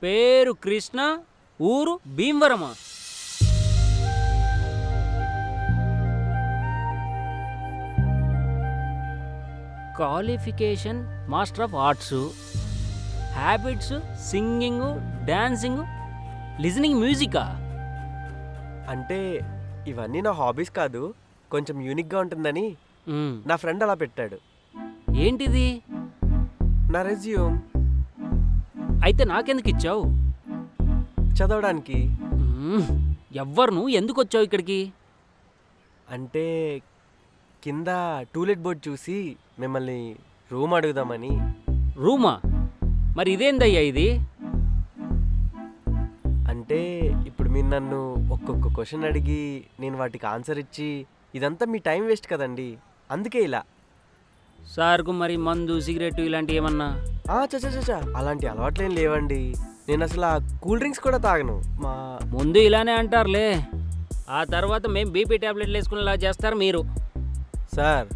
పేరు కృష్ణ, ఊరు భీమవరమా? Qualification master of arts, habits singing, dancing, listening మ్యూజికా? అంటే ఇవన్నీ నా హాబీస్ కాదు, కొంచెం యూనిక్గా ఉంటుందని నా ఫ్రెండ్ అలా పెట్టాడు. ఏంటిది? నా రెజ్యూమ్. అయితే నాకెందుకు ఇచ్చావు? చదవడానికి. ఎవ్వరు నువ్వు ఎందుకు వచ్చావు ఇక్కడికి? అంటే కింద టూలెట్ బోర్డ్ చూసి మిమ్మల్ని రూమ్ అడుగుదామని. రూమా? మరి ఇదేందయ్యా ఇది? అంటే ఇప్పుడు మీరు నన్ను ఒక్కొక్క క్వశ్చన్ అడిగి నేను వాటికి ఆన్సర్ ఇచ్చి ఇదంతా మీ టైం వేస్ట్ కదండి, అందుకే ఇలా. సార్కు మరి మందు సిగరెట్ ఇలాంటివి ఏమన్నా? చచ్చా అలాంటి అలవాట్లేం లేవండి. నేను అసలు ఆ కూల్ డ్రింక్స్ కూడా తాగను. ముందు ఇలానే అంటారులే, ఆ తర్వాత మేము బీపీ ట్యాబ్లెట్లు వేసుకునేలా చేస్తారు మీరు. సార్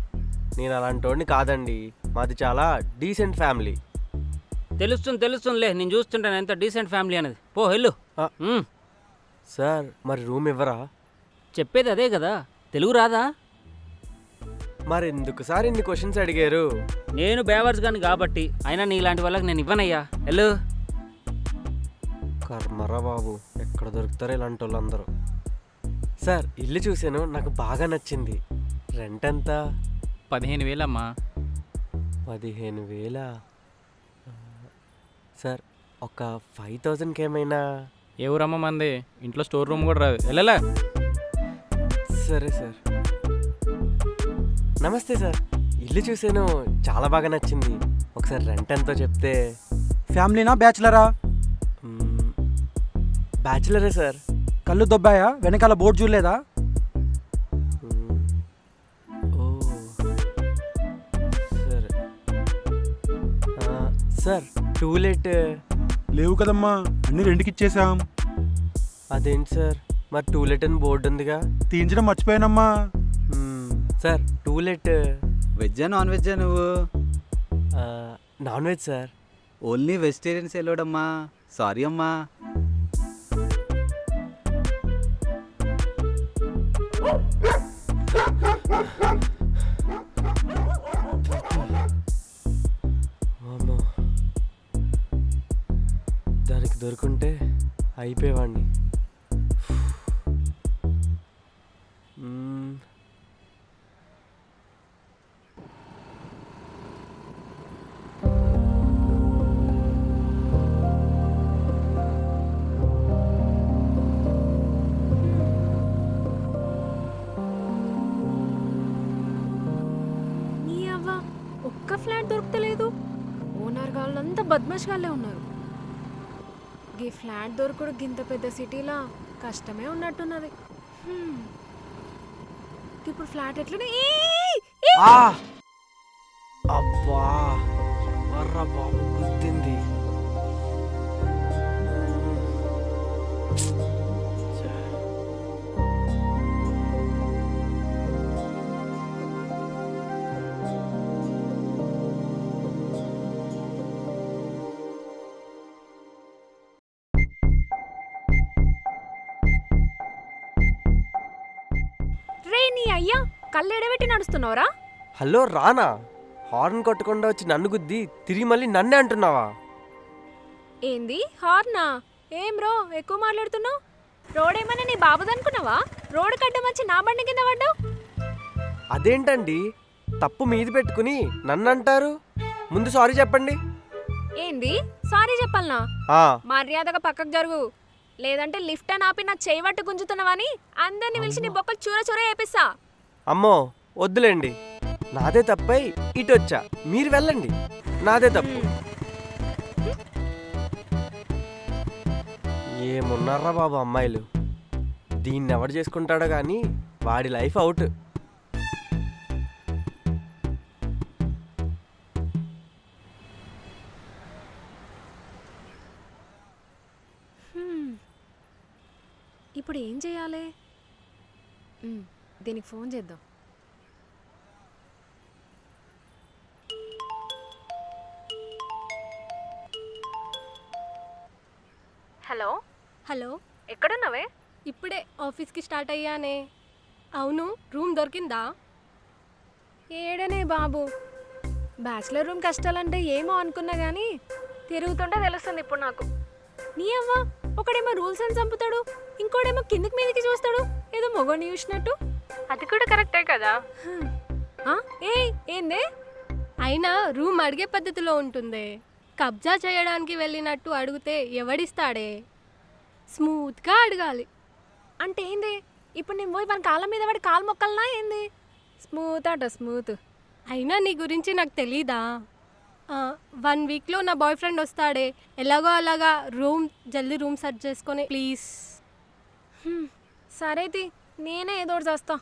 నేను అలాంటి వాడిని కాదండి, మాది చాలా డీసెంట్ ఫ్యామిలీ. తెలుస్తుందిలే, నేను చూస్తుంటాను ఎంత డీసెంట్ ఫ్యామిలీ అనేది. పో వెళ్ళు. సార్ మరి రూమ్ ఇవ్వరా? చెప్పేది అదే కదా, తెలుగు రాదా? మరి ఎందుకు సార్ ఇన్ని క్వశ్చన్స్ అడిగారు? నేను బేవర్స్ గాని కాబట్టి, అయినా నీ ఇలాంటి వాళ్ళకి నేను ఇవ్వనయ్యా. వెళ్ళు. కర్మరా బాబు, ఎక్కడ దొరుకుతారో ఇలాంటి వాళ్ళందరూ. సార్ ఇల్లు చూశాను, నాకు బాగా నచ్చింది. రెంట్ ఎంత? 15,000 అమ్మా. 15,000? సార్ ఒక 5,000కి ఏమైనా? ఏ ఊరమ్మ మంది, ఇంట్లో స్టోర్ రూమ్ కూడా రాదు. వెళ్ళలే. సరే సార్. నమస్తే సార్, ఇల్లు చూశాను, చాలా బాగా నచ్చింది. ఒకసారి రెంట్ ఎంతో చెప్తే. ఫ్యామిలీనా బ్యాచులరా? బ్యాచులరే సార్. కళ్ళు దొబ్బాయా? వెనకాల బోర్డు చూడలేదా? ఓ సరే. సార్ టూలెట్ లేవు కదమ్మా, అన్ని రెండుకి ఇచ్చేసాం. అదేంటి సార్, మరి టూలెట్ అని బోర్డు ఉందిగా? తీయించడం మర్చిపోయానమ్మా. సార్ టూలెట్ వెజ్జా నాన్ వెజ్జా నువ్వు? Non veg sir. Only vegetarians వెళ్ళోడమ్మా, సారీ అమ్మా. దానికి దొరుకుంటే అయిపోయేవాడిని. ఒక్క ఫ్లాట్ దొరకలేదు. ఓనర్ వాళ్ళంతా బద్మాష్ గాళ్ళే ఉన్నారు. ఈ ఫ్లాట్ దొరకడు గింత పెద్ద సిటీలా కష్టమే ఉన్నట్టున్నది. ఇప్పుడు ఫ్లాట్ ఎట్లనే? అబ్బా ఎవర్రా బాబు గుర్తింది. అయ్యా కళ్ళెడబెట్టి నడుస్తున్నావురా? హలో రానా, హార్న్ కొట్టకుండా వచ్చి నన్ను గుద్ది తిరిగి మళ్ళీ నన్నే అంటున్నావా? ఏంది హార్నా? ఏం బ్రో ఎక్కువ మాట్లాడుతున్నావు? రోడ్ ఏమన్నా నీ బాబుదనుకున్నావా? రోడ్ కడ్డం వచ్చి నా బండి కింద పడ్డావు. అదేంటండి, తప్పు మీది పెట్టుకుని నన్ను అంటారు? ముందు సారీ చెప్పండి. ఏంది సారీ చెప్పాలనా? మర్యాదగా పక్కకు జరుగు, లేదంటే లిఫ్ట్ అని ఆపి నా చేయవట్టు గుంజుతున్నావని అందరిని పిలిచి నీ బొక్కలు చూర చూర వేపిస్తా. అమ్మో వద్దులేండి, నాదే తప్పై ఇటొచ్చా, మీరు వెళ్ళండి, నాదే తప్పు. ఏమున్నారా బాబు అమ్మాయిలు, దీన్ని ఎవడు చేసుకుంటాడో కానీ వాడి లైఫ్ అవుట్. ఇప్పుడు ఏం చేయాలి? దీనికి ఫోన్ చేద్దాం. హలో, ఎక్కడున్నావే? ఇప్పుడే ఆఫీస్కి స్టార్ట్ అయ్యానే. అవును, రూమ్ దొరికిందా? ఏడనే బాబు, బ్యాచిలర్ రూమ్ కష్టాలంటే ఏమో అనుకున్నా కానీ తిరుగుతుంటే తెలుస్తుంది ఇప్పుడు నాకు. నీ అవ్వ, ఒకడేమో రూల్స్ అని చంపుతాడు, ఇంకోడేమో కిందికి మీదకి చూస్తాడు, ఏదో మొగోని చూసినట్టు. అది కూడా కరెక్టే కదా. ఏందే? అయినా రూమ్ అడిగే పద్ధతిలో ఉంటుందే. కబ్జా చేయడానికి వెళ్ళినట్టు అడిగితే ఎవడిస్తాడే? స్మూత్గా అడగాలి. అంటే ఏంది? ఇప్పుడు నేను పోయి మన కాళ్ళ మీద పడి కాలు మొక్కలనా ఏంది? స్మూత్ అట స్మూత్. అయినా నీ గురించి నాకు తెలీదా? 1 వీక్లో నా బాయ్ ఫ్రెండ్ వస్తాడే. ఎలాగో అలాగా జల్దీ రూమ్ సెర్చ్ చేసుకొని ప్లీజ్. సరేది, నేనే ఏదోటి చేస్తా.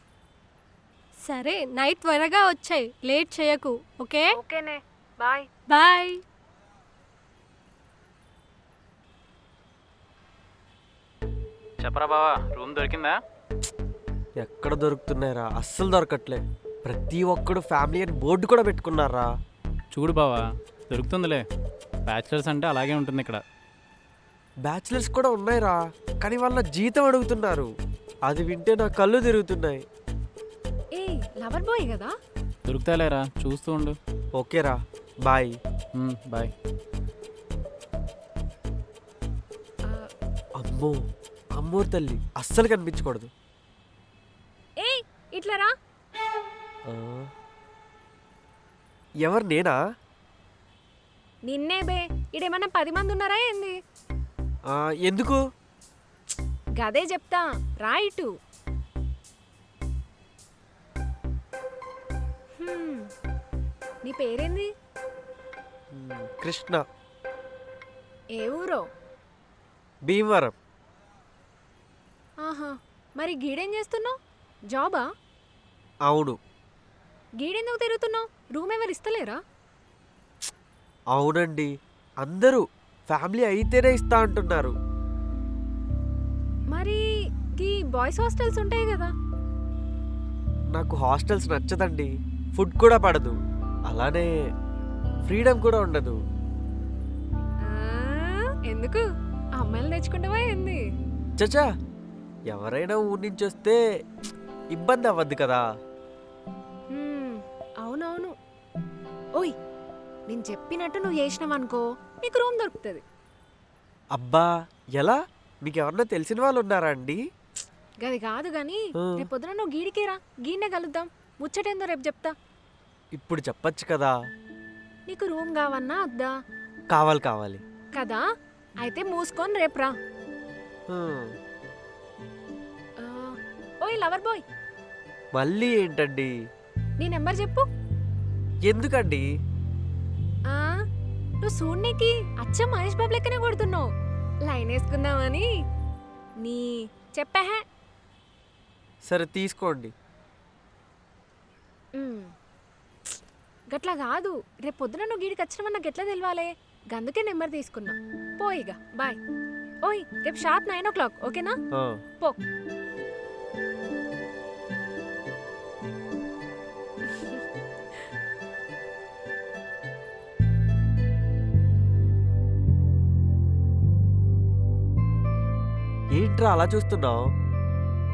సరే, నైట్ త్వరగా వచ్చాయి, లేట్ చేయకు. ఓకే? ఓకేనే, బాయ్. బాయ్. చెప్పరా బావా, రూమ్ దొరికిందా? ఎక్కడ దొరుకుతున్నాయిరా, అస్సలు దొరకట్లే. ప్రతి ఒక్కడు ఫ్యామిలీ అని బోర్డు కూడా పెట్టుకున్నారా. చూడు బావా, దొరుకుతుందిలే. బ్యాచిలర్స్ అంటే అలాగే ఉంటుంది ఇక్కడ. బ్యాచిలర్స్ కూడా ఉన్నాయిరా, కానీ వాళ్ళ జీతం అడుగుతున్నారు. అది వింటే నా కళ్ళు తిరుగుతున్నాయి. ఏ లవర్ బాయ్ కదా? దొరుకుతాలేరా, చూస్తూ ఉండు. ఓకేరా, బాయ్. బాయ్. అమ్మో, అమ్మోరు తల్లి అస్సలు కనిపించకూడదు. ఏయ్ ఇట్లా రా. ఆ, ఎవరు నేనా? నిన్నే బే. ఇడేమన్నా 10 మంది ఉన్నారా ఏంది? ఎందుకు? గదే చెప్తా, రా ఇటు. నీ పేరేంది? కృష్ణ. ఏ ఊరో? భీమవరం. ఆహా, మరి గీడేం చేస్తున్నావు? జాబా? అవును. గీడెందుకు తిరుగుతున్నావు? రూమ్ ఎవరు ఇస్తలేరా? అవునండి, అందరూ ఫ్యామిలీ అయితేనే ఇస్తా అంటున్నారు. మరి ఈ బాయ్స్ హాస్టల్స్ ఉంటాయి కదా? నాకు హాస్టల్స్ నచ్చదండి. ఫుడ్ కూడా పడదు, అలానే ఫ్రీడమ్ కూడా ఉండదు. ఎందుకు? అమ్మాయిలు తెచ్చుకుంటావా ఏంది? చచా, ఎవరైనా ఊరి నుంచి వస్తే ఇబ్బంది అవ్వద్దు కదా. అవునవును. ఓయ్, నేను చెప్పినట్టు నువ్వు చేసినావనుకో, నీకు రూమ్ దొరుకుతుంది. అబ్బా, ఎలా? మీకు ఎవరన్నా తెలిసిన వాళ్ళు ఉన్నారా అండి? గది కాదు కానీ రేపు పొద్దున నువ్వు గీడికేరా, గీడనే కలుద్దాం. ముచ్చటేందో రేపు చెప్తా. ఇప్పుడు చెప్పచ్చు కదా. నీకు రూమ్ కావన్నా వద్దా? కావాలి కావాలి కదా, అయితే మూసుకొని రేపు రా. హ్మ్. ఓయ్ లవర్ బాయ్, మళ్ళీ ఏంటండి? నీ నెంబర్ చెప్పు. ఎందుకండి? నువ్వు చూడ్నికి అచ్చం మహేష్ బాబు లెక్కనే కొడుతున్నావు. లైన్ వేసుకుందామని. నీ చెప్పా. సరే తీసుకోండి. గట్లా కాదు, రేపు పొద్దున నువ్వు గీడికి వచ్చినావని నాకు ఎట్లా తెలియాలి? గందుకే నెంబర్ తీసుకున్నా. పోయిగా, బాయ్. ఓయ్, రేపు షార్ప్ 9 o'clock, ఓకేనా? పో. ఏంట్రా అలా చూస్తున్నావు?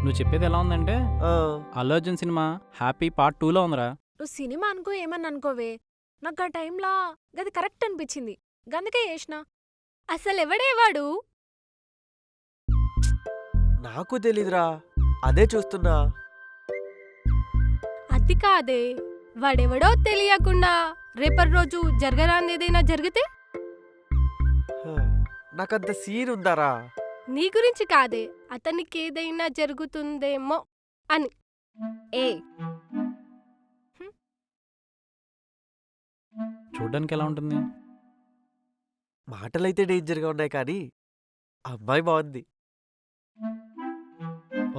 నువ్వు చెప్పేది ఎలా ఉందంటే, Allu Arjun cinema happy part 2లో ఉందిరా. నువ్వు సినిమా అనుకో ఏమన్నా అనుకోవే, నాకు ఆ టైంలో గది కరెక్ట్ అనిపించింది, గందుకే చేసిన. అసలు ఎవడేవాడు? నాకు తెలీదురా, అదే చూస్తున్నా. అది కాదే, వాడెవడో తెలియకుండా రేపటి రోజు జరగరాని ఏదైనా జరిగితే? నాకంత సీన్ ఉందారా? నీ గురించి కాదే, అతనికి ఏదైనా జరుగుతుందేమో అని. ఏ చూడ్డానికి ఎలా ఉంటుంది? మాటలైతే డేంజర్గా ఉన్నాయి, కానీ అమ్మాయి బాగుంది.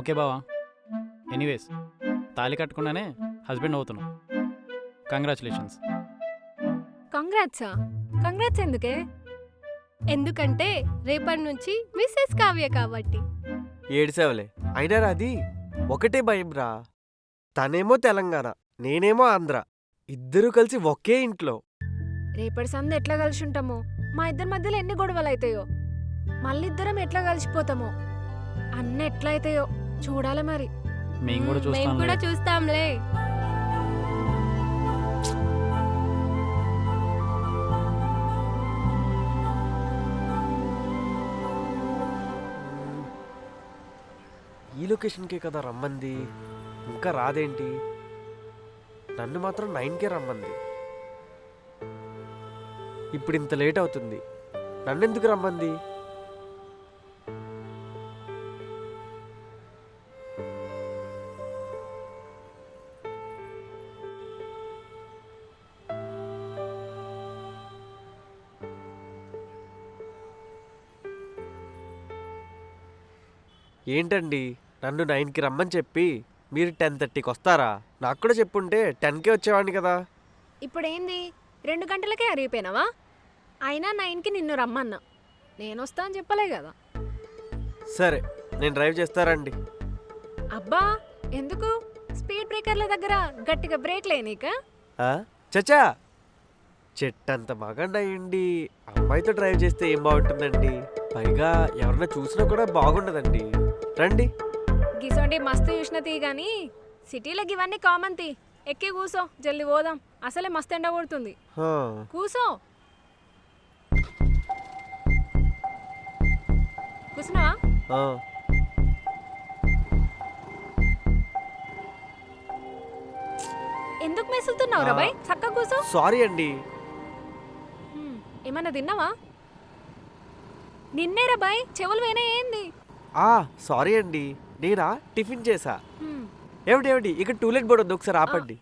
ఓకే బావా, ఎనీవేస్ తాళి కట్టకుండానే హస్బెండ్ అవుతున్నావు. కంగ్రాచులేషన్స్. కంగ్రాట్సా? కంగ్రాట్స్ ఎందుకే? ఎందుకంటే రేపటి నుంచి మిస్సెస్ కావ్య కాబట్టి. ఏడిసేవలే, అయినా అది ఒకటే భయం రా. తనేమో తెలంగాణ, నేనేమో ఆంధ్ర, ఇద్దరూ కలిసి ఒకే ఇంట్లో. రేపటి సంది ఎట్లా కలిసి ఉంటామో, మా ఇద్దరి మధ్యలో ఎన్ని గొడవలు అవుతాయో. మళ్ళీ ఇద్దరం ఎట్లా కలిసిపోతామో అన్నీ ఎట్లయితాయో చూడాలి మరి. మేము కూడా మేము చూస్తాం కూడా చూస్తాంలే. ఈ లొకేషన్కే కదా రమ్మంది, ఇంకా రాదేంటి? నన్ను మాత్రం 9కే రమ్మంది. ఇప్పుడు ఇంత లేట్ అవుతుంది, నన్నెందుకు రమ్మంది? ఏంటండి, నన్ను 9కి రమ్మని చెప్పి మీరు 10:30కి వస్తారా? నాకు కూడా చెప్పుంటే 10కే వచ్చేవాడిని కదా. ఇప్పుడేంది 2 గంటలకే అరిగిపోయినావా? అయినా 9కి నిన్ను రమ్మన్నా, నేను వస్తా అని చెప్పలే కదా. సరే, నేను డ్రైవ్ చేస్తారండి. అబ్బా ఎందుకు? స్పీడ్ బ్రేకర్ల దగ్గర గట్టిగా బ్రేక్ లేనీక? చచ్చా, చెట్టంత మగండి అమ్మాయితో డ్రైవ్ చేస్తే ఏం బాగుంటుందండి? పైగా ఎవరన్నా చూసినా కూడా బాగుండదండి. రండి. గిసోంటి మస్తు చూసిన తీ గాని సిటీలకి ఇవన్నీ కామన్ తీ. ఎక్కి కూసో, జల్ది పోదాం. అసలే మస్తు ఎండ కొడుతుంది. హా, కూసో. కూసున్నావా? ఆ. ఎందుకు మెసులుతున్నావు రా బాయ్? చక్కగా కూసో. సారీ అండి. ఏమన్నా తిన్నావా? నిన్నేరా బాయ్, చెవులు వేనే ఏంది? సారీ అండి, నేనా టిఫిన్ చేసా. హ్మ్, ఏమిటి ఇక్కడ టూలెట్ బోర్డు ఉంది, ఒకసారి ఆపండి.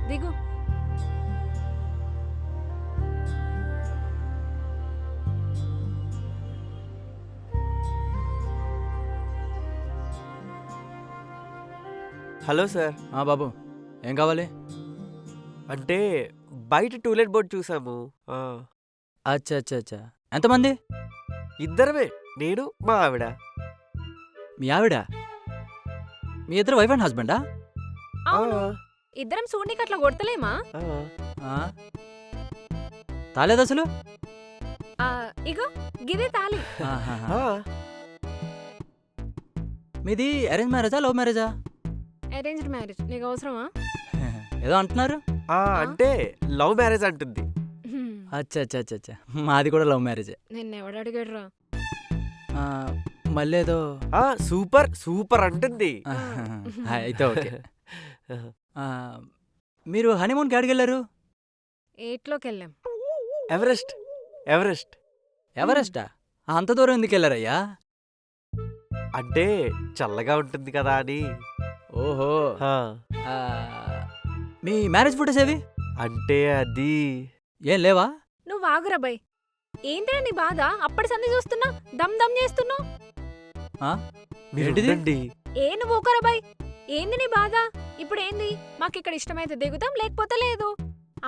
దిగు. Hello sir. బాబు ఏం కావాలి? అంటే బయట టూలెట్ బోర్డు చూసాము. అచ్చా అచ్చా అచ్చా. ఎంతమంది? ఇద్దరమే, నేను మా ఆవిడ. మీ ఆవిడ? మీ ఇద్దరు వైఫ్ అండ్ హస్బెండా? అవును, ఇద్దరం సూర్నికి అట్లా కొడతలేమా? తాలేదు అసలు? ఇగో గిదే తాలి. ఆహాహా. మీది అరేంజ్ మ్యారేజా లవ్ మ్యారేజా? Arranged marriage. నీకు అవసరమా? ఏదో అంటున్నారు. అంటే లవ్ మ్యారేజ్ అంటుంది. హ్మ్, అచ్చా అచ్చా అచ్చా అచ్చా. మాది కూడా లవ్ మ్యారేజే. నిన్నెవడు అడిగాడురా? మళ్ళీ ఏదో సూపర్ సూపర్ అంటుంది. అయితే ఓకే. మీరు హనీమూన్కి ఎక్కడికి వెళ్ళారు? 8లోకి వెళ్ళాం. ఎవరెస్ట్. ఎవరెస్ట్ ఎవరెస్టా? అంత దూరం ఎందుకు వెళ్ళారయ్యా? అంటే చల్లగా ఉంటుంది కదా అని. ఓహో. హా, మీ మ్యారేజ్ ఫోటోస్ ఏవి? అంటే అది ఏం లేవా? నువ్వు ఆగురా బాయ్. ఏంటా నీ బాధ? అప్పటి సంధి చూస్తున్నా దమ్ దమ్ చేస్తున్నావు. మీరు ఏంటిది? ఉండండి. నువ్వు ఊకరా బాయ్. ఏంది నీ బాధ? ఇప్పుడు ఏంది? మాకు ఇక్కడ ఇష్టమైతే దిగుతాం, లేకపోతే లేదు.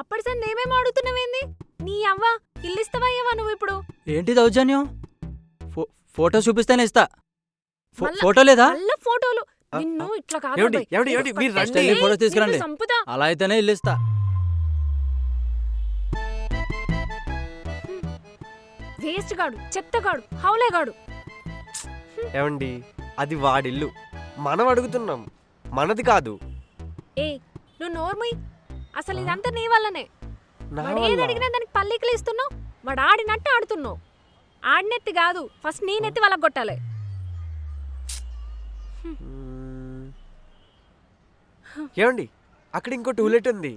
అప్పటి సంధి ఏమేమి అడుగుతున్నావేంది? నీ అవ్వ ఇల్లిస్తావా అయ్యవా నువ్వు ఇప్పుడు? ఏంటి దౌర్జన్యం? ఫోటో చూపిస్తేనే ఇస్తా. మళ్ళా- ఫోటో లేదా? మళ్ళా ఫోటోలు. నిన్ను ఇట్లా కాదు ఏమండి, బాయ్. ఏమండి, నీకు ఏమండి, మీరు పట్టేస్తే రండి. ఫోటోస్ తీసుకురండి. నిన్ను సంపుతా. అలా అయితేనే ఇల్లు ఇస్తా. వేస్ట్ గాడు, చెత్తగాడు, హౌలేగాడు. ఏమండి, అది వాడిల్లు, మనం అడుగుతున్నాం, మనది కాదు. నువ్వు నోర్మై. అసలు ఇదంతా నీ వల్లనే. నా వాడు ఏది వల్ల? అడిగినా దానికి పల్లికలు ఇస్తున్నావు. వాడు ఆడినట్టు ఆడుతున్నావు. ఆడినెత్తి కాదు, ఫస్ట్ నేనెత్తి వాళ్ళకి కొట్టాలి. మ్మ్. ఏమండి, అక్కడ ఇంకో టూలెట్ ఉంది,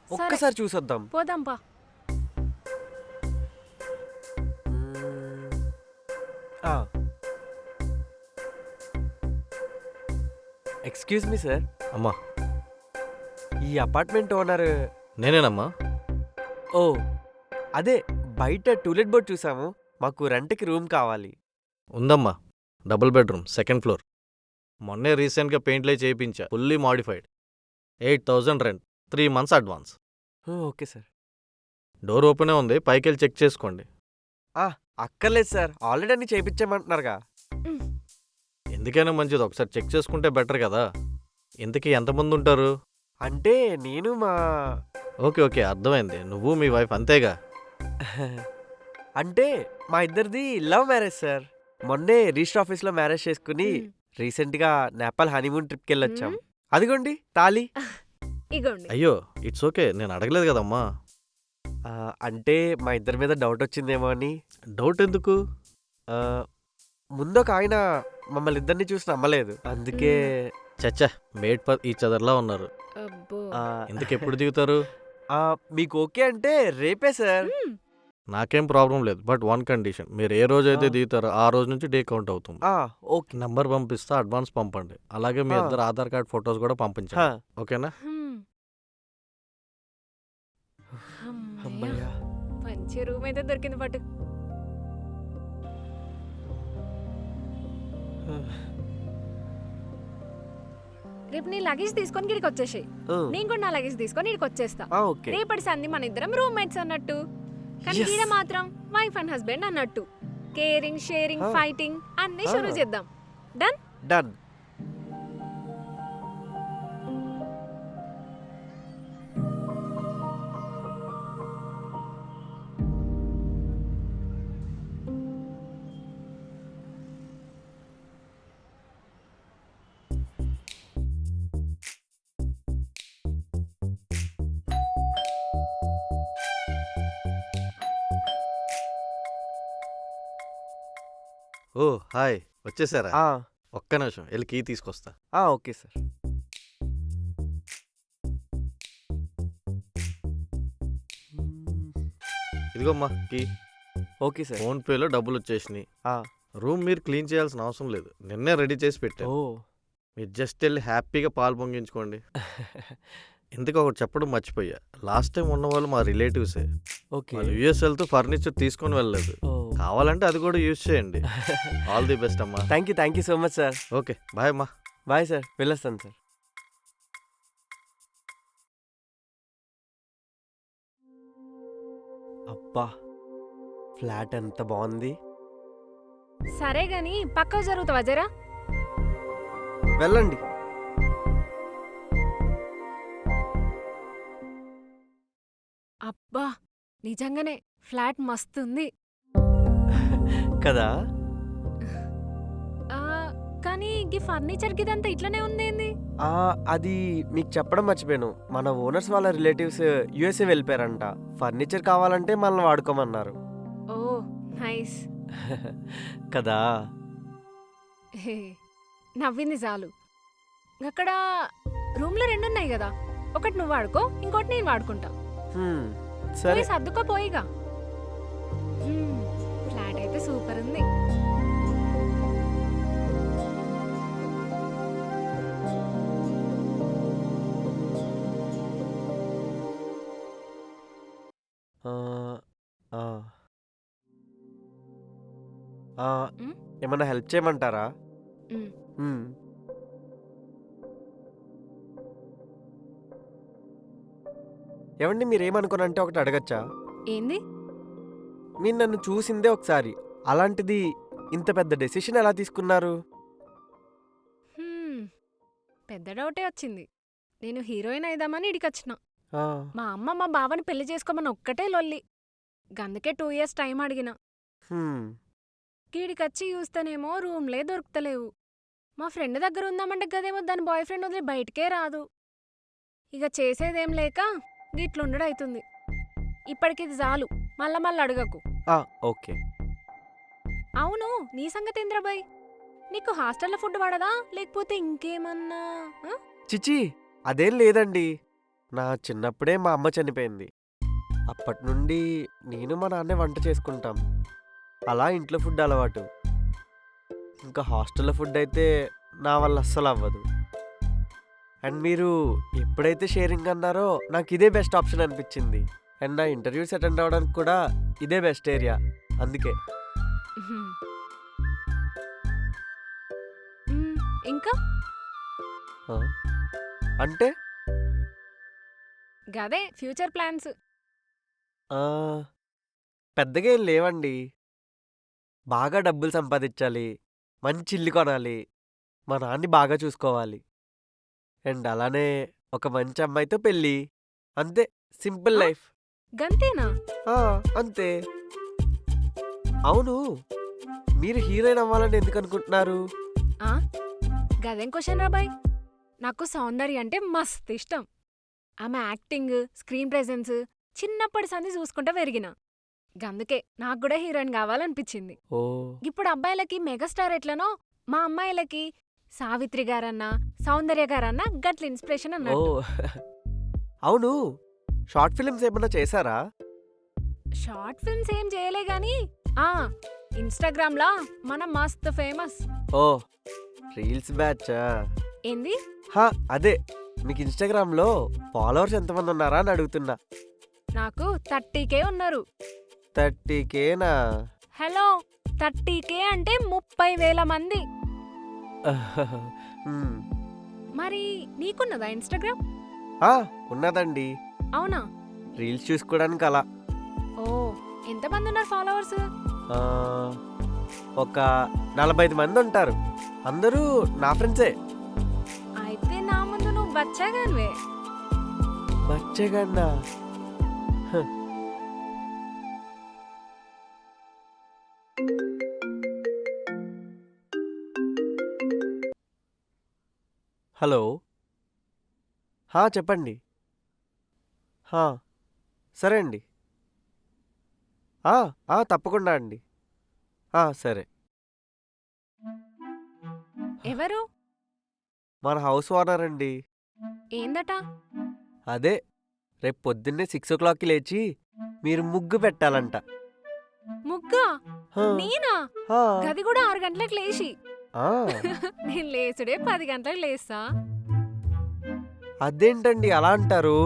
ఒక్కసారి చూసొద్దాం. పోదాంపా. Excuse me sir. అమ్మా, ఈ అపార్ట్మెంట్ ఓనర్? నేనేనమ్మా. ఓ, అదే బయట టూలెట్ బోర్డ్ చూసాము, మాకు రెంట్కి రూమ్ కావాలి. ఉందమ్మా, డబుల్ బెడ్రూమ్, 2nd ఫ్లోర్. మొన్నే రీసెంట్గా పెయింట్లే చేయించా, fully modified. 8,000 rent, 3 months advance. Okay sir. Door ఓపెనే ఉంది, పైకెళ్ళి చెక్ చేసుకోండి. అక్కర్లేదు సార్, ఆల్రెడీ అన్ని చేయించామంటున్నారుగా. ఎందుకైనా మంచిది, ఒకసారి చెక్ చేసుకుంటే బెటర్ కదా. ఇంతకీ ఎంతమంది ఉంటారు? అంటే నేను మా ఓకే ఓకే, అర్థమైంది. నువ్వు మీ వైఫ్ అంతేగా. అంటే మా ఇద్దరిది లవ్ మ్యారేజ్ సార్. మొన్నే రిజిస్టర్ ఆఫీస్లో మ్యారేజ్ చేసుకుని రీసెంట్గా నేపాల్ హనీమూన్ ట్రిప్కి వెళ్ళొచ్చాం. అదిగోండి తాళి. ఇగోండి. అయ్యో ఇట్స్ ఓకే, నేను అడగలేదు కదమ్మా. అంటే మా ఇద్దరి మీద డౌట్ వచ్చిందేమో అని. డౌట్ ఎందుకు? ఆ, ముందు ఒక ఆయన మమ్మల్ని ఇద్దరిని చూసి నమ్మలేదు, అందుకే. చచ్చా, మేడ్ ఫర్ ఈచ్ అదర్లా ఉన్నారు. అబ్బో. ఆ, ఇందుకు ఎప్పుడు దిగుతారు? మీకు ఓకే అంటే రేపే సార్. నాకేం ప్రాబ్లం లేదు, బట్ వన్ కండిషన్, మీరు ఏ రోజు అయితే దిగుతారో ఆ రోజు నుంచి డే కౌంట్ అవుతుంది. ఓకే. నంబర్ పంపిస్తా, అడ్వాన్స్ పంపండి. అలాగే మీ ఆ. ఇద్దరు ఆధార్ కార్డ్ ఫొటోస్ కూడా పంపించండి. ఓకేనా? హ్మ్. అమ్మయ్య. అమ్మయ్యా. మంచి రూమ్ అయితే దొరికింది పట్టు. రేపు నీ లగేజ్ తీసుకొని ఇక్కడికి వచ్చేసాయి. నేను కూడా నా లగేజ్ తీసుకొని ఇక్కడికి వచ్చేస్తా. ఓకే. రేపటి సంధి మన ఇద్దరం రూమ్మేట్స్ అన్నట్టు, కానీ Yes. ఈడ మాత్రం వైఫ్ అండ్ హస్బెండ్ అన్నట్టు. కేరింగ్, షేరింగ్, ఫైటింగ్ అన్నీ షురూ చేద్దాం. డన్. డన్. ఓ హాయ్, వచ్చేసారా? ఆ, ఒక్క నిమిషం వెళ్ళి కీ తీసుకొస్తా. Okay sir. ఇదిగోమ్మా కీ. Okay sir. ఫోన్పేలో డబ్బులు వచ్చేసినాయి. ఆ, రూమ్ మీరు క్లీన్ చేయాల్సిన అవసరం లేదు, నిన్నే రెడీ చేసి ఓ. పెట్టాను. మీరు జస్ట్ వెళ్ళి హ్యాపీగా పాలు పొంగించుకోండి. ఎందుకు ఒకటి చెప్పడం మర్చిపోయా, లాస్ట్ టైం ఉన్న వాళ్ళు మా రిలేటివ్సే. ఓకే. వాళ్ళు యూఎస్ వెళ్తూ ఫర్నిచర్ తీసుకొని వెళ్ళలేదు. కావాలంటే అది కూడా యూజ్ చేయండి. ఆల్ ది బెస్ట్ అమ్మా. Thank you so much sir. Okay bye అమ్మా. బాయ్ సార్, వెళ్ళొస్తాను సార్. అబ్బా, ఫ్లాట్ ఎంత బాగుంది. సరే గాని పక్కకు జరుగుతావా జరా? వెళ్ళండి. అబ్బా, నిజంగానే ఫ్లాట్ మస్తుంది. కదా. ఆ, కానీ ఈ ఫర్నిచర్ గిదంతా ఇట్లనే ఉందేంది? అది మీకు చెప్పడం మర్చిపోయాను, మన ఓనర్స్ వాళ్ళ రిలేటివ్స్ యుఎస్ఏ వెళ్ళిపోయారంట. ఫర్నిచర్ కావాలంటే మనల్ని వాడుకోమన్నారు. ఓ నైస్. కదా. హే, నవ్వింది చాలు. అక్కడ రూమ్లో 2 ఉన్నాయి కదా, ఒకటి నువ్వు వాడుకో, ఇంకోటి నేను వాడుకుంటా. సరే. పోయి సర్దుకోపోయిగా. ఫ్లాట్ అయితే సూపర్ ఉంది. ఏమన్నా హెల్ప్ చేయమంటారా? మ్. ఏమండి, మీరేమనుకోనంటే ఒకటి అడగచ్చా? ఏంది? మీరు నన్ను చూసిందే ఒకసారి, అలాంటిది ఇంత పెద్ద డెసిషన్ ఎలా తీసుకున్నారు? పెద్ద డౌటే వచ్చింది. నేను హీరోయిన్ అయిదామని ఇడికొచ్చిన. ఆ, మా అమ్మ మా బావని పెళ్లి చేసుకోమని ఒక్కటే లొల్లి. గందుకే 2 years టైం అడిగిన. హ్మ్. గీడికొచ్చి చూస్తేనేమో రూమ్లే దొరుకుతలేవు. మా ఫ్రెండ్ దగ్గర ఉందామంటే గదేమో దాని బాయ్ ఫ్రెండ్ వదిలి బయటకే రాదు. ఇక చేసేదేం లేక గిట్లుండుడైతుంది. ఇప్పటికిది చాలు, మళ్ళా అడగకు. ఓకే. అవును, నీ సంగతి ఏంద్రబాయ్? నీకు హాస్టల్లో ఫుడ్ పడదా లేకపోతే ఇంకేమన్నా? చిచి, అదేం లేదండి. నా చిన్నప్పుడే మా అమ్మ చనిపోయింది. అప్పటి నుండి నేను మా నాన్నే వంట చేసుకుంటాం. అలా ఇంట్లో ఫుడ్ అలవాటు. ఇంకా హాస్టల్లో ఫుడ్ అయితే నా వల్ల అస్సలు అవ్వదు. అండ్ మీరు ఎప్పుడైతే షేరింగ్ అన్నారో నాకు ఇదే బెస్ట్ ఆప్షన్ అనిపించింది. అండ్ నా ఇంటర్వ్యూస్ అటెండ్ అవ్వడానికి కూడా ఇదే బెస్ట్ ఏరియా, అందుకే. ఇంకా అంటే గదే ఫ్యూచర్ ప్లాన్స్. పెద్దగా ఏం లేవండి. బాగా డబ్బులు సంపాదించాలి, మంచి ఇల్లు కొనాలి, మా నాన్ని బాగా చూసుకోవాలి, అండ్ అలానే ఒక మంచి అమ్మాయితో పెళ్ళి. అంతే, సింపుల్ లైఫ్. గంతేనా? అంతే. అవును, మీరు హీరోయిన్ అవ్వాలని ఎందుకు అనుకుంటున్నారు? ఆ? గదేం క్వశ్చన్ రా బాయ్. నాకు సౌందర్య అంటే మస్తు ఇష్టం. ఆమె యాక్టింగ్, స్క్రీన్ ప్రెజెన్స్ చిన్నప్పటి సంది చూసుకుంటా పెరిగిన. గందుకే నాకు కూడా హీరోయిన్ కావాలనిపించింది. ఓ ఇప్పుడు అబ్బాయిలకి మెగాస్టార్ ఎట్లనో మా అమ్మాయిలకి సావిత్రి గారన్నా సౌందర్య గారన్నా గట్ల ఇన్స్పిరేషన్ ఓ అన్నట్టు. అవును, షార్ట్ ఫిల్మ్స్ ఏమన్నా చేశారా? షార్ట్ ఫిల్మ్స్ ఏం చేయలే గాని ఇన్స్టాగ్రామ్ లా మనం మస్తు ఫేమస్. ఓ రీల్స్ బ్యాచా? ఏంది? హా అదే, మీకు ఇన్స్టాగ్రామ్లో ఫాలోవర్స్ ఎంతమంది ఉన్నారా అని అడుగుతున్నా. నాకు 30K ఉన్నారు. 30Kనా? హలో, 30K అంటే 30,000 మంది. మ్మ్. మరి నీకున్నదా ఇన్స్టాగ్రామ్? ఆ, ఉన్నదండి. అవునా? రీల్స్ చూసుకోవడానికి అలా. ఓ, ఎంతమంది ఉన్నారు ఫాలోవర్స్? ఆ, ఒక 45 మంది ఉంటారు. అందరూ నా ఫ్రెండ్సే. అయితే నా ముందు నువ్వు బచ్చాగానివే. బచ్చగన్నా? హలో, చెప్పండి. సరే అండి. తప్పకుండా అండి. సరే. ఎవరు? మన హౌస్ ఓనర్ అండి. ఏందట? అదే, రేపు పొద్దున్నే 6 o'clockకి లేచి మీరు ముగ్గు పెట్టాలంట. ముగ్గా? హా, నేనా? హా, గది కూడా 6 గంటలకు లేచి. ఆ, నేను లేచుడే 10 గంటలకు లేస్తా. అదేంటండి అలా అంటారు?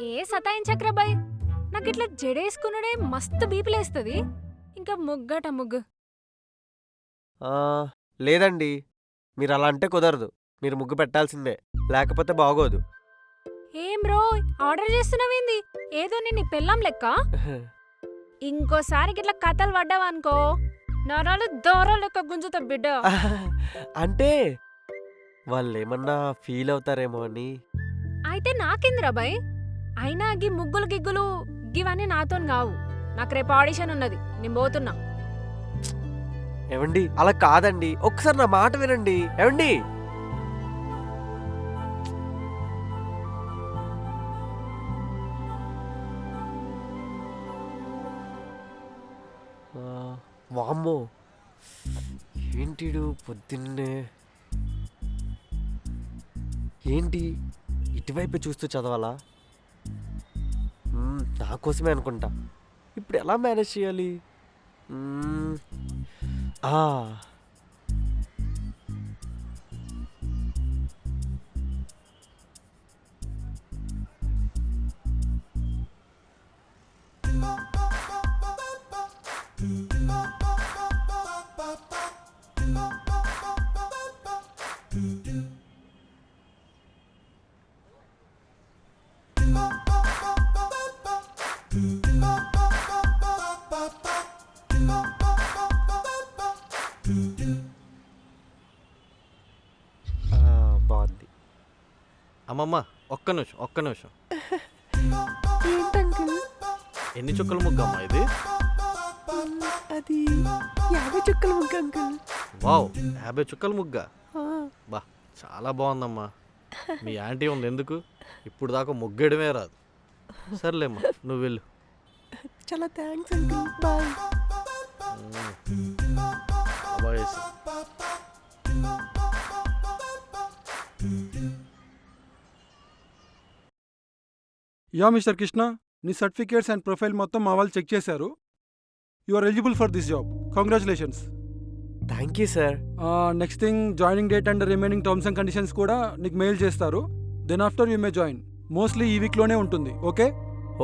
ఏ సతాయించక్రా బాయ్, నాకు ఇట్లా జడేసుకున్నాడే మస్తు బీపిలేస్తుంది. ఇంకా ముగ్గట ముగ్గు. లేదండి, మీరు అలా అంటే కుదరదు. మీరు ముగ్గు పెట్టాల్సిందే, లేకపోతే బాగోదు. ఏం బ్రో ఆర్డర్ చేస్తున్నావేంది? ఏదో నేను నీ పెళ్ళాం లెక్క. ఇంకోసారి ఇట్లా కథలు పడ్డావనుకో నరాలు దూరం లెక్క గుంజుతా బిడ్డ. అంటే వాళ్ళు ఏమన్నా ఫీల్ అవుతారేమో అని. అయితే నాకేందిరా బాయ్? అయినా గీ ముగ్గులు గిగ్గులు గివన్నీ నాతోని కావు. నాకు రేపు ఆడిషన్ ఉన్నది, నేను పోతున్నా. ఏమండి అలా కాదండి, ఒకసారి నా మాట వినండి. ఏమండి? వామ్మో, ఏంటిడు పొద్దున్నే? ఏంటి ఇటువైపు చూస్తూ చదవాలా? నా కోసమే అనుకుంటా. ఇప్పుడు ఎలా మేనేజ్ చేయాలి? ఆ, బాగుంది. అమ్మమ్మ, ఒక్క నిమిషం. ఎన్ని చుక్కల ముగ్గమ్మా ఇది? అది 50 చుక్కల ముగ్గు అంకుల్. వావ్, 50 చుక్కల ముగ్గా? బా, చాలా బాగుందమ్మా. మీ ఆంటీ ఉంది ఎందుకు, ఇప్పుడు దాకా ముగ్గేయడమే రాదు. సర్లేమ్మా, నువ్వు వెళ్ళు. చాలా థ్యాంక్స్ అంకుల్, బాయ్. బాగా చేసి. యా మిస్టర్ కృష్ణ, నీ సర్టిఫికేట్స్ అండ్ ప్రొఫైల్ మొత్తం మా వాళ్ళు చెక్ చేశారు. You are eligible for this job. Congratulations. Thank you sir. Next thing, joining date and remaining terms and conditions కూడా నీకు మెయిల్ చేస్తారు. Then after you may join. Mostly ఈ వీక్లోనే ఉంటుంది. Okay?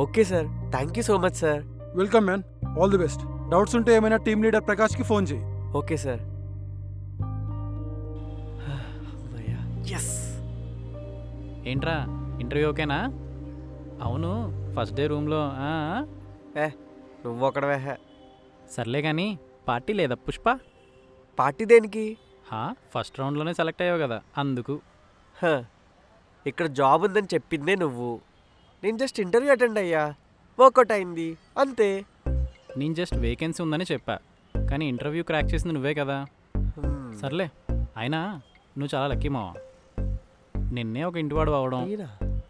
Okay sir, thank you so much sir. Welcome man, all the best. Doubts ఉంటే ఏమైనా team leader ప్రకాష్కి phone చేయి. Okay sir. ఎస్. ఏంట్రా ఇంటర్వ్యూ ఓకేనా? అవును, ఫస్ట్ డే రూమ్లో నువ్వు ఒకడవే. సర్లే కానీ పార్టీ లేదా పుష్ప? పార్టీ దేనికి? ఫస్ట్ రౌండ్లోనే సెలెక్ట్ అయ్యావు కదా అందుకు. ఇక్కడ జాబ్ ఉందని చెప్పిందే నువ్వు. నేను జస్ట్ ఇంటర్వ్యూ అటెండ్ అయ్యా, వర్కౌట్ అయింది అంతే. నేను జస్ట్ వేకెన్సీ ఉందని చెప్పా, కానీ ఇంటర్వ్యూ క్రాక్ చేసింది నువ్వే కదా. సర్లే, అయినా నువ్వు చాలా లక్కీ మావా. నిన్నే ఒక ఇంటివాడు అవ్వడం,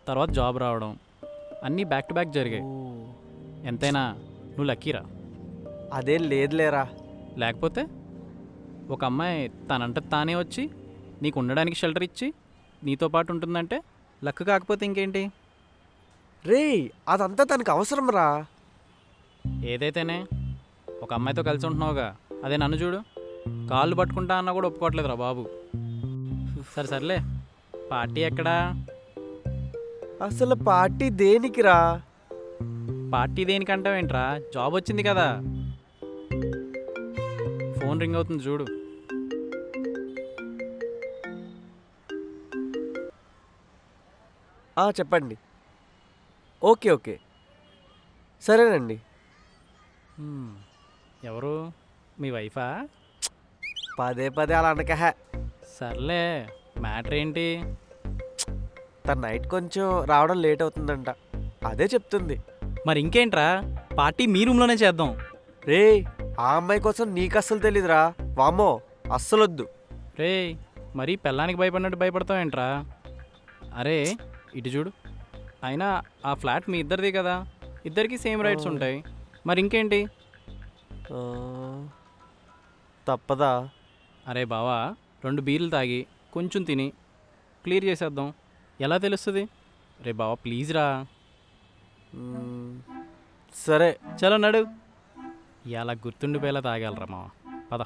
తర్వాత జాబ్ రావడం అన్నీ బ్యాక్ టు బ్యాక్ జరిగాయి. ఎంతైనా నువ్వు లక్కీరా. అదేం లేదులేరా. లేకపోతే ఒక అమ్మాయి తనంట తానే వచ్చి నీకు ఉండడానికి షెల్టర్ ఇచ్చి నీతో పాటు ఉంటుందంటే లక్ కాకపోతే ఇంకేంటి? రే అదంతా తనకు అవసరం రా. ఏదైతేనే ఒక అమ్మాయితో కలిసి ఉంటున్నావుగా, అదే నన్ను చూడు, కాళ్ళు పట్టుకుంటా అన్నా కూడా ఒప్పుకోవట్లేదురా బాబు. సరే సర్లే, పార్టీ ఎక్కడా? అసలు పార్టీ దేనికిరా? పార్టీ దేనికంటావేంట్రా, జాబ్ వచ్చింది కదా. ఫోన్ రింగ్ అవుతుంది చూడు. చెప్పండి. ఓకే ఓకే సరేనండి. ఎవరు, మీ వైఫా? పదే పదే అలా అనక. సర్లే, మ్యాటర్ ఏంటి? తన నైట్ కొంచెం రావడం లేట్ అవుతుందంట, అదే చెప్తుంది. మరి ఇంకేంట్రా, పార్టీ మీ రూమ్లోనే చేద్దాం. రే ఆ అమ్మాయి కోసం నీకు అస్సలు తెలీదురా. వామ్మో అస్సలొద్దు. రే మరీ పెళ్ళానికి భయపడినట్టు భయపడతావేంట్రా? అరే ఇటు చూడు, అయినా ఆ ఫ్లాట్ మీ ఇద్దరిది కదా, ఇద్దరికి సేమ్ రైట్స్ ఉంటాయి. మరి ఇంకేంటి? తప్పదా? అరే బావా, 2 బీర్లు తాగి కొంచెం తిని క్లియర్ చేసేద్దాం. ఎలా తెలుస్తుంది? రే బావా ప్లీజ్ రా. సరే చలో నడు. ఇలా గుర్తుండిపోయేలా తాగలరా మావా, పద.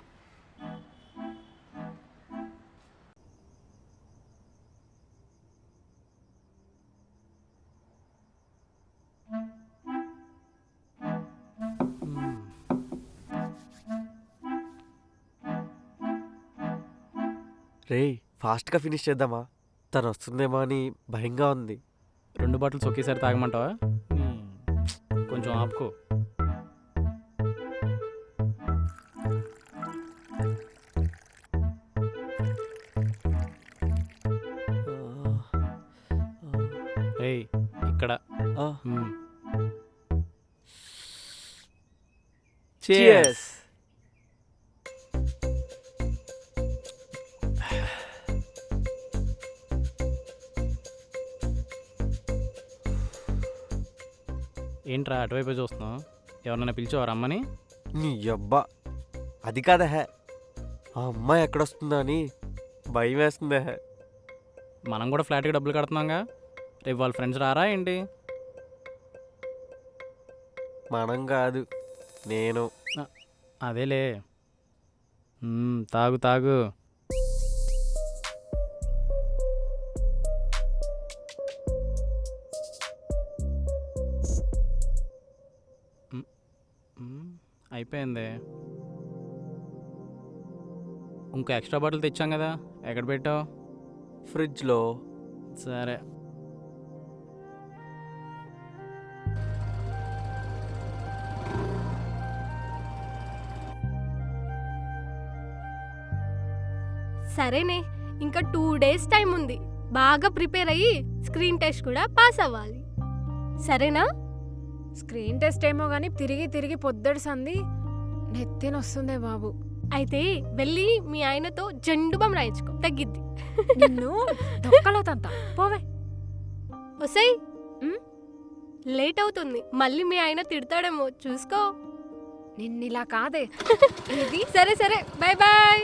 రే ఫాస్ట్గా ఫినిష్ చేద్దామా? తను వస్తుందేమో అని భయంగా ఉంది. 2 బాటిల్స్ ఒకేసారి తాగమంటావా? కొంచెం ఆపుకో. ఏయ్ ఇక్కడ. Cheers. ఏంట్రా అటువైపు చూస్తున్నావు? ఎవరన్నా పిలిచేవారు అమ్మని? నీ అబ్బా అది కాదా, ఆ అమ్మాయి ఎక్కడొస్తుందా అని భయం వేస్తుందే. మనం కూడా ఫ్లాట్కి డబ్బులు కడుతున్నాంగా, రేపు వాళ్ళ ఫ్రెండ్స్ రారా ఏంటి? మనం కాదు, నేను. అదేలే. తాగు తాగు. అయిపోయింది. ఇంకో ఎక్స్ట్రా బాటిల్ తెచ్చాం కదా, ఎక్కడ పెట్టావు? ఫ్రిడ్జ్లో. సరే. సరేనే, ఇంకా 2 days టైం ఉంది. బాగా ప్రిపేర్ అయ్యి స్క్రీన్ టెస్ట్ కూడా పాస్ అవ్వాలి. సరేనా? స్క్రీన్ టెస్ట్ ఏమో కానీ తిరిగి తిరిగి పొద్దడి సంది నెత్తినొస్తుందే బాబు. అయితే వెళ్ళి మీ ఆయనతో జెండు బామ్ రాయించుకో, తగ్గిద్ది. నిన్ను దొక్కలో తంత పోవే. ఒసై లేట్ అవుతుంది, మళ్ళీ మీ ఆయన తిడతాడేమో, చూసుకో. నిన్నిలా కాదే. ఇది సరే సరే, బాయ్ బాయ్.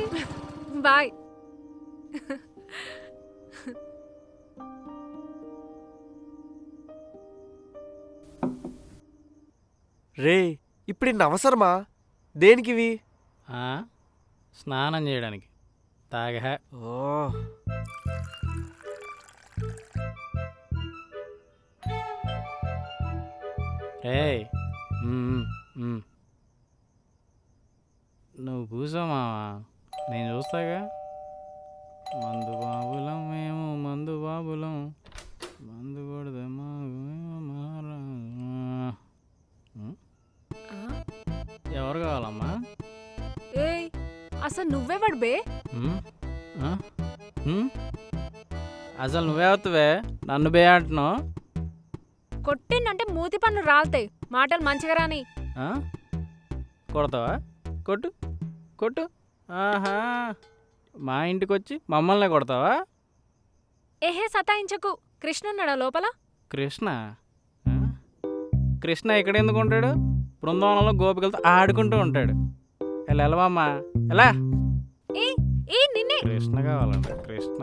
బాయ్. రే ఇప్పుడు ఇన్ని అవసరమా? దేనికివి? స్నానం చేయడానికి. తాగా. ఓ రే నువ్వు కూర్చో మావా, నేను చూస్తాగా. మందు బాబులం మేము, మందు బాబులం, మందు కొడదే ఎవరు కావాలమ్మా? ఏయ్ అసలు నువ్వెవడు బే? అసలు నువ్వే అవుతావే, నన్ను బే అంటున్నావు? కొట్టిందంటే మూతి పనులు రాలుతాయి, మాటలు మంచిగా రాని. కొడతావా? కొట్టు. కొట్టు. ఆహా, మా ఇంటికి వచ్చి మమ్మల్ని కొడతావా? ఏహే సతాయించకు, కృష్ణ ఉన్నాడా లోపల? కృష్ణ ఆ? కృష్ణ ఇక్కడ ఎందుకు ఉంటాడు? బృందావనంలో గోపికలతో ఆడుకుంటూ ఉంటాడు. ఎలా వెళ్ళవమ్మా, ఎలా? ఏ ఏ నిన్నే. కృష్ణ కావాలంట, కృష్ణ.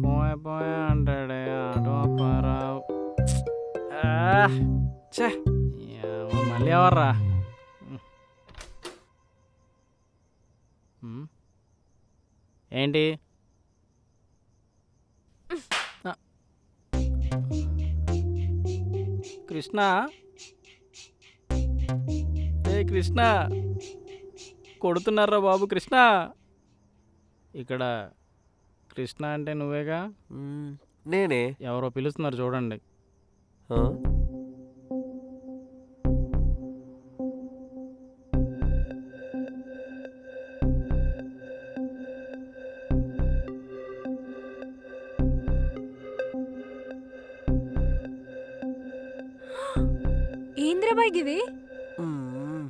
పోయా పోయా అంటాడే ఆటో అప్పారావు. ఛే, మళ్ళీ ఎవర్రా? ఏంటి? కృష్ణ, ఏ కృష్ణ, కొడుతున్నారా బాబు కృష్ణ? ఇక్కడ కృష్ణ అంటే నువ్వేగా? నేనే. ఎవరో పిలుస్తున్నారు చూడండి. ఆ? ఏంద్రబాయ్ గిది? మ్మ్.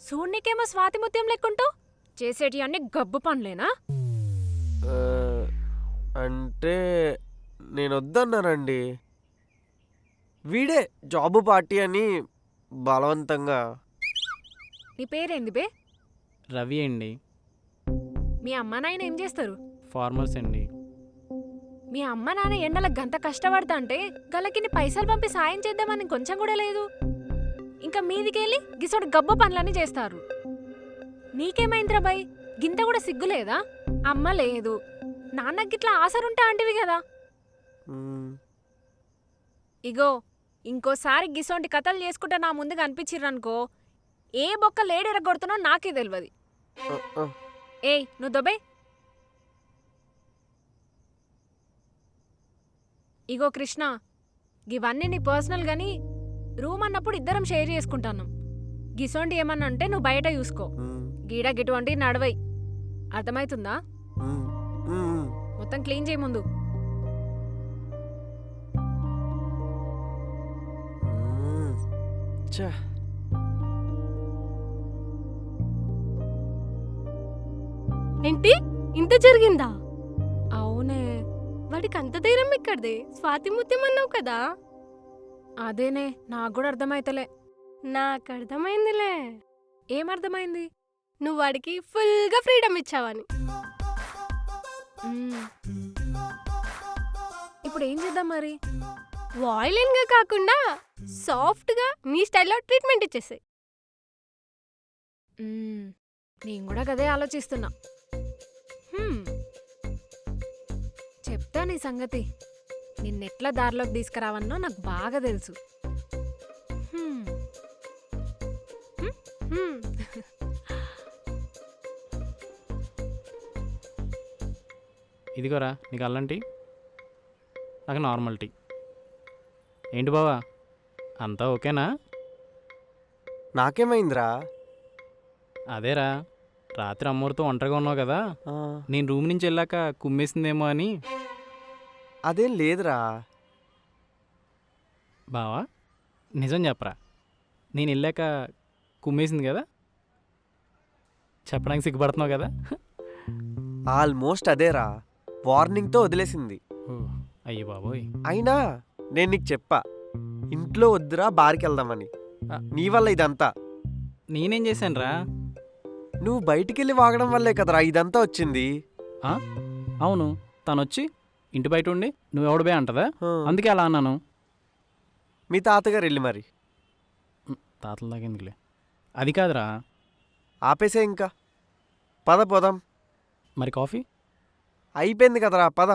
చూడ్నికేమో స్వాతి ముత్యం లెక్కుంటావు, చేసేటి అన్ని గబ్బు పనులేనా? ఆ, అంటే నేను వద్దన్నానండి. వీడే జాబు పార్టీ అని బలవంతంగా. నీ పేరేంది బే? రవి అండి, మీ అమ్మ నాయన ఏం చేస్తారు? ఫార్మర్స్ అండి. మీ అమ్మ నాన్న ఎండలకు గంత కష్టపడతా అంటే గలకిన్ని పైసలు పంపి సాయం చేద్దామని కొంచెం కూడా లేదు. ఇంకా మీదికెళ్ళి గిసోడు గబ్బ పనులన్నీ చేస్తారు. నీకేమైందిరా బాయ్, గింత కూడా సిగ్గులేదా? అమ్మ లేదు, నాన్న గిట్లా ఆసరుంటా అంటివి కదా. మ్మ్. ఇగో ఇంకోసారి గిసోంటి కథలు చేసుకుంటా నా ముందు కనిపించిర్రనుకో, ఏ బొక్క లేడెరగొడుతునో నాకే తెలియదు. ఆ, ఆ. ఏయ్ నువ్వు దొబ్బే. ఇగో కృష్ణ, ఇవన్నీ నీ పర్సనల్ గాని రూమ్ అన్నప్పుడు ఇద్దరం షేర్ చేసుకుంటాను. గిసోంటి ఏమన్నా అంటే నువ్వు బయట చూసుకో, మ్మ్. గీడ గిటువంటి నడవై. అర్థమవుతుందా? మ్మ్. మ్మ్. మొత్తం క్లీన్ చేయ ముందు. మ్మ్. ఛ. ఏంటి, ఇంత జరిగిందా? అవునే, వాడికి అంత ధైర్యం ఎక్కడిదే? స్వాతి ముత్యం అన్నావు కదా. అదేనే నాకు కూడా అర్థమైతలే. నాకు అర్థమైందిలే, ఏమర్థమైంది? నువ్వు వాడికి ఫుల్గా ఫ్రీడమ్ ఇచ్చావని. మ్మ్. ఇప్పుడు ఏం చేద్దాం మరి? వాయిలెన్గా కాకుండా సాఫ్ట్గా నీ స్టైల్లో ట్రీట్మెంట్ ఇచ్చేసాయి. మ్మ్. నేను కూడా గదే ఆలోచిస్తున్నా. చెప్తా నీ సంగతి. నిన్నెట్లా దారిలోకి తీసుకురావన్నో నాకు బాగా తెలుసు. హ్మ్. హ్మ్. ఇదిగోరా నీకు అల్లం టీ, నాకు నార్మల్ టీ. ఏంటి బావా, అంతా ఓకేనా? నాకేమైందిరా? అదేరా, రాత్రి అమ్మోరితో ఒంటరిగా ఉన్నావు కదా, ఆ, నేను రూమ్ నుంచి వెళ్ళాక కుమ్మేసిందేమో అని. అదేం లేదురా. బావా నిజం చెప్పరా, నేను వెళ్ళాక కుమ్మేసింది కదా? చెప్పడానికి సిగ్గుపడుతున్నావు కదా? ఆల్మోస్ట్ అదేరా. వార్నింగ్తో వదిలేసింది. ఓ, అయ్యో బాబోయ్. అయినా నేను నీకు చెప్పా, ఇంట్లో వద్దురా బార్కి వెళ్దామని. నీ వల్ల ఇదంతా. నేనేం చేశానురా? నువ్వు బయటికెళ్ళి వాగడం వల్లే కదరా ఇదంతా వచ్చింది. అవును, తను వచ్చి ఇంటి బయట ఉండి నువ్వెవడబే అంటదా, ఆ, అందుకే అలా అన్నాను. మీ తాతగారు వెళ్ళి మరి. తాతల దాకా ఎందుకులే, అది కాదురా. ఆపేసే ఇంకా. పద పోదాం. మరి కాఫీ? అయిపోయింది కదరా, పద.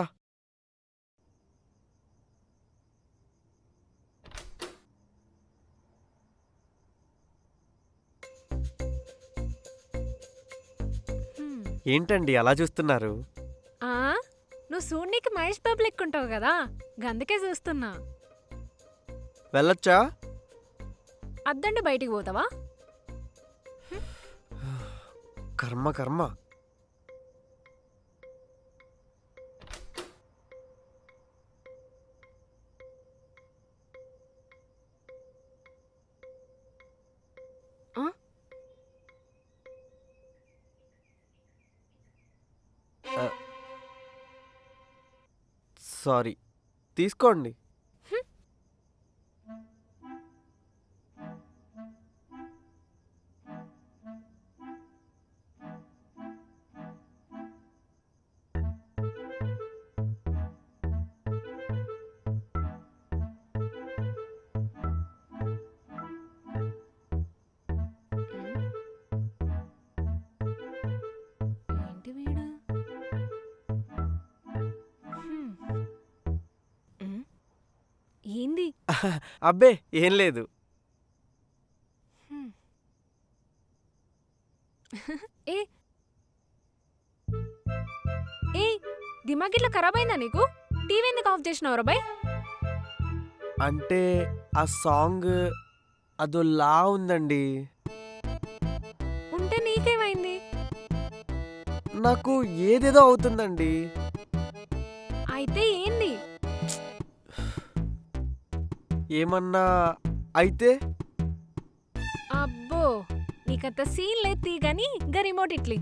హ్మ్. ఏంటండి అలా చూస్తున్నారు? ఆ, నువ్వు సూర్నికి మహేష్ బాబు లెక్కుంటావు కదా, గందుకే చూస్తున్నా. వెళ్ళొచ్చా? అద్దండి బయటికి పోతావా? కర్మ కర్మ. సారీ, తీసుకోండి. ఏంటి వీడు? ఏంది? అబ్బే ఏం లేదు. ఏ ఏ దిమాగ్ ఇట్లా ఖరాబ్ అయిందా నీకు? టీవీ ఎందుకు ఆఫ్ చేసినావు రాబాయ్? అంటే ఆ సాంగ్ అదోలా ఉందండి. ఉంటే నీకేమైంది? నాకు ఏదేదో అవుతుందండి. అయితే ఏంది? ఏమన్నా అయితే అబ్బో నీకంత సీన్ లేదు గాని గా రిమోట్ ఇట్లి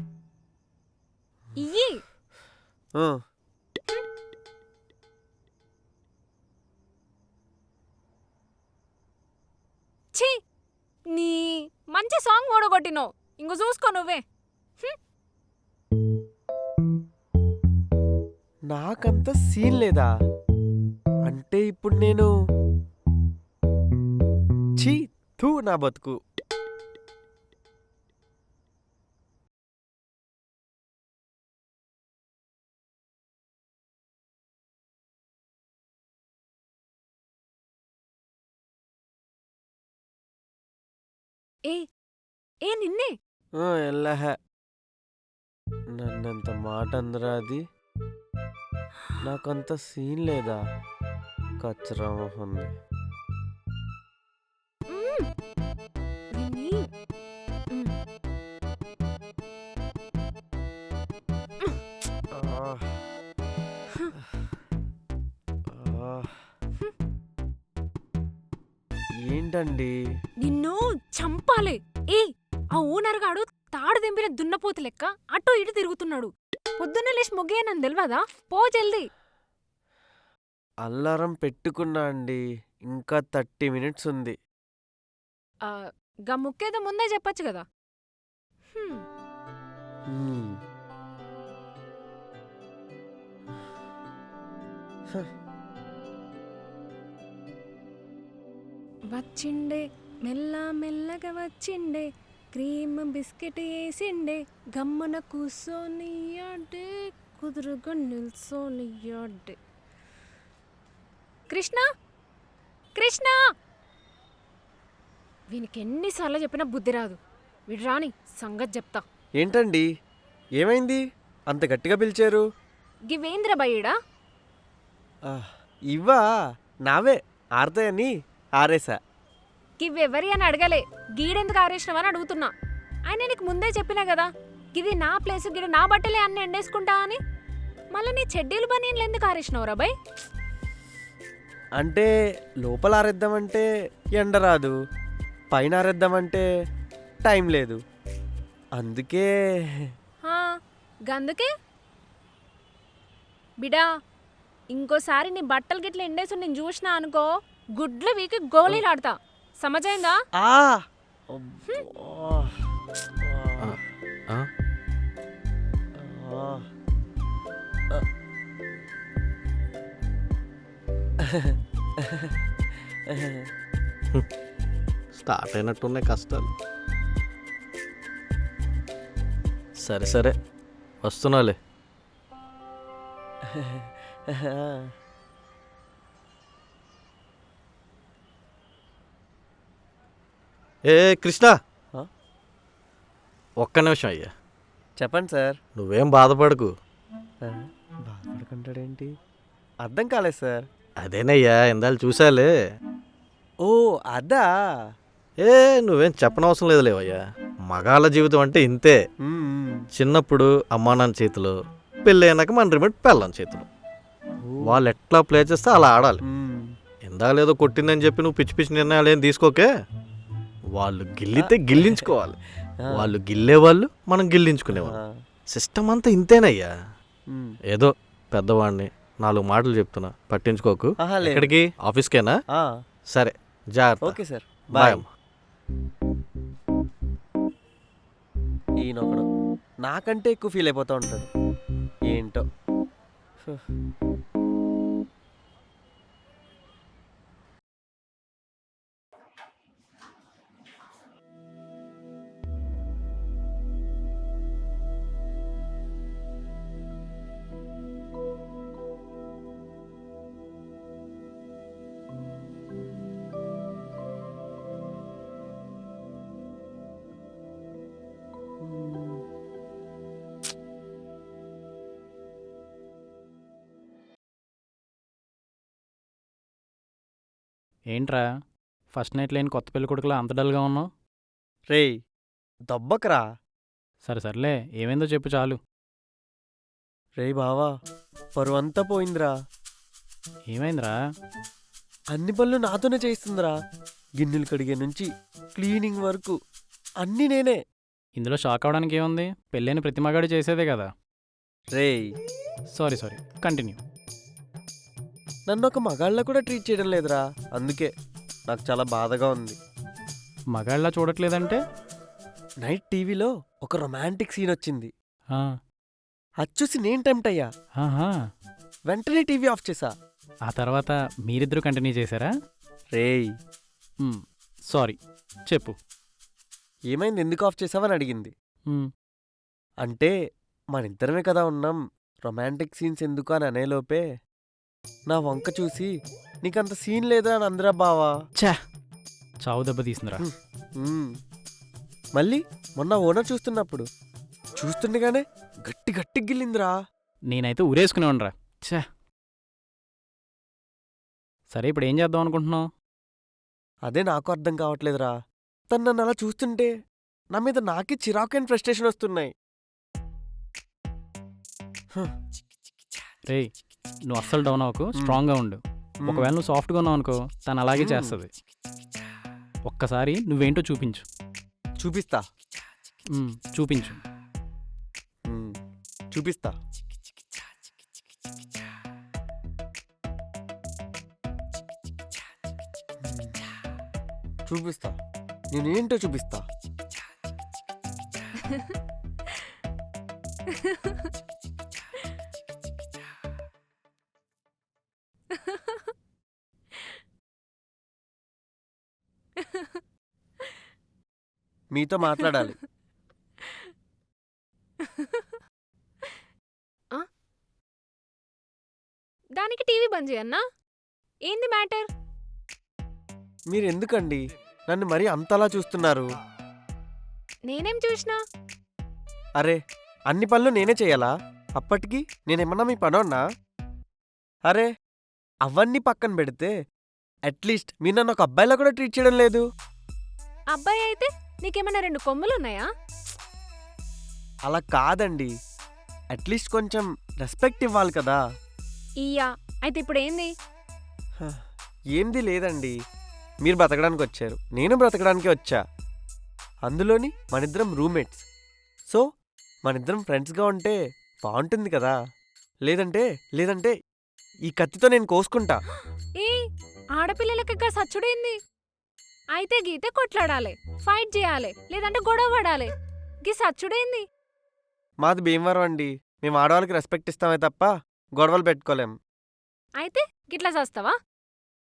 ఇయ్యి. ఆ, ఛీ నీ మంచి సాంగ్ ఓడగొట్టినో ఇంకో చూసుకో నువ్వే. నాకంత సీన్ లేదా? అంటే ఇప్పుడు నేను ఛీ థూ నా బతుకు. ఏ ఏ నిన్నే ఎల్లహ నన్నంత మాట అందరా అది. నాకంత సీన్ లేదా? కచ్చరా మొహంది. మ్మ్. విన్నీ. మ్మ్. ఆ. ఆ. ఏంటండి? నిన్ను చంపాలి. ఏ ఆ ఓనర్ గాడు తాడు దింపిన దున్నపోతు లెక్క అటు ఇటు తిరుగుతున్నాడు. పొద్దున్న లేచి ముగ్గేనని తెలియదా? పో జల్దీ. అల్లారం పెట్టుకున్నా అండి. ఇంకా 30 మినిట్స్ ఉంది. ఆ, గా ముక్కేదో ముందే చెప్పొచ్చు కదా. హ్మ్. వచ్చిండే మెల్ల మెల్లగా వచ్చిండే, క్రీమ్ బిస్కెట్ వేసిండే, గమ్మున కూసోనియాడే, కుదురుగా నిల్సోనియాడే. కృష్ణ కృష్ణ వీనికి ఎన్నిసార్లు చెప్పినా బుద్ధి రాదు. వీడు రాని సంగతి చెప్తా. ఏంటండి? ఏమైంది? అంత గట్టిగా పిలిచారు? గివేంద్ర బయ్యడా? ఇవ్వా నావే ఆడతాయని ఆరేసా. గివెవరి అని అడగలే, గీడెందుకు ఆరేసినవని అడుగుతున్నా. ఆయన నీకు ముందే చెప్పినా కదా, గిది నా ప్లేస్, గిడ నా బట్టలే అన్ని ఎండేసుకుంటా అని. మళ్ళీ నీ చెడ్డీలు బనీన్లు ఎందుకు ఆరేసినవు రా బాయ్? అంటే లోపల ఆరేద్దామంటే ఎండ రాదు, పైన ఆరేద్దామంటే టైం లేదు. అందుకే గందుకే బిడా ఇంకోసారి నీ బట్టలు గిట్ల ఎండేసి నేను చూసినా అనుకో, గుడ్ల వీకి గోళీలాడతా. సమజైందా? స్టార్ట్ అయినట్టున్నాయి కష్టాలు. సరే సరే వస్తున్నాలే. ఏ కృష్ణ, ఒక్క నిమిషం అయ్యా. చెప్పండి సార్. నువ్వేం బాధపడకు. బాధపడుకుంటాడేంటి? అర్థం కాలేదు సార్. అదేనయ్యా ఇందాలు చూసాలే. ఓ అదా? ఏ నువ్వేం చెప్పనవసరం లేదు లేవయ్యా. మగాళ్ళ జీవితం అంటే ఇంతే. చిన్నప్పుడు అమ్మా నాన్న చేతిలో, పెళ్ళి అయినాక మన రిమోట్ పెళ్ళం చేతిలో. వాళ్ళు ఎట్లా ప్లే చేస్తే అలా ఆడాలి. ఇందాక లేదో కొట్టిందని చెప్పి నువ్వు పిచ్చి పిచ్చి నిర్ణయాలు ఏం తీసుకోకే. వాళ్ళు గిల్లితే గిల్లించుకోవాలి, వాళ్ళు గిల్లేవాళ్ళు మనం గిల్లించుకునేవాళ్ళు. సిస్టమ్ అంతా ఇంతేనయ్యా. ఏదో పెద్దవాడిని 4 మాటలు చెప్తున్నా, పట్టించుకోకు. ఆహా, లేదు. ఎక్కడికి? ఆఫీస్కేనా? ఆ, సరే, జాగ్రత్త. Okay sir, bye bye. అమ్మా. ఈయనొకడు నాకంటే ఎక్కువ ఫీల్ అయిపోతూ ఉంటాడు. ఏంటో. హ్. ఏంట్రా ఫస్ట్ నైట్ లేని కొత్త పెళ్లి కొడుకులా అంత డల్గా ఉన్నావు? రేయ్, దొబ్బకరా. సరే సర్లే, ఏమైందో చెప్పు చాలు. రేయ్ బావా, పరువంతా పోయిందిరా. ఏమైందిరా? అన్ని పనులు నాతోనే చేయిస్తుందిరా. గిన్నెలు కడిగే నుంచి క్లీనింగ్ వరకు అన్నీ నేనే. ఇందులో షాక్ అవడానికి ఏముంది? పెళ్ళైన ప్రతి మగాడు చేసేదే కదా. రేయ్, సారీ కంటిన్యూ. నన్ను ఒక మగాళ్ళ కూడా ట్రీట్ చేయడం లేదురా. అందుకే నాకు చాలా బాధగా ఉంది. మగాళ్ళ చూడట్లేదంటే? నైట్ టీవీలో ఒక రొమాంటిక్ సీన్ వచ్చింది. ఆ, అది చూసి నేను టెంప్ట్ అయ్యా. ఆహా. వెంటనే టీవీ ఆఫ్ చేసా. ఆ తర్వాత మీరిద్దరూ కంటిన్యూ చేశారా? రేయ్, సారీ, చెప్పు. ఏమైంది, ఎందుకు ఆఫ్ చేసావని అడిగింది. మ్, అంటే మనిద్దరమే కదా ఉన్నాం, రొమాంటిక్ సీన్స్ ఎందుకు అని అనేలోపే నా వంక చూసి నీకంత సీన్ లేదా అని అందరా బావా. చావు దెబ్బ తీసిందిరా. మ్. మళ్ళీ మొన్న ఓనర్ చూస్తుండగానే గట్టి గిల్లిందిరా. నేనైతే ఊరేసుకునేవాడిరా. ఛా. సరే, ఇప్పుడు ఏం చేద్దాం అనుకుంటున్నావు? అదే నాకు అర్థం కావట్లేదురా. తను నన్ను అలా చూస్తుంటే నా మీద నాకే చిరాకు అండ్ ఫ్రస్ట్రేషన్ వస్తున్నాయి. రేయ్, నువ్వు అస్సలు డౌన్ అవ్వకు, స్ట్రాంగ్గా ఉండు. ఒకవేళ నువ్వు సాఫ్ట్గా ఉన్నావు అనుకో, తను అలాగే చేస్తుంది. ఒక్కసారి నువ్వేంటో చూపించు. చూపిస్తా. చూపించు. చూపిస్తా. చూపిస్తా. నేనేంటో చూపిస్తా. మీతో మాట్లాడాలి. దానికి టీవీ బంద్ చేయన్నా? ఏంది మ్యాటర్? మీరెందుకండి నన్ను మరీ అంతలా చూస్తున్నారు? నేనేం చూసినా? అరే, అన్ని పనులు నేనే చేయాలా? అప్పటికి నేనేమన్నా మీ పనోన్నా? అరే, అవన్నీ పక్కన పెడితే అట్లీస్ట్ మీరు నన్ను ఒక అబ్బాయిలా కూడా ట్రీట్ చేయడం లేదు. అబ్బాయి అయితే నీకేమన్నా 2 కొమ్ములు ఉన్నాయా? అలా కాదండి, అట్లీస్ట్ కొంచెం రెస్పెక్ట్ ఇవ్వాలి కదా. ఇయ్యా. అయితే ఇప్పుడు ఏంది? ఏంది లేదండి, మీరు బ్రతకడానికి వచ్చారు, నేను బ్రతకడానికి వచ్చా. అందులోని మనిద్దరం రూమ్మేట్స్. సో మనిద్దరం ఫ్రెండ్స్గా ఉంటే బాగుంటుంది కదా. లేదంటే ఈ కత్తితో నేను కోసుకుంటా. ఏ ఆడపిల్లలకి సచ్చుడేంది? అయితే గీతే కొట్లాడాలి, ఫైట్ చేయాలి, లేదంటే గొడవ పడాలి. గీ సచ్చుడేంది? మాది భీమవరం అండి, మేము ఆడవాళ్ళకి రెస్పెక్ట్ ఇస్తామే తప్ప గొడవలు పెట్టుకోలేం. అయితే గిట్లా చేస్తావా?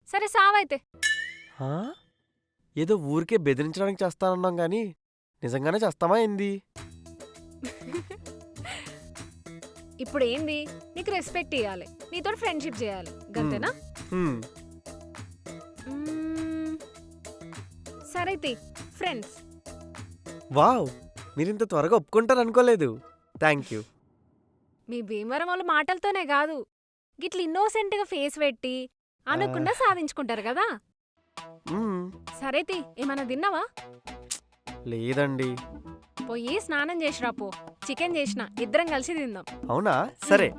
సరే సావైతే. ఏదో ఊరికే బెదిరించడానికి చేస్తానన్నాం కానీ నిజంగానే చేస్తామా ఏంది? ఇప్పుడు ఏంది? నీకు రెస్పెక్ట్ ఇవ్వాలి, నీతో ఫ్రెండ్షిప్ చేయాలి, గంతేనా? సరే ఫ్రెండ్స్. వావ్, మీరింత త్వరగా ఒప్పుకుంటారనుకోలేదు. Thank you. మీ భీమవరం వాళ్ళు మాటలతోనే కాదు, గిట్ల ఇన్నోసెంట్గా ఫేస్ పెట్టి అనకుండా సాధించుకుంటారు కదా. సరే ఏమన్నా తిన్నావా? లేదండి. పోయి స్నానం చేసిరా పో. చికెన్ చేసిన, ఇద్దరం కలిసి తిందాం. అవునా? సరే.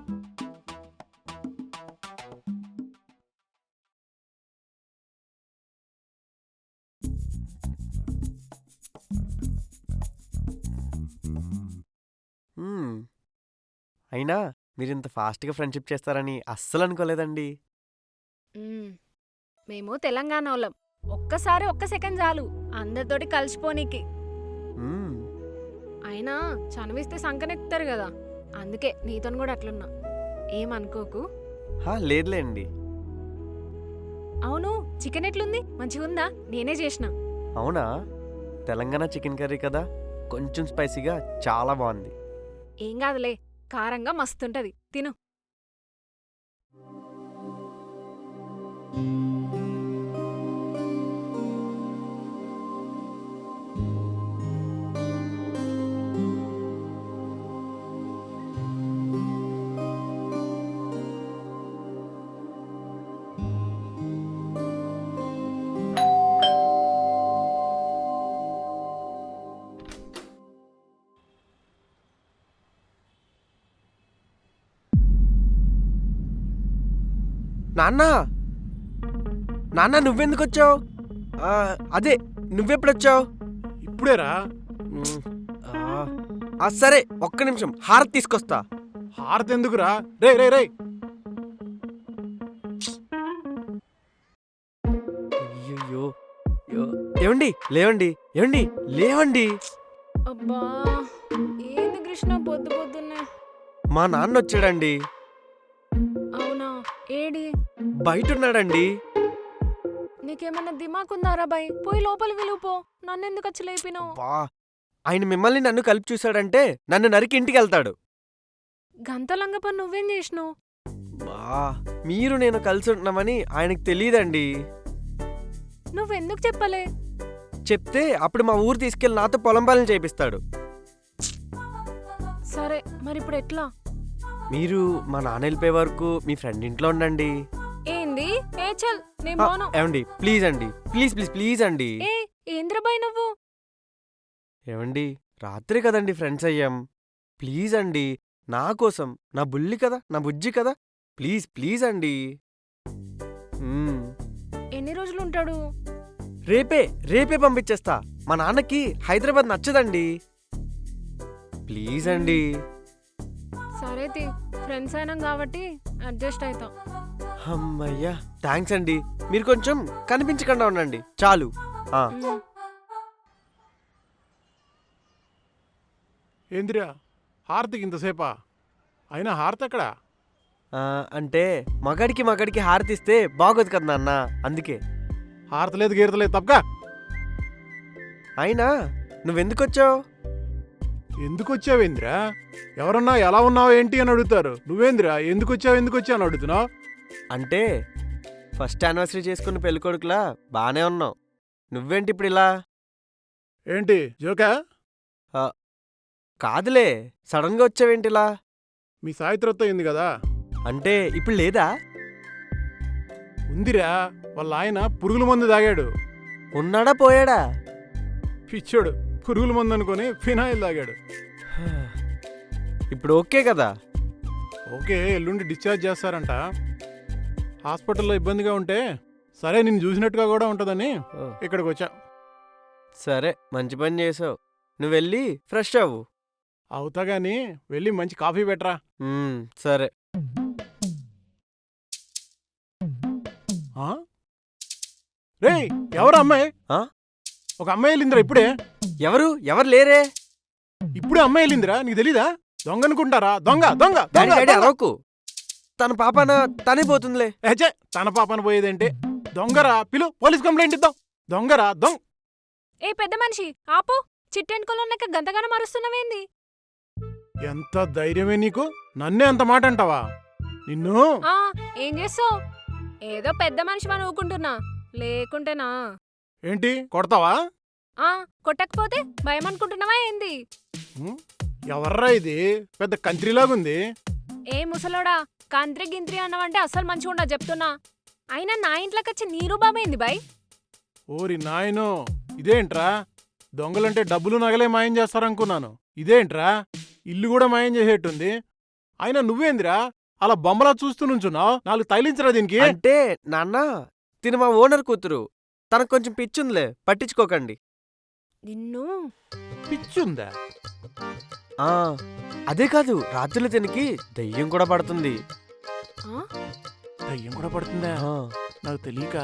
అయినా మీరు ఇంత ఫాస్ట్గా ఫ్రెండ్షిప్ చేస్తారని అస్సలు అనుకోలేదండి. మ్మ్. మేము తెలంగాణ వాళ్ళం. ఒక్కసారి ఒక్క సెకండ్ చాలు అందరితోటి కలిసిపోనీకి. మ్మ్. అయినా చనువిస్తే సంకనెత్తారు కదా, అందుకే నీతోని కూడా అట్లున్నా. ఏమనుకోకు. లేదులేండి. అవును, చికెన్ ఎట్లుంది? మంచిగుందా? నేనే చేసిన. అవునా? తెలంగాణ చికెన్ కర్రీ కదా, కొంచెం స్పైసీగా చాలా బాగుంది. ఏం కాదులే, కారంగా మస్తుంటది, తిను. నాన్న, నాన్న నువ్వెందుకు వచ్చావు? అదే నువ్వెప్పుడొచ్చావు? ఇప్పుడేరా. సరే ఒక్క నిమిషం, హారతి తీసుకొస్తా. హారతి ఎందుకురా? రే రే రే అయ్యయ్యో. ఏవండి లేవండి, ఏవండి లేవండి. అబ్బా, ఏంది కృష్ణ పొద్దు పొద్దున్నే? మా నాన్న వచ్చాడండి. అవునా? ఏడి? బయట ఉన్నాడండి. నీకేమన్నా దిమాకుందారా బాయ్? పోయి లోపల విలుపో. నన్నెందుకు వచ్చి లేపినావు? ఆయన మిమ్మల్ని నన్ను కలిపి చూశాడంటే నన్ను నరికి ఇంటికి వెళ్తాడు. గంతలంగ పని నువ్వేం చేసినావు? మీరు నేను కలిసి ఉంటున్నామని ఆయనకు తెలియదండి. నువ్వెందుకు చెప్పలే? చెప్తే అప్పుడు మా ఊరు తీసుకెళ్లి నాతో పొలం పనులు చేపిస్తాడు. సరే, మరి ఇప్పుడు ఎట్లా? మీరు మా నాన్న వెళ్ళిపోయే వరకు మీ ఫ్రెండ్ ఇంట్లో ఉండండి. ఏంది? ఏ చల్, నేను పోను. ఏమండి ప్లీజ్ అండి, ప్లీజ్ ప్లీజ్ ప్లీజ్ అండి. ఏ ఏంద్రబాయ్ నువ్వు? ఏమండి రాత్రి కదండి ఫ్రెండ్స్ అయ్యాం. ప్లీజ్ అండి, నా కోసం, నా బుల్లి కదా, నా బుజ్జి కదా, ప్లీజ్ ప్లీజ్ అండి. ఎన్ని రోజులు ఉంటాడు? రేపే పంపించేస్తా. మా నాన్నకి హైదరాబాద్ నచ్చదండి. ప్లీజ్ అండి. సరే తి, ఫ్రెండ్స్ అయినాం కాబట్టి అడ్జస్ట్ అవుతాం. అమ్మయ్యా, థ్యాంక్స్ అండి. మీరు కొంచెం కనిపించకుండా ఉండండి చాలు. ఏందిరా హారతికి ఇంతసేపా? అయినా హారతి ఎక్కడా? అంటే మగాడికి హారతిస్తే బాగోదు కదా నాన్న, అందుకే. హారతి లేదు గీరతలేదు తప్పగా. అయినా నువ్వెందుకొచ్చావు? ఎందుకు వచ్చావేంద్రా? ఎవరన్నా ఎలా ఉన్నావు ఏంటి అని అడుగుతారు. నువ్వేంద్రా ఎందుకు వచ్చావు అని అడుగుతున్నావు? అంటే ఫస్ట్ యానివర్సరీ చేసుకున్న పెళ్ళికొడుకులా బానే ఉన్నావు. నువ్వేంటి ఇప్పుడు ఇలా? ఏంటి జోకా? కాదులే, సడన్ గా వచ్చావేంటిలా? మీ సాయిత్రత్వం ఉంది కదా. అంటే ఇప్పుడు లేదా? ఉందిరా, వాళ్ళ ఆయన పురుగుల మందు తాగాడు. ఉన్నాడా పోయాడా? పిచ్చోడు, పురుగుల మందు అనుకుని ఫినాయిల్ తాగాడు. ఇప్పుడు ఓకే కదా? ఓకే, ఎల్లుండి డిశ్చార్జ్ చేస్తారంట. హాస్పిటల్లో ఇబ్బందిగా ఉంటే సరే నిన్ను చూసినట్టుగా కూడా ఉంటుందని ఇక్కడికి వచ్చా. సరే, మంచి పని చేసావు. నువ్వు వెళ్ళి ఫ్రెష్ అవ్వు. అవుతా గాని వెళ్ళి మంచి కాఫీ పెట్టరా. సరే. రే ఎవరు అమ్మాయి? ఒక అమ్మాయి వెళ్ళిందిరా ఇప్పుడే. ఎవరు లేరే? ఇప్పుడే అమ్మాయి వెళ్ళిందిరా, నీకు తెలీదా? దొంగ అనుకుంటారా? దొంగ దొంగ అరవకు. తన పాపన తనే పోతుందిలే. ఏచే, తన పాపన పోయేదేంటి? దొంగరా, పిలు, పోలీస్ కంప్లైంట్ ఇద్దాం. దొంగరా దొంగ. ఏ పెద్ద మనిషి ఆపు. చిట్టెన్కోలో గంతగానం మరుస్తున్నావేంది? ఎంత ధైర్యమే నీకు? నన్నే అంత మాట అంటావా? నిన్ను ఏం చేస్తావు? ఏదో పెద్ద మనిషి అని ఊకుంటున్నా, లేకుంటేనా? ఏంటి కొడతావా? కొట్టకపోతే భయం అనుకుంటున్నావా ఏంది? ఎవర్రా ఇది? పెద్ద కంత్రిలాగుంది. ఏ ముసలోడా, కంత్రి గింత్రి అన్నవంటే అస్సలు మంచిగా ఉండదు చెప్తున్నా. అయినా నా ఇంట్లోకి వచ్చి నీ రూబాబేంది బాయ్? ఓరి నాయనో, ఇదేంట్రా? దొంగలంటే డబ్బులు నగలే మాయం చేస్తారనుకున్నాను. ఇదేంట్రా, ఇల్లు కూడా మాయం చేసేట్టుంది. అయినా నువ్వేందిరా అలా బొమ్మలా చూస్తూ నుంచున్నావు? నాలుగు తైలించరా దీనికి. అంటే నాన్న, తిన మా ఓనర్ కూతురు, తనకు కొంచెం పిచ్చుందిలే, పట్టించుకోకండి. నిన్ను పిచ్చుందా? అదే కాదు, రాత్రులు తినికి దెయ్యం కూడా పడుతుంది. ఆ? దయ్యం కూడా పడుతుందా? ఆ. నాకు తెలియక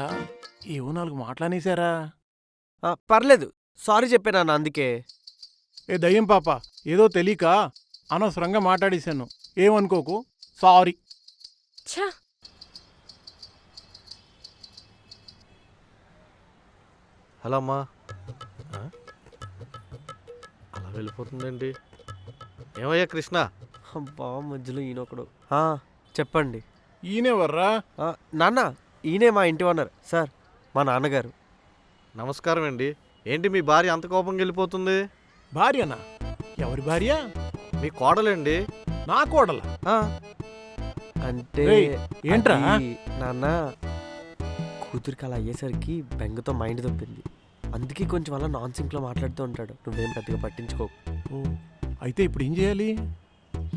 ఏవో 4 మాట్లానేశారా? పర్లేదు, సారీ చెప్పాను అందుకే. ఏ దయ్యం పాప, ఏదో తెలియక అనవసరంగా మాట్లాడేశాను, ఏమనుకోకు, సారీ. ఛ! హలో అమ్మా. ఆ? అలా వెళ్ళిపోతుందండి. ఏమయ్యా కృష్ణ? అబ్బా, మధ్యలో ఈయనొకడు. చెప్పండి. ఈయనెవర్రా? నాన్న, ఈయనే మా ఇంటి ఓనర్ సార్, మా నాన్నగారు. నమస్కారం అండి. ఏంటి మీ భార్య అంత కోపంగా వెళ్ళిపోతుంది? భార్యనా? ఎవరి భార్య? మీ కోడలండి. నా కోడలా? ఆ, అంటే రేయ్, ఏంట్రా? అది, నాన్న, కూతురికి అలా అయ్యేసరికి బెంగతో మైండ్ తప్పింది. అందుకే కొంచెం అలా నాన్ సింక్లో మాట్లాడుతూ ఉంటాడు. నువ్వేం పెద్దగా పట్టించుకోకు. ఓ, అయితే ఇప్పుడు ఏం చేయాలి?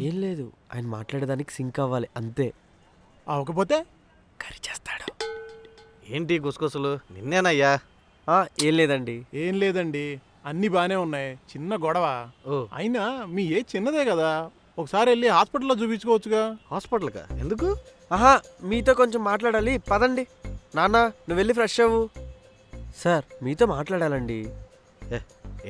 ఏం లేదు, ఆయన మాట్లాడేదానికి సింక్ అవ్వాలి అంతే. అవకపోతే కరి చేస్తాడు. ఏంటి గుసగుసలు? నిన్నేనయ్యా. ఏం లేదండి. ఏం లేదండి, అన్నీ బానే ఉన్నాయి, చిన్న గొడవ. ఓ, అయినా మీ ఏజ్ చిన్నదే కదా, ఒకసారి వెళ్ళి హాస్పిటల్లో చూపించుకోవచ్చుగా. హాస్పిటల్కా? ఎందుకు? మీతో కొంచెం మాట్లాడాలి, పదండి. నాన్న, నువ్వు వెళ్ళి ఫ్రెష్ అవ్వు. సార్, మీతో మాట్లాడాలండి.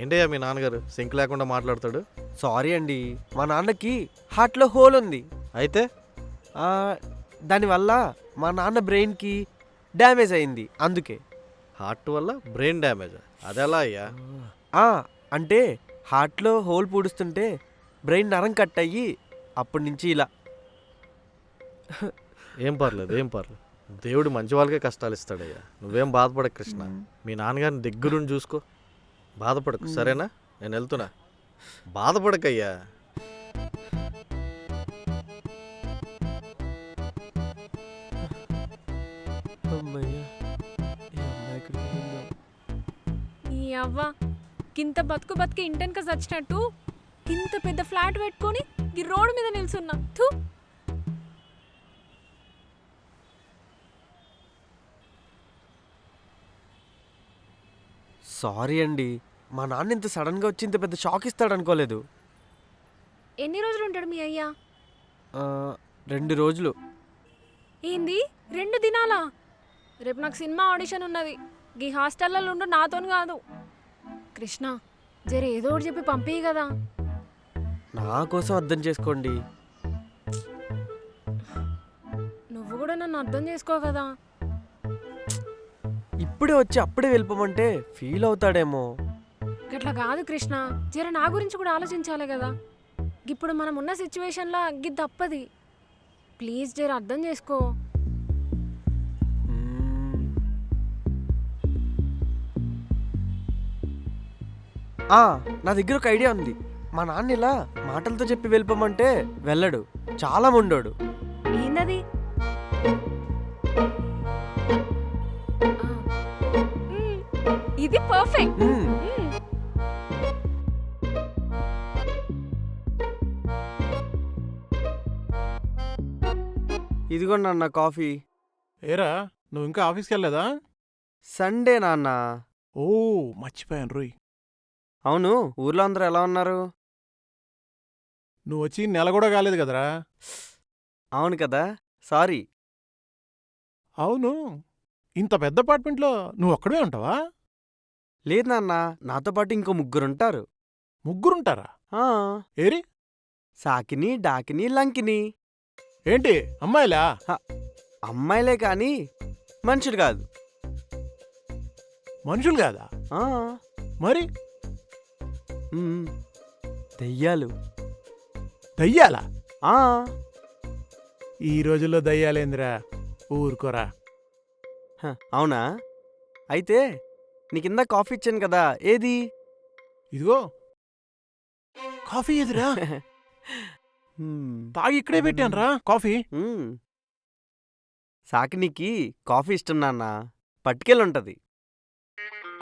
ఏంటయ్యా మీ నాన్నగారు సింక్ లేకుండా మాట్లాడతాడు? సారీ అండి, మా నాన్నకి హార్ట్లో హోల్ ఉంది. అయితే దానివల్ల మా నాన్న బ్రెయిన్కి డ్యామేజ్ అయింది, అందుకే. హార్ట్ వల్ల బ్రెయిన్ డ్యామేజ్? అదెలా అయ్యా? అంటే హార్ట్లో హోల్ పూడుస్తుంటే బ్రెయిన్ నరం కట్ అయ్యి అప్పటి నుంచి ఇలా. ఏం పర్లేదు, ఏం పర్లేదు. దేవుడు మంచి వాళ్ళకే కష్టాలు ఇస్తాడయ్యా. నువ్వేం బాధపడకు కృష్ణ. మీ నాన్నగారిని దగ్గరుండి చూసుకో. బాధపడకు, సరేనా? నేను వెళ్తున్నా. బాధపడకయ్యా. ఈ అవ్వ గింత బతుకు బతికి ఇంటెనక చచ్చినట్టు ఇంత పెద్ద ఫ్లాట్ పెట్టుకొని ఈ రోడ్డు మీద నిల్చున్నా. థూ. సారీ అండి, మా నాన్న ఇంత సడన్గా వచ్చి ఇంత పెద్ద షాక్ ఇస్తాడు అనుకోలేదు. ఎన్ని రోజులు ఉంటాడు మీ అయ్యా? 2 రోజులు. ఏంది 2 దినాలా? రేపు నాకు సినిమా ఆడిషన్ ఉన్నది, ఈ హాస్టల్లో ఉండు, నాతోని కాదు. కృష్ణ, జర ఏదో ఒకటి చెప్పి పంపేయి కదా. నా కోసం అర్థం చేసుకోండి. నువ్వు కూడా నన్ను అర్థం చేసుకో కదా. ఇప్పుడే వచ్చి అప్పుడే వెళ్ళిపోమంటే ఫీల్ అవుతాడేమో. గట్లా కాదు కృష్ణ, జర నా గురించి కూడా ఆలోచించాలి కదా. ఇప్పుడు మనం ఉన్న సిచ్యువేషన్లో అగ్గి తప్పది. ప్లీజ్ జర అర్థం చేసుకో. నా దగ్గర ఒక ఐడియా ఉంది. మా నాన్న ఇలా మాటలతో చెప్పి వెళ్ళిపోమంటే వెళ్ళడు, చాలా మొండోడు. ఏందది? ఇది పర్ఫెక్ట్. ఇదిగోండి నాన్న కాఫీ. ఏరా, నువ్వు ఇంకా ఆఫీస్కి వెళ్ళలేదా? సండే నాన్న. ఓ, మర్చిపోయాను రోయ్. అవును, ఊర్లో అందరూ ఎలా ఉన్నారు? నువ్వు వచ్చి నెల కూడా కాలేదు కదరా. అవును కదా, సారీ. అవును, ఇంత పెద్ద అపార్ట్మెంట్లో నువ్వు ఒక్కడే ఉంటావా? లేదు నాన్న, నాతో పాటు ఇంకో 3 ఉంటారు. 3 ఉంటారా? ఏరి? సాకిని, డాకిని, లంకిని. ఏంటి, అమ్మాయిలా? అమ్మాయిలే కానీ మనుషులు కాదు. మనుషులు కాదా? మరి దెయ్యాలు. దయ్యాలా? ఆ ఈ రోజుల్లో దయ్యాలేందిరా, ఊరుకోరా. అవునా? అయితే నీకింద కాఫీ ఇచ్చాను కదా, ఏది? ఇదిగో కాఫీ ఎదురా. తాగి ఇక్కడే పెట్టానురా కాఫీ. సాకినికి కాఫీ ఇష్టం నాన్న, పట్టుకెళ్ళుంటది.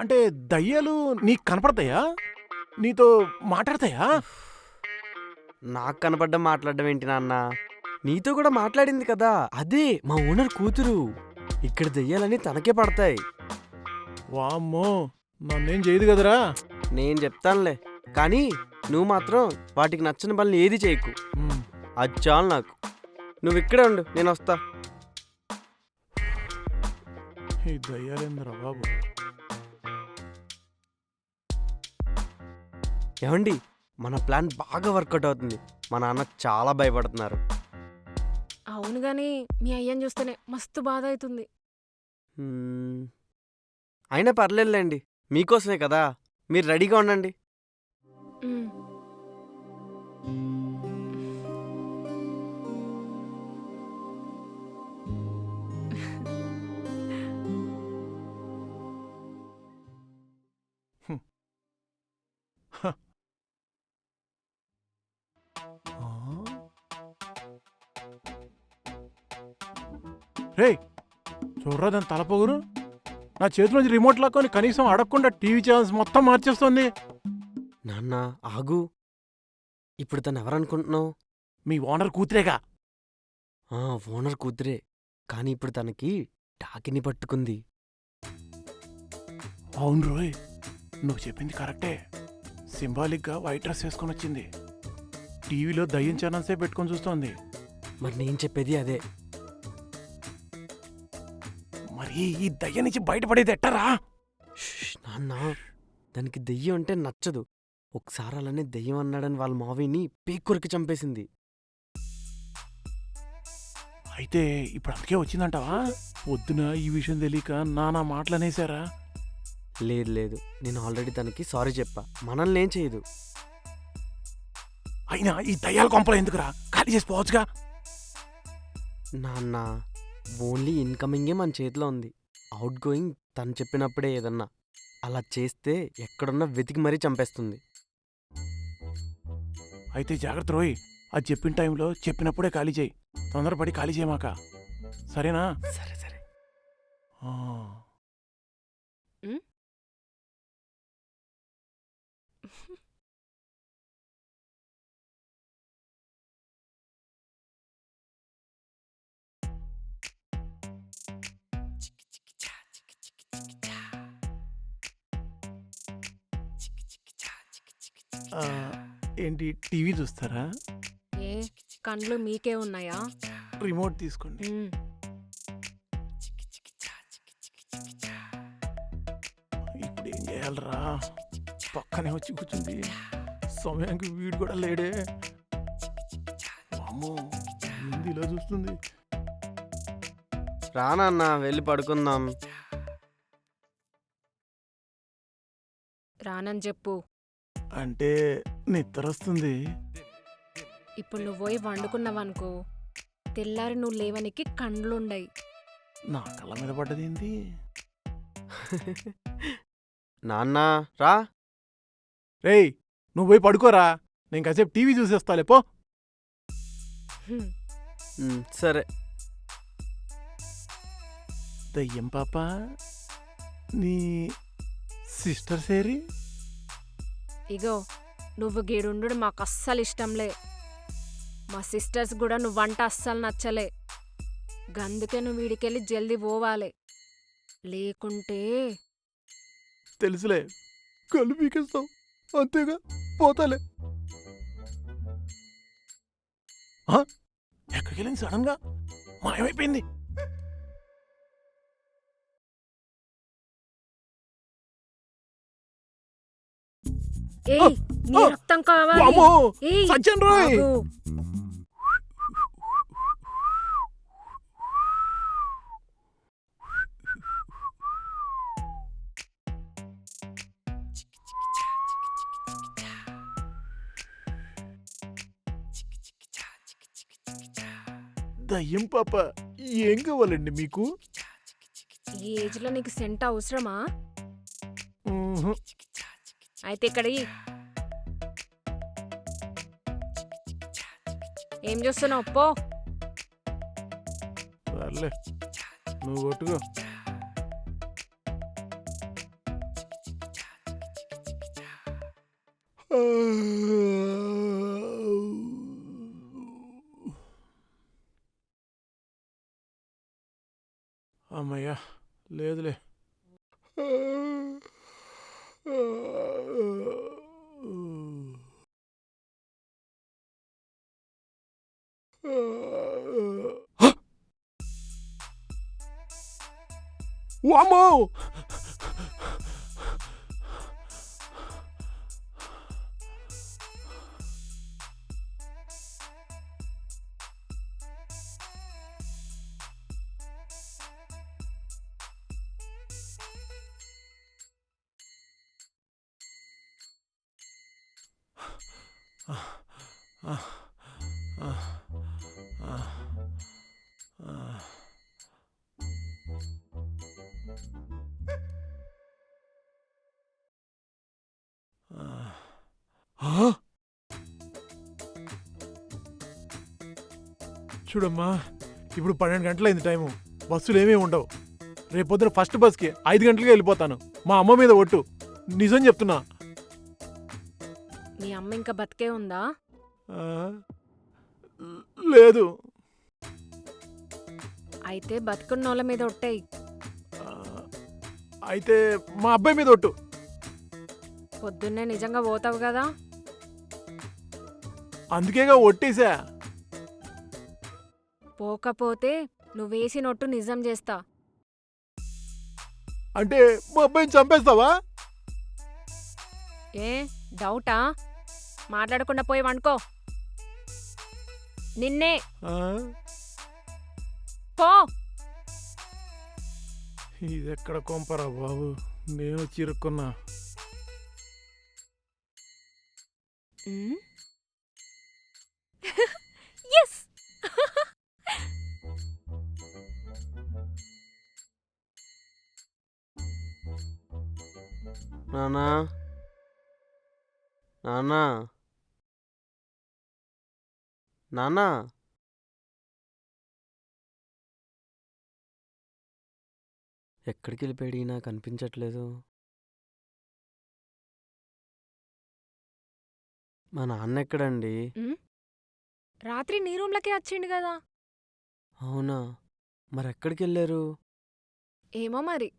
అంటే దయ్యాలు నీకు కనపడతాయా? నీతో మాట్లాడతాయా? నాకు కనపడ్డం మాట్లాడడం ఏంటి నాన్న? నీతో కూడా మాట్లాడింది కదా, అదే మా ఓనర్ కూతురు. ఇక్కడ దెయ్యాలని తనకే పడతాయి. వామ్మో, నన్నేం చేయదు కదరా. నేను చెప్తానులే, కానీ నువ్వు మాత్రం వాటికి నచ్చని పనులు ఏది చేయకు. ఉమ్. అది చాలు నాకు. నువ్వు ఇక్కడే ఉండు, నేను వస్తా. ఈ దయ్యాలేందిరా బాబు. ఏమండి, మన ప్లాన్ బాగా వర్కౌట్ అవుతుంది. మా నాన్న చాలా భయపడుతున్నారు. అవును గాని మీ అయ్యని చూస్తేనే మస్తు బాధ అవుతుంది. అయినా పర్లేదులేండి, మీకోసమే కదా. మీరు రెడీగా ఉండండి. ఉమ్. రే చూడరా దాని తలపొగురు. నా చేతిలోంచి రిమోట్ లాక్కొని కనీసం అడగకుండా టీవీ ఛానల్స్ మొత్తం మార్చేస్తుంది. నాన్న ఆగు. ఇప్పుడు తను ఎవరనుకుంటున్నావు? మీ ఓనర్ కూతురేగా. ఓనర్ కూతురే, కానీ ఇప్పుడు తనకి టాకిని పట్టుకుంది. అవును రోయ్, నువ్వు చెప్పింది కరెక్టే. సింబాలిక్గా వైట్ డ్రెస్ వేసుకొని వచ్చింది. టీవీలో దయ్యం ఛానల్సే పెట్టుకొని చూస్తోంది. మరి నేను చెప్పేది అదే. మరి ఈ దయ్యం నుంచి బయటపడేది ఎట్టరా? నాన్న, దానికి దెయ్యం అంటే నచ్చదు. ఒకసారి అలానే దెయ్యం అన్నాడని వాళ్ళ మావిని పీక్కురికి చంపేసింది. అయితే ఇప్పుడు అందుకే వచ్చిందంటావా? పొద్దున ఈ విషయం తెలియక నానా మాటలనేసారా? లేదు లేదు, నేను ఆల్రెడీ తనకి సారీ చెప్పా. మనల్ని ఏం చేయదు. అయినా ఈ దయ్యాల కొంపలు ఎందుకురా, ఖాళీ చేసి పోవచ్చుగా. నాన్న, ఓన్లీ ఇన్కమింగే మన చేతిలో ఉంది. అవుట్ గోయింగ్ తను చెప్పినప్పుడే ఏదన్నా. అలా చేస్తే ఎక్కడున్నా వెతికి మరీ చంపేస్తుంది. అయితే జాగ్రత్త రోయ్, అది చెప్పిన టైంలో చెప్పినప్పుడే ఖాళీ చేయి. తొందరపడి ఖాళీ చేయమాక, సరేనా? సరే సరే. ఆ. ఆ, ఏంటి టీవీ చూస్తారా? ఏ కండ్లు మీకే ఉన్నాయా? రిమోట్ తీసుకోండి. ఉమ్. ఇప్పుడు ఏం చేయాలరా? పక్కనే వచ్చి కూర్చుంది. సమయానికి వీడు కూడా లేడే. అమ్మో, ఏంది ఇలా చూస్తుంది? రా నాన్న, వెళ్ళి పడుకుందాం. రానని చెప్పు. అంటే నిద్ర వస్తుంది. ఇప్పుడు నువ్వు పోయి వండుకున్నావనుకో, తెల్లారి నువ్వు లేవనికి కండ్లుండయి. నా కళ్ళ మీద పడ్డదేంటి? నాన్న రా. రేయ్, నువ్వు పోయి పడుకోరా, నేను కాసేపు టీవీ చూసేస్తాలే పో. సరే. దయ్యం పాప, నీ సిస్టర్ సేరి. ఇగో, నువ్వు గీడుండు మాకు అస్సలు ఇష్టంలే. మా సిస్టర్స్ కూడా నువ్వంట అస్సలు నచ్చలే. గందుకే నువ్వు వీడికెళ్ళి జల్దీ పోవాలి, లేకుంటే తెలుసులే, కళ్ళు పీకేస్తావు అంతేగా, పోతాలే. ఎక్కడికి వెళ్ళింది సడన్ గా మాయమైపోయింది. ఏయ్, నీ రక్తం కావాలి. వామ్మో, ఏయ్, సజ్జన్ రోయ్. ఆగు. దయ్యం పాప, ఏం కావాలండి మీకు? ఈ ఏజ్ లో నీకు సెంట్ అవసరమా? ఊహు. అయితే ఇక్కడ ఏం చూస్తున్నావు? పో. సర్లే, నువ్వు కొట్టుకో. అమ్మయ్యా, లేదులే. వామ్మో! చూడమ్మా, ఇప్పుడు 12 గంటలైంది టైము. బస్సులు ఏమీ ఉండవు. రేపొద్దున ఫస్ట్ బస్కి 5 గంటలకే వెళ్ళిపోతాను. మా అమ్మ మీద ఒట్టు, నిజం చెప్తున్నా. మీ అమ్మ ఇంకా బతికే ఉందా? ఆ, లేదు. అయితే బతుకున్నోళ్ళ మీద ఒట్టేయి. ఆ, అయితే మా అబ్బాయి మీద ఒట్టు. పొద్దున్నే నిజంగా పోతావు కదా? అందుకేగా ఒట్టేసా. పోకపోతే నువ్వేసినొట్టు నిజం చేస్తా. అంటే మా అబ్బాయిని చంపేస్తావా? ఏ డౌటా? మాట్లాడకుండా పోయి వండుకో. నిన్నే ఆ, పో. ఇదెక్కడ కొంపరా బాబు, నేను చిరుక్కున్నా. ఎస్. నానా, నానా, నానా, ఎక్కడికి వెళ్ళిపోయాడు? నాకు కనిపించట్లేదు. మా నాన్న ఎక్కడండి? రాత్రి నీ రూమ్లకే వచ్చిండు కదా. అవునా? మరి ఎక్కడికి వెళ్ళారు? ఏమో మరి.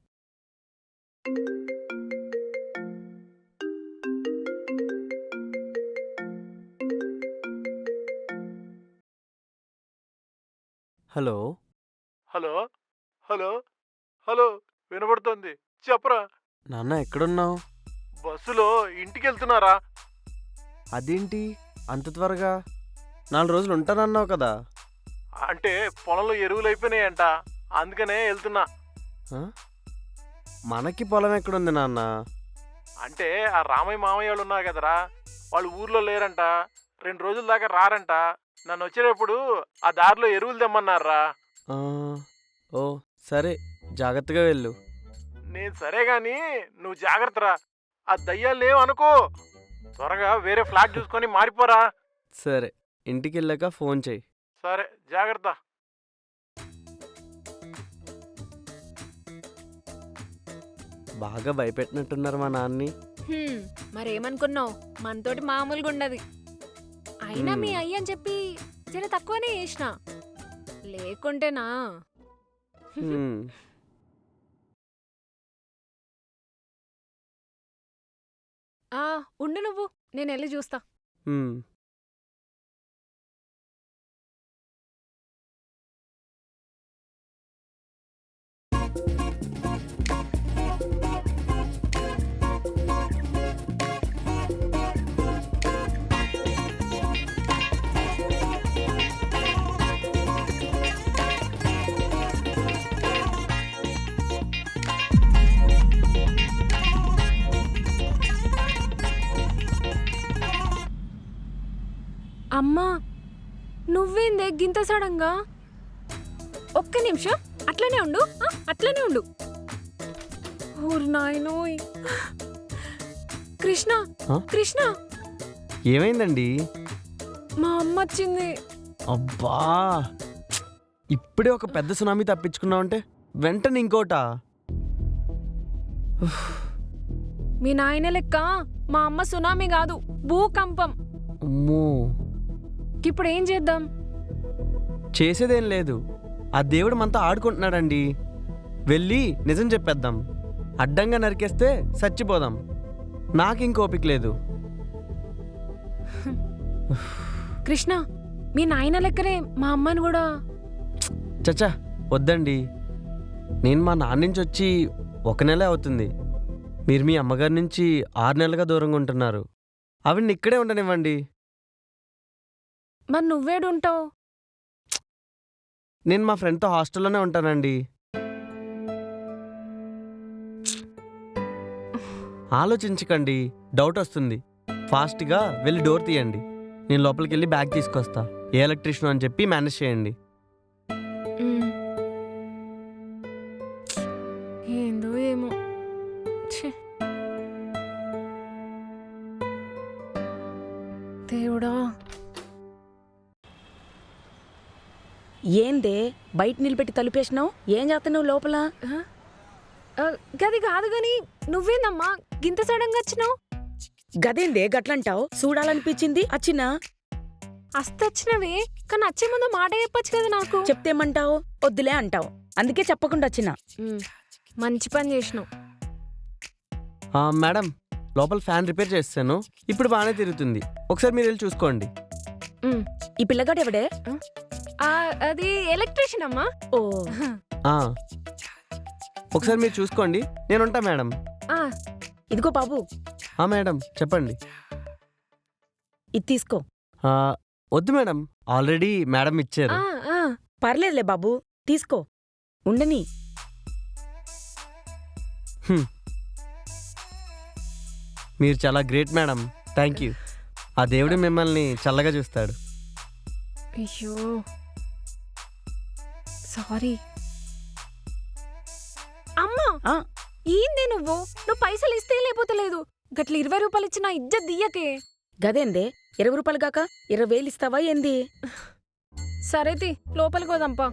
హలో, హలో హలో హలో, వినబడుతోంది, చెప్పరా. నాన్న ఎక్కడున్నావు? బస్సులో ఇంటికి వెళ్తున్నారా? అదేంటి అంత త్వరగా? 4 రోజులు ఉంటానన్నావు కదా. అంటే పొలంలో ఎరువులు అయిపోయినాయంట, అందుకనే వెళ్తున్నా. ఆ? మనకి పొలం ఎక్కడుంది నాన్న? అంటే ఆ రామయ్య మామయ్య వాళ్ళు ఉన్నారు కదరా, వాళ్ళు ఊర్లో లేరంట, 2 రోజుల దాకా రారంట. నన్ను వచ్చేటప్పుడు ఆ దారిలో ఎరువులు తెమ్మన్నారా. ఆ, ఓ సరే, జాగ్రత్తగా వెళ్ళు. నేను సరే గాని నువ్వు జాగ్రత్తరా, ఆ దయ్యాలు లేవు అనుకో. త్వరగా వేరే ఫ్లాట్ చూసుకొని మారిపోరా. సరే, ఇంటికి వెళ్ళాక ఫోన్ చేయి. సరే, జాగ్రత్త. బాగా భయపెట్టినట్టున్నారు మా నాన్ని. మరేమనుకున్నావు? మనతోటి మామూలుగా ఉండదు. అయినా మీ హ్మ్. అయ్య అని చెప్పి జర తక్కువనే చేసిన, లేకుంటేనా. హ్మ్. ఉండు నువ్వు, నేను వెళ్ళి చూస్తా. హ్మ్. అమ్మా, నువ్వేందే గింత సడంగా? ఒక్క నిమిషం అట్లనే ఉండు, అట్లనే ఉండు. ఊరు నాయనోయ్. కృష్ణ, ఆ? కృష్ణ, ఏమైందండి? మా అమ్మ వచ్చింది. అబ్బా, ఇప్పుడే ఒక పెద్ద సునామీ తప్పించుకున్నావంటే వెంటనే ఇంకోటా? మీ నాయన లెక్క మా అమ్మ సునామీ కాదు, భూకంపం. అమ్మో, ఇప్పుడు ఏం చేద్దాం? చేసేదేం లేదు. ఆ దేవుడు మనతో ఆడుకుంటున్నాడండి. వెళ్ళి నిజం చెప్పేద్దాం. అడ్డంగా నరికేస్తే చచ్చిపోదాం. నాకు ఇంకోపిక లేదు. కృష్ణ, మీ నాయన లెక్కనే మా అమ్మని కూడా. చచ్చా వద్దండి. నేను మా నాన్న నుంచి వచ్చి 1 నెలే అవుతుంది. మీరు మీ అమ్మగారి నుంచి 6 నెలలుగా దూరంగా ఉంటున్నారు. ఆవిడ్ని ఇక్కడే ఉండనివ్వండి. మరి నువ్వేడు ఉంటావు? నేను మా ఫ్రెండ్తో హాస్టల్లోనే ఉంటానండి. ఆలోచించకండి, డౌట్ వస్తుంది. ఫాస్ట్గా వెళ్ళి డోర్ తీయండి. నేను లోపలికి వెళ్ళి బ్యాగ్ తీసుకొస్తా. ఏ ఎలక్ట్రీషియన్ అని చెప్పి మేనేజ్ చేయండి. ఏందో ఏమో. ఛే. దేవుడా. ఏందే బయట నిలబెట్టి తలుపేసినావు? ఏం చేస్తున్నావు లోపల? గది కాదు గాని నువ్వేందమ్మా గింత సడన్గా వచ్చినావు? గదేందే గట్లంటావు? చూడాలనిపించింది అచ్చినా. అస్తొచ్చినవే, కానీ వచ్చే ముందు మాట చెప్పొచ్చు కదా నాకు. చెప్తేమంటావు? వద్దులే అంటావు. అందుకే చెప్పకుండా వచ్చినా. మంచి పని చేసినావు. మేడం, లోపల ఫ్యాన్ రిపేర్ చేస్తాను. ఇప్పుడు బాగానే తిరుగుతుంది. ఒకసారి మీరు వెళ్ళి చూసుకోండి. ఈ పిల్లగాడు ఎవడే? అది ఎలక్ట్రీషియన్ అమ్మా. ఓ ఒకసారి మీరు చూసుకోండి, నేను ఉంటా మేడం. ఇదిగో బాబు. మేడం చెప్పండి. ఇది తీసుకో. వద్దు మేడం, ఆల్రెడీ మేడం ఇచ్చారు. పర్లేదులే బాబు, తీసుకో. ఉండని. మీరు చాలా గ్రేట్ మేడం. Thank you. ఆ దేవుడు మిమ్మల్ని చల్లగా చూస్తాడు. అయ్యో సారీ అమ్మా. ఏంది నువ్వు పైసలు ఇస్తే లేకపోతే లేదు. గట్ల 20 రూపాయలు ఇచ్చిన ఇజ్జత్ దియ్యకే. గదేందే 20 రూపాయలు కాక 20,000 ఇస్తావా ఏంది? సరేతి లోపలికి పోదాంపా.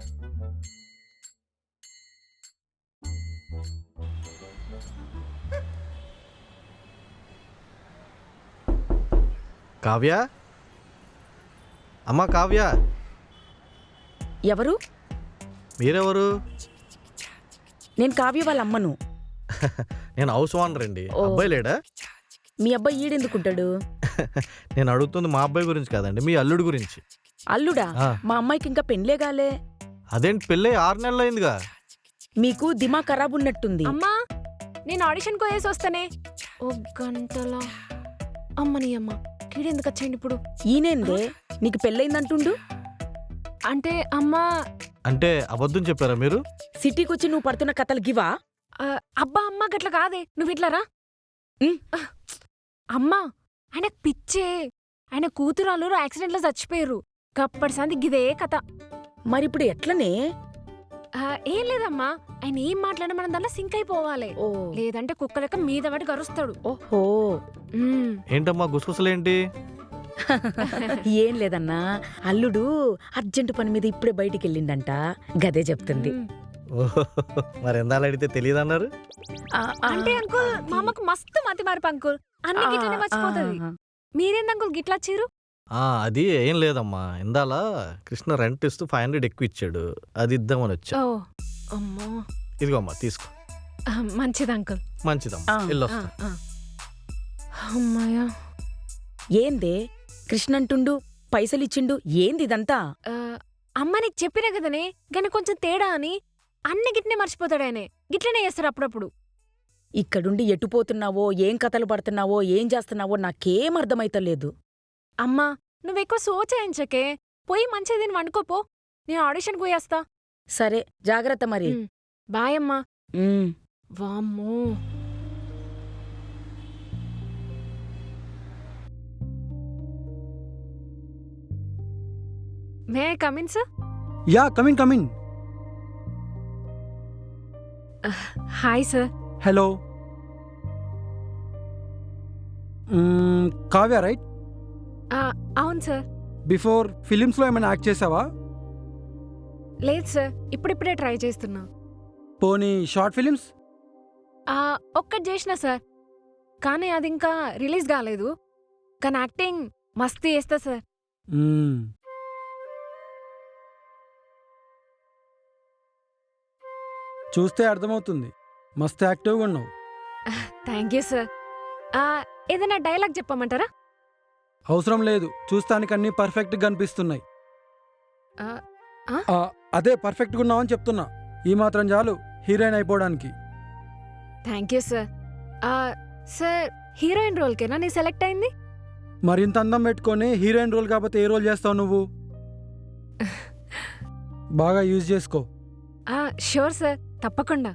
కావ్య, అమ్మా కావ్య. ఎవరు? మీరెవరు? నేను కావ్య వాళ్ళ అమ్మను. నేను హౌస్ ఓనర్ అండి. ఓ. అబ్బాయి లేడా? మీ అబ్బాయి ఈడెందుకుంటాడు? నేను అడుగుతుంది మా అబ్బాయి గురించి కాదండి, మీ అల్లుడి గురించి. అల్లుడా? ఆ. మా అమ్మాయికి ఇంకా పెళ్ళే గాలే. అదేంటి, పెళ్ళై 6 నెలలు అయిందిగా. మీకు దిమాగ్ ఖరాబ్ ఉన్నట్టుంది. అమ్మా, నేను ఆడిషన్ పోయేసి వస్తానే. 1 గంటలా? అమ్మని అమ్మ కీడెందుకు వచ్చేయండి ఇప్పుడు? ఈయనేందే నీకు పెళ్ళయిందంటుండు? అంటే అమ్మా. అంటే అబద్ధం చెప్పారా మీరు? సిటీకి వచ్చి నువ్వు పడుతున్న కథలు గివా? అబ్బా అమ్మ గట్ల కాదే, నువ్వు ఇట్లారా. అమ్మా, ఆయనకు పిచ్చే. ఆయన కూతురాలు యాక్సిడెంట్లో చచ్చిపోయారు. కప్పటి సంది గిదే కథ. మరిప్పుడు ఎట్లనే? ఏం లేదమ్మా, ఆయన ఏం మాట్లాడిన మనం దానిలో సింక్ అయిపోవాలి. ఓ. లేదంటే కుక్క లెక్క మీద పడి గరుస్తాడు. ఓహో. ఏంటమ్మా గుసగుసలేంటి? ఏం లేదన్నా, అల్లుడు అర్జెంటు పని మీద ఇప్పుడే బయటికి వెళ్ళిండంట. గదే చెప్తుంది. మరి ఎందాలు అడిగితే తెలియదన్నారు? అంటే అంకుల్, మా అమ్మకు మస్తు మతి మార్పు అంకుల్. అన్ని గిట్లనే మర్చిపోతుంది. మీరేంది అంకుల్ గిట్లా వచ్చారు? అది ఏం లేదమ్మా, ఇందాల కృష్ణ రెంట్ ఇస్తూ 500 ఎక్కువ ఇచ్చాడు, అది ఇద్దామని వచ్చా. ఓ అమ్మో. ఇదిగో అమ్మా తీసుకో. మంచిది అంకుల్. మంచిదమ్మా, వెళ్ళొస్తా. అమ్మాయ్యా. ఏందే కృష్ణంటుండు పైసలిచ్చిండు, ఏంది ఇదంతా? అమ్మ నీకు చెప్పినా కదనే, కానీ కొంచెం తేడా అని. అన్ని గిట్నే మర్చిపోతాడాయనే, గిట్లనే చేస్తారు అప్పుడప్పుడు. ఇక్కడుండి ఎటుపోతున్నావో, ఏం కథలు పడుతున్నావో, ఏం చేస్తున్నావో నాకేం అర్థమైతలేదు. అమ్మా, నువ్వెక్కువ సోచాయించకే. పోయి మంచిది వండుకోపో, నేను ఆడిషన్కి పోయేస్తా. సరే జాగ్రత్త మరి. బాయ్ అమ్మా. వామ్మో. May I come in sir? Yeah come in come in. Hi sir. Hello. Kavya right? అవును సార్. బిఫోర్ ఫిలిమ్స్లో ఏమైనా యాక్ట్ చేసావా? లేదు సార్, ఇప్పుడిప్పుడే ట్రై చేస్తున్నా. పోనీ షార్ట్ ఫిలిమ్స్? ఒక్కటి చేసిన సార్, కానీ అది ఇంకా రిలీజ్ కాలేదు. కానీ యాక్టింగ్ మస్తు చేస్తా సార్. చూస్తే అర్థమవుతుంది, మస్తు యాక్టివ్గా ఉన్నావు. Thank you sir. ఏదైనా డైలాగ్ చెప్పమంటారా? అవసరం లేదు, చూస్తానికి అన్నీ పర్ఫెక్ట్గా కనిపిస్తున్నాయి. అదే పర్ఫెక్ట్గా ఉన్నావని చెప్తున్నా. ఈ మాత్రం చాలు హీరోయిన్ అయిపోవడానికి. Thank you sir. Sir heroine రోల్కేనా నీ సెలెక్ట్ అయింది? మరింత అందం పెట్టుకొని హీరోయిన్ రోల్ కాకపోతే ఏ రోల్ చేస్తావు నువ్వు? బాగా యూజ్ చేసుకో. షూర్ సార్, తప్పకుండా.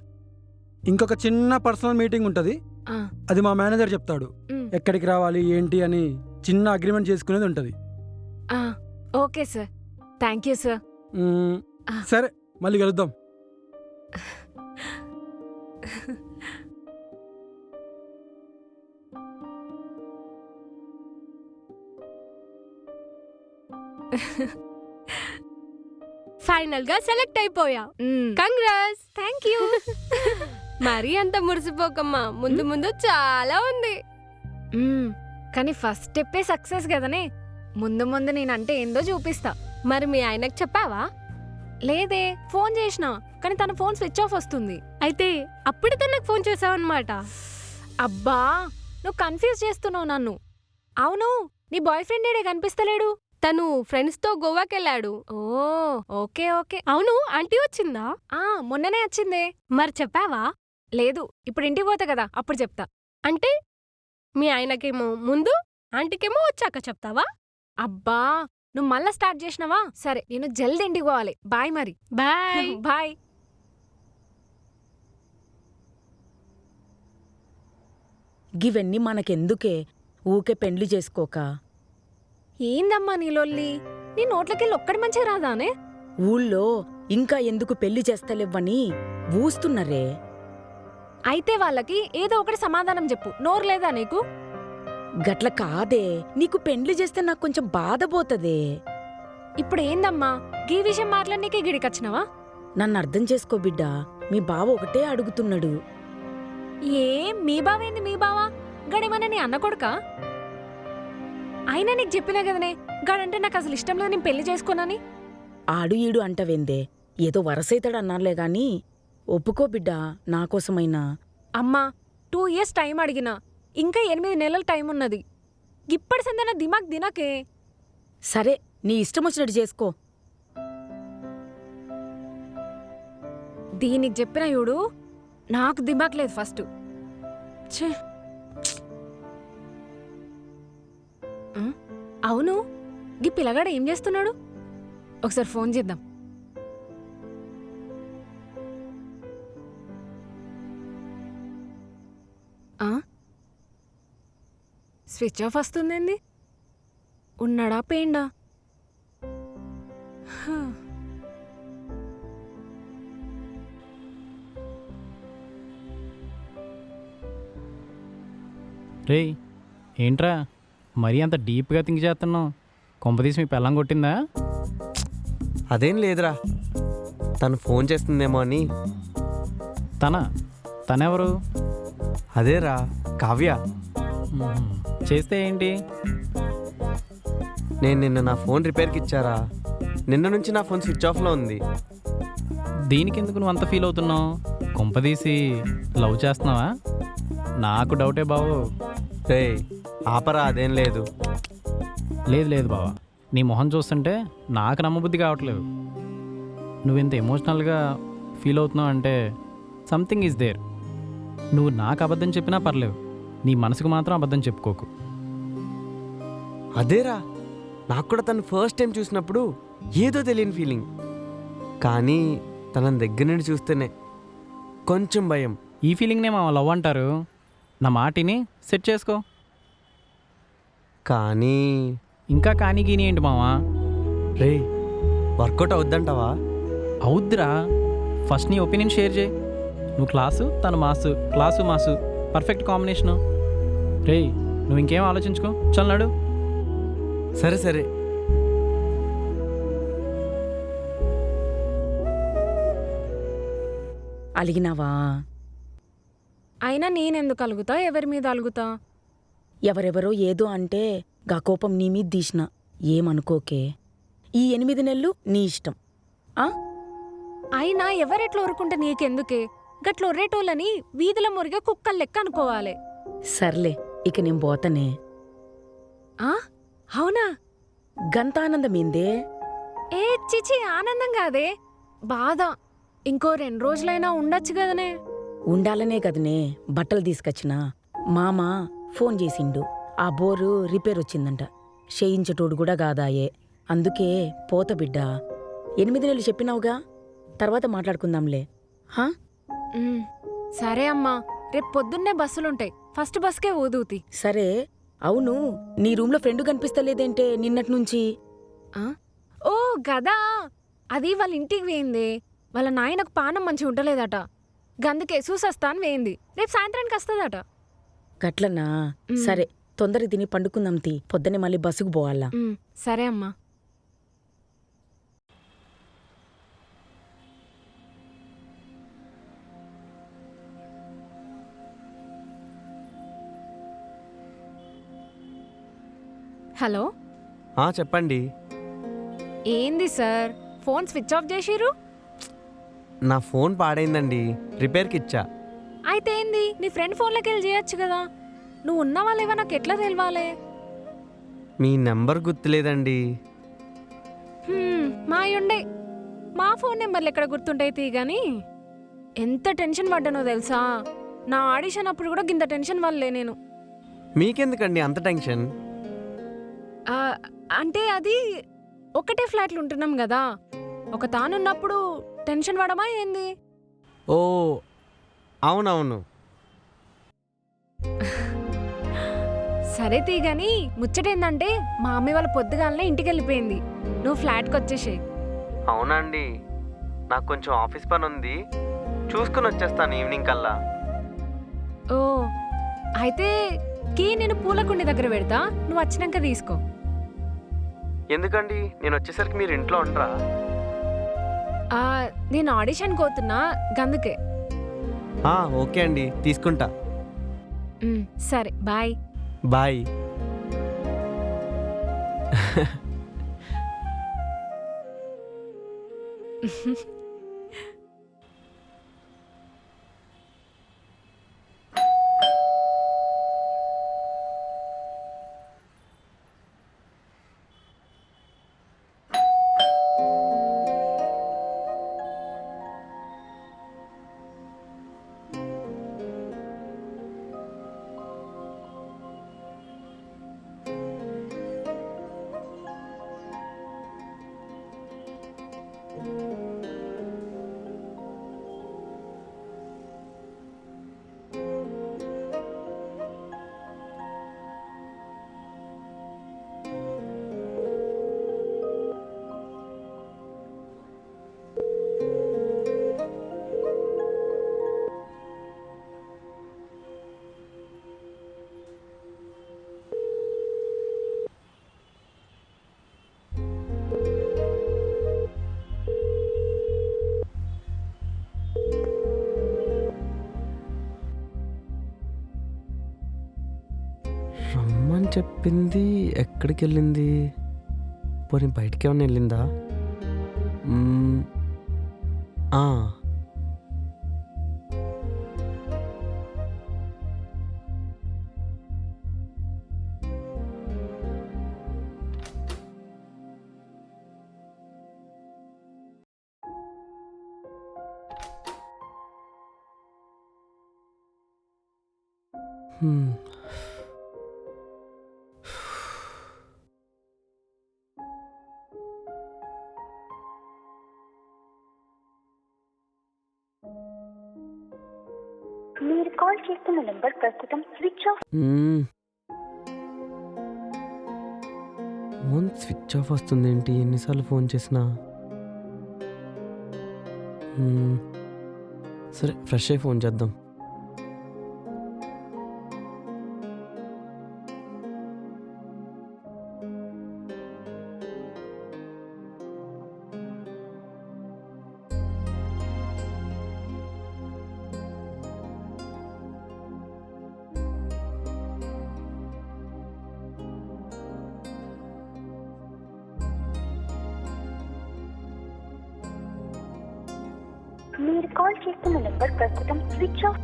ఇంకొక చిన్న పర్సనల్ మీటింగ్ ఉంటుంది, ఆ, అది మా మేనేజర్ చెప్తాడు. మ్, ఎక్కడికి రావాలి ఏంటి అని చిన్న అగ్రిమెంట్ చేసుకునేది ఉంటుంది. Okay sir. Thank you sir. సరే, మళ్ళీ కలుద్దాం. ఫైనల్ గా సెలెక్ట్ అయిపోయా. కంగ్రాట్స్. Thank you. మరీ అంత మురిసిపోకమ్మా, ముందు ముందు చాలా ఉంది. కానీ ఫస్ట్ స్టెప్పే సక్సెస్ కదనే. ముందు ముందు నేనంటే ఏందో చూపిస్తా. మరి మీ ఆయనకు చెప్పావా? లేదే, ఫోన్ చేసినా కానీ తన ఫోన్ స్విచ్ ఆఫ్ వస్తుంది. అయితే అప్పుడు తనకు ఫోన్ చేసావన్నమాట. అబ్బా, నువ్వు కన్ఫ్యూజ్ చేస్తున్నావు నన్ను. అవును, నీ బాయ్ ఫ్రెండ్ ఏడే కనిపిస్తలేడు? తను ఫ్రెండ్స్ తో గోవాకెళ్ళాడు. ఓ, ఓకే ఓకే. అవును, ఆంటీ వచ్చిందా? మొన్ననే వచ్చిందే. మరి చెప్పావా? లేదు, ఇప్పుడు ఇంటికి పోతా కదా, అప్పుడు చెప్తా. అంటే మీ ఆయనకేమో ముందు, ఆంటీకేమో వచ్చాక చెప్తావా? అబ్బా, నువ్వు మళ్ళా స్టార్ట్ చేసినావా? సరే, నేను జల్దీ ఇంటికి పోవాలి. బాయ్ మరి. బాయ్. బాయ్. గివన్నీ మనకెందుకే, ఊకే పెండ్లి చేసుకోక. ఏందమ్మా నీ లొల్లి? నీ నోట్లకెళ్ళి ఒక్కడి మంచిగా రాదానే? ఊళ్ళో ఇంకా ఎందుకు పెళ్లి చేస్తలేవ్వని ఊస్తున్నరే. అయితే వాళ్ళకి ఏదో ఒకటి సమాధానం చెప్పు. నోరు లేదా నీకు? గట్ల కాదే, నీకు పెండ్లి చేస్తే నాకు కొంచెం బాధపోతదే. ఇప్పుడు ఏందమ్మా, గీ విషయం మాట్లాడనీకే గిడికొచ్చినావా? నన్ను అర్థం చేసుకో బిడ్డా, మీ బావ ఒకటే అడుగుతున్నాడు. మీ బావేంది మీ బావా? గడేమన్నా నీ అన్న కొడుకా? అయినా నీకు చెప్పినా కదనే, గడంటే నాకు అసలు ఇష్టం లేదు, నేను పెళ్లి చేసుకోనని. ఆడు ఈడు అంటవేందే, ఏదో వరసైతాడు అన్నారులే గాని ఒప్పుకో బిడ్డా, నాకోసమైనా. అమ్మా, 2 years టైం అడిగినా, ఇంకా 8 నెలల టైం ఉన్నది. ఇప్పటి సందన దిమాగ్ దినకే. సరే, నీ ఇష్టం వచ్చినట్టు చేసుకో. దీనికి చెప్పిన చూడు, నాకు దిమాగ్ లేదు ఫస్ట్. ఛే. అవును, గీ పిల్లగాడు ఏం చేస్తున్నాడు? ఒకసారి ఫోన్ చేద్దాం. స్విచ్ ఆఫ్ వస్తుందేంది? ఉన్నాడా పేండా? రేయ్, ఏంట్రా మరీ అంత డీప్గా థింక్ చేస్తున్నావు? కొంపదీసి మీ పెళ్ళం కొట్టిందా? అదేం లేదురా, తను ఫోన్ చేస్తుందేమో అని. తనెవరు? అదేరా, కావ్య. చేస్తే ఏంటి? నేను నిన్న నా ఫోన్ రిపేర్కి ఇచ్చారా, నిన్న నుంచి నా ఫోన్ స్విచ్ ఆఫ్లో ఉంది. దీనికి ఎందుకు నువ్వు అంత ఫీల్ అవుతున్నావు? కొంపదీసి లవ్ చేస్తున్నావా? నాకు డౌటే బావు. రే ఆపరా, అదేం లేదు. లేదు బావా, నీ మొహం చూస్తుంటే నాకు నమ్మబుద్ధి కావట్లేదు. నువ్వు ఇంత ఎమోషనల్గా ఫీల్ అవుతున్నావు అంటే సంథింగ్ ఈజ్ దేర్. నువ్వు నాకు అబద్ధం చెప్పినా పర్లేదు, నీ మనసుకు మాత్రం అబద్ధం చెప్పుకోకు. అదేరా, నాకు కూడా తను ఫస్ట్ టైం చూసినప్పుడు ఏదో తెలియని ఫీలింగ్, కానీ తనని దగ్గర నుండి చూస్తేనే కొంచెం భయం. ఈ ఫీలింగ్నే మా లవ్ అంటారు. నా మాటిని సెట్ చేసుకో. కానీ ఇంకా కానీ గీని ఏంటి మావా? రే, వర్కౌట్ అవుద్దంటావా? అవుద్దిరా, ఫస్ట్ నీ ఒపీనియన్ షేర్ చేయి. నువ్వు క్లాసు, తను mass, class mass, perfect combination. రే, నువ్వు ఇంకేం ఆలోచించుకో, చల్లాడు. సరే సరే. అలిగినావా? అయినా నేనెందుకు అలుగుతా, ఎవరి మీద అలుగుతా? ఎవరెవరో ఏదో అంటే గా కోపం నీ మీద తీసిన. ఏమనుకోకే, ఈ 8 నెలలు నీ ఇష్టం. అయినా ఎవరెట్లా ఊరుకుంటే నీకెందుకే? గట్ల ఒర్రేటోళ్ళని వీధిలో మురిగే కుక్కలు లెక్క అనుకోవాలి. సర్లే, ఇక నేను పోతనే. అవునా? గంతానందమేందే? ఏ చిచి ఆనందం కాదే, బాధ. ఇంకో 2 రోజులైనా ఉండొచ్చు కదనే. ఉండాలనే కదనే బట్టలు తీసుకొచ్చినా. మామ ఫోన్ చేసిండు, ఆ బోరు రిపేర్ వచ్చిందంట. చేయించేటోడు కూడా కాదాయే. అందుకే పోత బిడ్డ. 8 నెలలు చెప్పినావుగా, తర్వాత మాట్లాడుకుందాంలే. హా? ఉమ్, సరే అమ్మా, రేపు పొద్దున్నే బస్సులుంటాయి. ఫస్ట్ బస్కే ఊదూతి. సరే, అవును నీ రూమ్లో ఫ్రెండ్ కనిపిస్తలేదేంటే నిన్నటి నుంచి? ఆ? ఓ గదా, అది వాళ్ళ ఇంటికి వేయింది. వాళ్ళ నాయనకు పానం మంచిగా ఉండలేదట, గందుకే చూసొస్తాను వేయింది. రేపు సాయంత్రానికి వస్తుందట. గట్లనా? సరే, తొందరగా తిని పండుకుందాం తీ, పొద్దునే మళ్ళీ బస్సుకు పోవాలా. సరే అమ్మా. హలో, చెప్పండి. ఏంది సార్ ఫోన్ స్విచ్ ఆఫ్ చేసిరు? నా ఫోన్ పాడైందండి, రిపేర్కి ఇచ్చా. అయితే ఏంది, నీ ఫ్రెండ్ ఫోన్లోకి వెళ్ళి చేయొచ్చు కదా. నువ్వు ఉన్నావా లేవా నాకు ఎట్లా తెలవాలే? మీ నెంబర్ గుర్తులేదండి. మాయుండే, మా ఫోన్ నెంబర్లు ఎక్కడ గుర్తుంటాయి గాని. ఎంత టెన్షన్ పడ్డానో తెలుసా, నా ఆడిషన్ అప్పుడు కూడా గింత టెన్షన్ వల్లే నేను. మీకెందుకండి అంత టెన్షన్? అంటే అది ఒకటే ఫ్లాట్లు ఉంటున్నాం కదా, ఒక తానున్నప్పుడు టెన్షన్ పడమా ఏంది? ఓ అవునవును. సరే తీగాని, ముచ్చటేందంటే మా అమ్మ వాళ్ళ పొద్దుగాలనే ఇంటికి వెళ్ళిపోయింది. నువ్వు ఫ్లాట్కి వచ్చేసేయ్. అవునండి, నాకు కొంచెం ఆఫీస్ పని ఉంది, చూసుకుని వచ్చేస్తాను ఈవినింగ్ కల్లా. ఓ అయితే కీ నేను పూలకుండి దగ్గర పెడతా, నువ్వు వచ్చినాక తీసుకో. ఎందుకండి, నేను వచ్చేసరికి మీరు ఇంట్లో ఉండరా? నేను ఆడిషన్కి పోతున్నా గందుకే. ఓకే అండి, తీసుకుంటా. సరే బాయ్. బాయ్. రమ్మని చెప్పింది, ఎక్కడికి వెళ్ళింది? పోనీ బయటికి ఏమైనా వెళ్ళిందా? మీరు కాల్ చేస్తున్న నెంబర్ ప్రస్తుతం switch off. Phone switch off వస్తుంది ఏంటి, ఎన్నిసార్లు ఫోన్ చేసినా? సరే, ఫ్రెష్ అయ్యి ఫోన్ చేద్దాం. మీరు కాల్ చేస్తున్న నెంబర్ ప్రస్తుతం స్విచ్ ఆఫ్.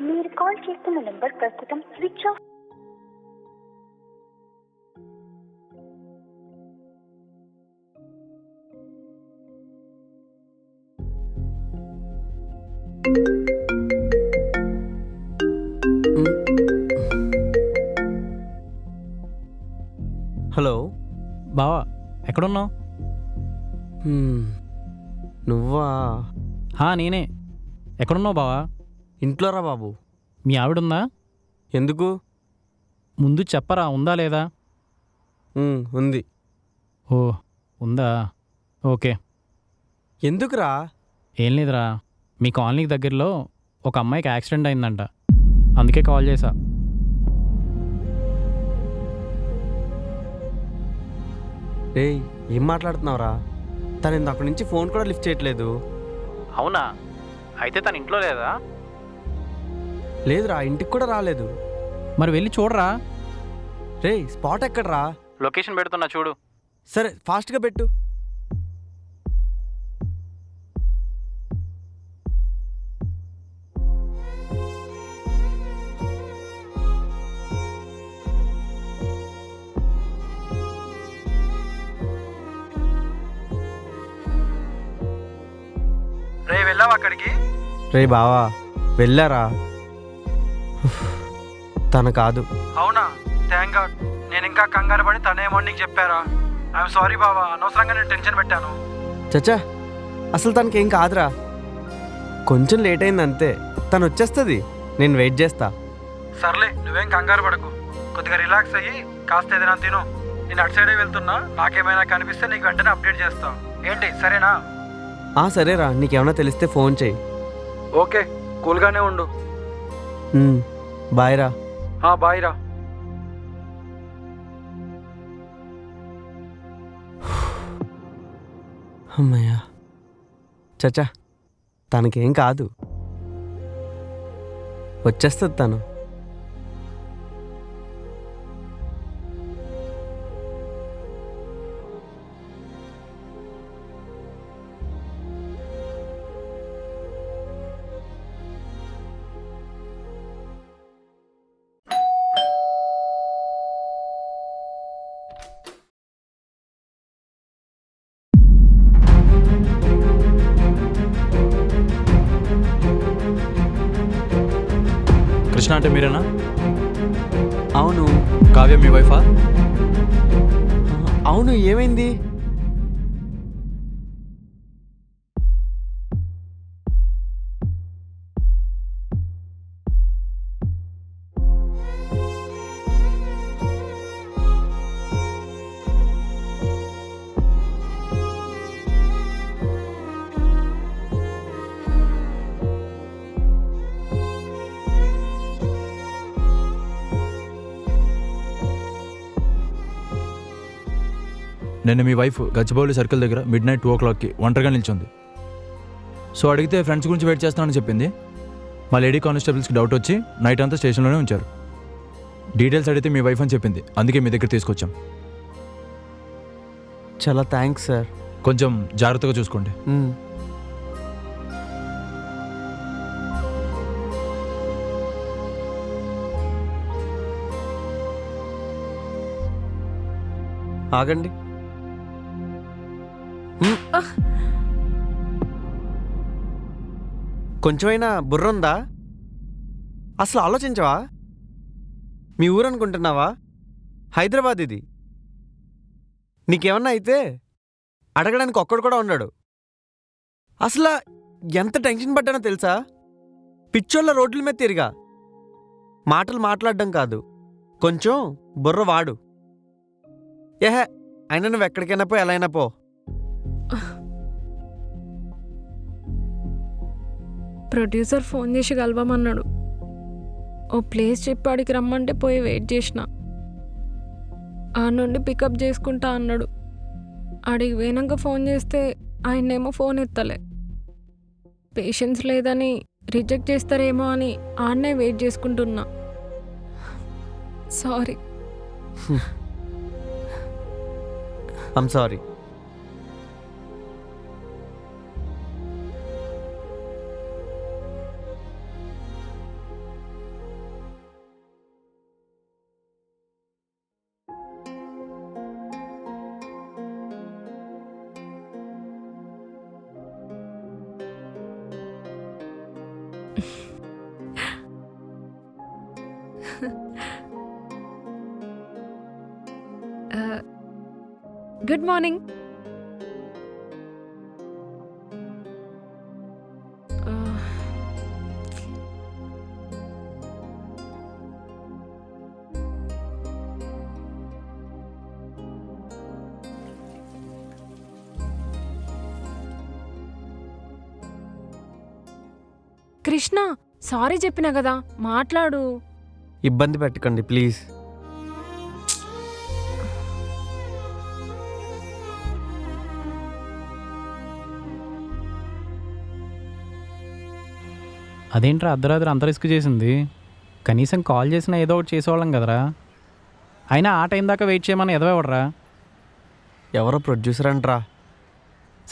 మీరు కాల్ చేస్తున్న నెంబర్ ప్రస్తుతం స్విచ్ ఆఫ్. హలో. బావా ఎక్కడున్నావు? నువ్వా? నేనే. ఎక్కడున్నావు బావా? ఇంట్లో రా బాబు. మీ ఆవిడుందా? ఎందుకు? ముందు చెప్పరా, ఉందా లేదా? ఉంది. ఓ ఉందా, ఓకే. ఎందుకురా? ఏం లేదురా, మీ కాలనీకి దగ్గరలో ఒక అమ్మాయికి యాక్సిడెంట్ అయిందంట, అందుకే కాల్ చేశా. ఏయ్, ఏం మాట్లాడుతున్నావురా? తను ఇందాక నుంచి ఫోన్ కూడా లిఫ్ట్ చేయట్లేదు. అవునా? అయితే తన ఇంట్లో లేదా? లేదురా, ఇంటికి కూడా రాలేదు. మరి వెళ్ళి చూడరా. రేయ్, స్పాట్ ఎక్కడరా? లొకేషన్ పెడుతున్నా చూడు. సరే, ఫాస్ట్గా పెట్టు. రే వెళ్ళావా అక్కడికి? రే బావా, వెళ్ళారా? తను కాదు. అవునా? Thank God. నేను ఇంకా కంగారు పడి తనేమో నీకు చెప్పారా? ఐఎమ్ సారీ బావా, అనవసరంగా నేను టెన్షన్ పెట్టాను. చచ్చా, అసలు తనకేం కాదురా, కొంచెం లేట్ అయింది అంతే. తను వచ్చేస్తుంది, నేను వెయిట్ చేస్తా. సర్లే, నువ్వేం కంగారు పడకు, కొద్దిగా రిలాక్స్ అయ్యి కాస్త ఏదైనా తిను. నేను అటు సైడే వెళ్తున్నా, నాకేమైనా కనిపిస్తే నీకు వెంటనే అప్డేట్ చేస్తా. ఏంటి, సరేనా? సరేరా, నీకేమైనా తెలిస్తే ఫోన్ చెయ్యి. ఓకే, కూల్గానే ఉండు. బాయ్ రా. బాయ్ రా. అమ్మయ్యా, చచ్చా, తనకేం కాదు, వచ్చేస్తుంది తను. కృష్ణ అంటే మీరేనా? అవును. కావ్య మీ వైఫా? అవును, ఏమైంది? నిన్న మీ వైఫ్ గచ్చిబౌలి సర్కిల్ దగ్గర మిడ్ నైట్ 2 o'clockకి ఒంటరిగా నిల్చుంది. సో అడిగితే ఫ్రెండ్స్ గురించి వెయిట్ చేస్తానని చెప్పింది. మా లేడీ కానిస్టేబుల్స్కి డౌట్ వచ్చి నైట్ అంతా స్టేషన్లోనే ఉంచారు. డీటెయిల్స్ అడిగితే మీ వైఫ్ అని చెప్పింది, అందుకే మీ దగ్గర తీసుకొచ్చాం. చాలా థ్యాంక్స్ సార్. కొంచెం జాగ్రత్తగా చూసుకోండి. ఆగండి. కొంచెమైనా బుర్ర ఉందా? అసలు ఆలోచించవా? మీ ఊరు అనుకుంటున్నావా? హైదరాబాద్ ఇది. నీకేమన్నా అయితే అడగడానికి ఒక్కడు కూడా ఉన్నాడు. అసలు ఎంత టెన్షన్ పడ్డానో తెలుసా? పిచ్చోళ్ళ రోడ్ల మీద తిరిగా. మాటలు మాట్లాడడం కాదు, కొంచెం బుర్ర వాడు. ఏహే, అయినా నువ్వు ఎక్కడికైనా పో, ఎలా అయినా పో. ప్రొడ్యూసర్ ఫోన్ చేసి కలవమన్నాడు. ఓ ప్లేస్ చెప్పి ఆడికి రమ్మంటే పోయి వెయిట్ చేసిన. ఆ నుండి పికప్ చేసుకుంటా అన్నాడు. ఆడికి పోయినాక ఫోన్ చేస్తే ఆయన్నేమో ఫోన్ ఎత్తలే. పేషెన్స్ లేదని రిజెక్ట్ చేస్తారేమో అని ఆన్నే వెయిట్ చేసుకుంటున్నా. Sorry. I'm sorry. Good morning. Krishna, sorry చెప్పినా కదా, మాట్లాడు. ఇబ్బంది పెట్టకండి ప్లీజ్. అదేంట్రా అర్ధరాత్రి అంత రిస్క్ చేసింది? కనీసం కాల్ చేసినా ఏదో ఒకటి చేసేవాళ్ళం కదరా. అయినా ఆ టైం దాకా వెయిట్ చేయమని ఎదవేవడరా. ఎవరో ప్రొడ్యూసర్ అంటరా.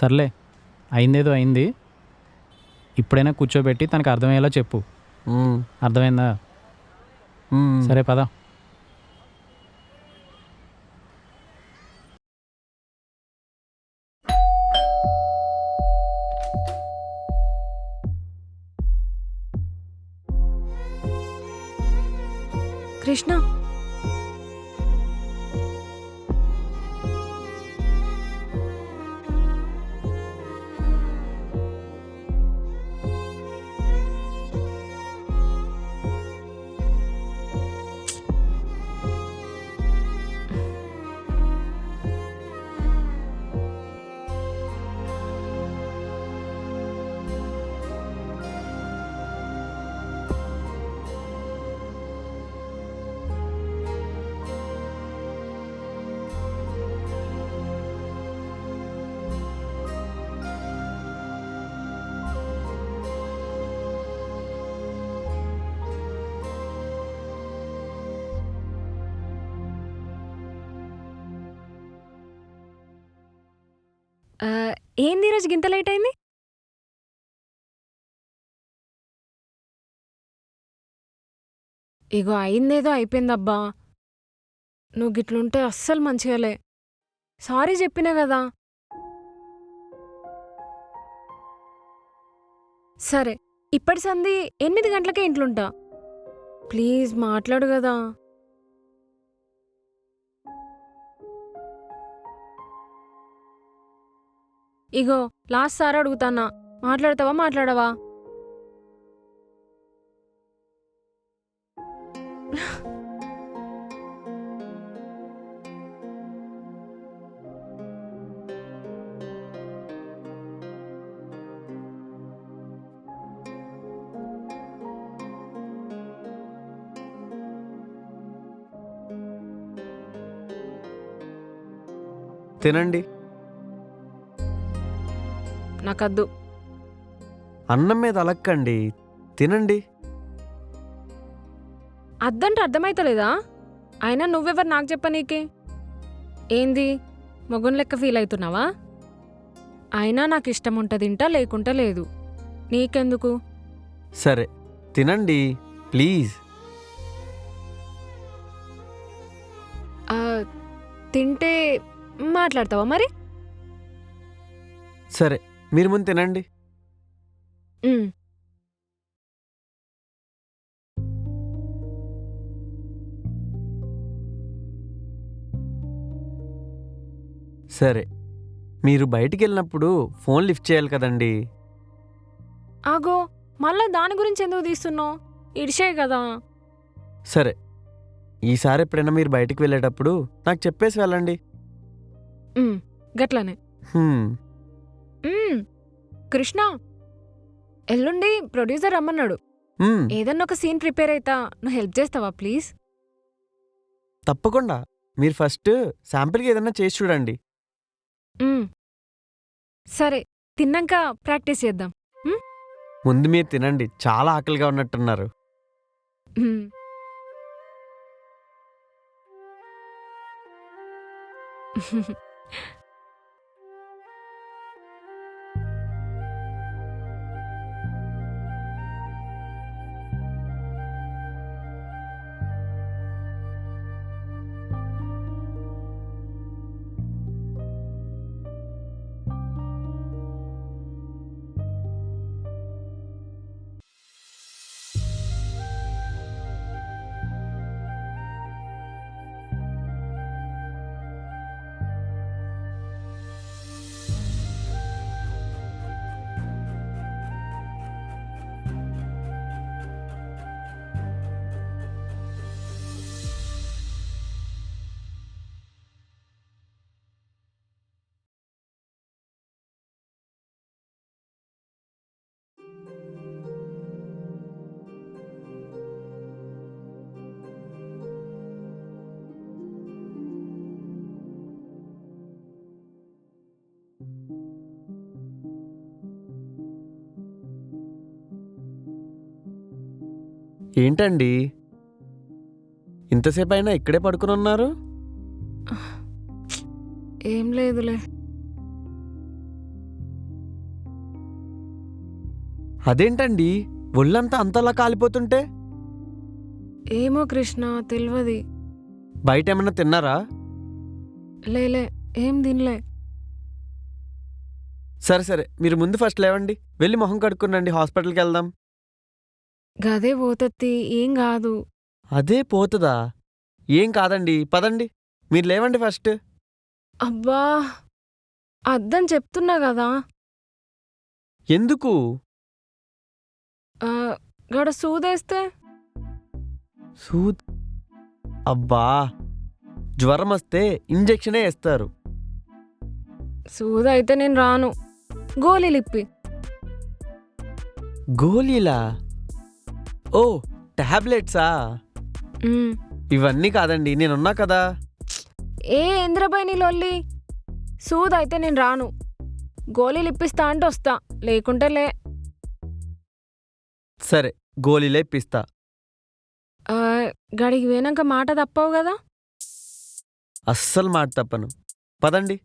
సర్లే, అయిందేదో అయింది. ఇప్పుడైనా కూర్చోబెట్టి తనకు అర్థమయ్యేలా చెప్పు. అర్థమైందా? సరే పద. కృష్ణ, ఏంది ఈరోజు గింత లేట్ అయింది? ఇగో అయిందేదో అయిపోయిందబ్బా. నువ్వు గిట్లుంటే అస్సలు మంచిగాలే. సారీ చెప్పినా కదా. సరే, ఇప్పటి సంధి 8 గంటలకే ఇంట్లుంటా. ప్లీజ్ మాట్లాడు కదా. ఇగో లాస్ట్ సార్ అడుగుతానా, మాట్లాడతావా మాట్లాడవా? తినండి. నాకద్దు. అన్నం మీద అలక్కండి, తినండి. అద్దంటే అర్థమైతలేదా? అయినా నువ్వెవరు నాకు చెప్పనీకే? ఏంది మొగున్ లెక్క ఫీల్ అవుతున్నావా? అయినా నాకు ఇష్టం ఉంటుంది తింటా, లేకుంటా లేదు. నీకెందుకు? సరే తినండి ప్లీజ్. తింటే మాట్లాడతావా మరి? సరే మీరు ముందు తినండి. సరే, మీరు బయటికి వెళ్ళినప్పుడు ఫోన్ లిఫ్ట్ చేయాలి కదండి. ఆగో, మళ్ళా దాని గురించి ఎందుకు తీస్తున్నావు? ఇడిసే కదా. సరే, ఈసారి ఎప్పుడైనా మీరు బయటికి వెళ్ళేటప్పుడు నాకు చెప్పేసి వెళ్ళండి. గట్లనే. కృష్ణ, ఎల్లుండి ప్రొడ్యూసర్ రమ్మన్నాడు. ఏదన్నా ఒక సీన్ ప్రిపేర్ అవుతా, నువ్వు హెల్ప్ చేస్తావా ప్లీజ్? తప్పకుండా. మీరు ఫస్ట్ శాంపిల్కి ఏదన్నా చేసి చూడండి. సరే, తిన్నాక ప్రాక్టీస్ చేద్దాం. ముందు మీరు తినండి, చాలా ఆకలిగా ఉన్నట్టున్నారు. ఏంటండి ఇంతసేపు అయినా ఇక్కడే పడుకుని ఉన్నారు? ఏం లేదులే. అదేంటండి ఒళ్ళంతా అంతలా కాలిపోతుంటే? ఏమో కృష్ణ, తెలియదు. బయట ఏమన్నా తిన్నారా? లేలే, ఏం తినలే. సరే సరే, మీరు ముందు ఫస్ట్ లేవండి, వెళ్ళి మొహం కడుక్కునండి, హాస్పిటల్కి వెళ్దాం. గదే పోతత్తి, ఏం కాదు. అదే పోతుందా? ఏం కాదండి, పదండి, మీరు లేవండి ఫస్ట్. అబ్బా, అద్దని చెప్తున్నా కదా. ఎందుకు? గడ సూదేస్తే. సూద్? అబ్బా, జ్వరం వస్తే ఇంజెక్షనే వేస్తారు. సూదైతే నేను రాను. గోళీలిప్పి. గోళీలా? ఓ, టాబ్లెట్సా? ఇవన్నీ కాదండి, నేనున్నా కదా. ఏ ఇంద్రబాయ్ నీ లొల్లి. సూదైతే నేను రాను. గోళీలు ఇప్పిస్తా అంటే వస్తా, లేకుంటే లే. సరే, గోళీలే ఇప్పిస్తా. గడికి పోయినాక మాట తప్పవు కదా. అస్సలు మాట తప్పను, పదండి.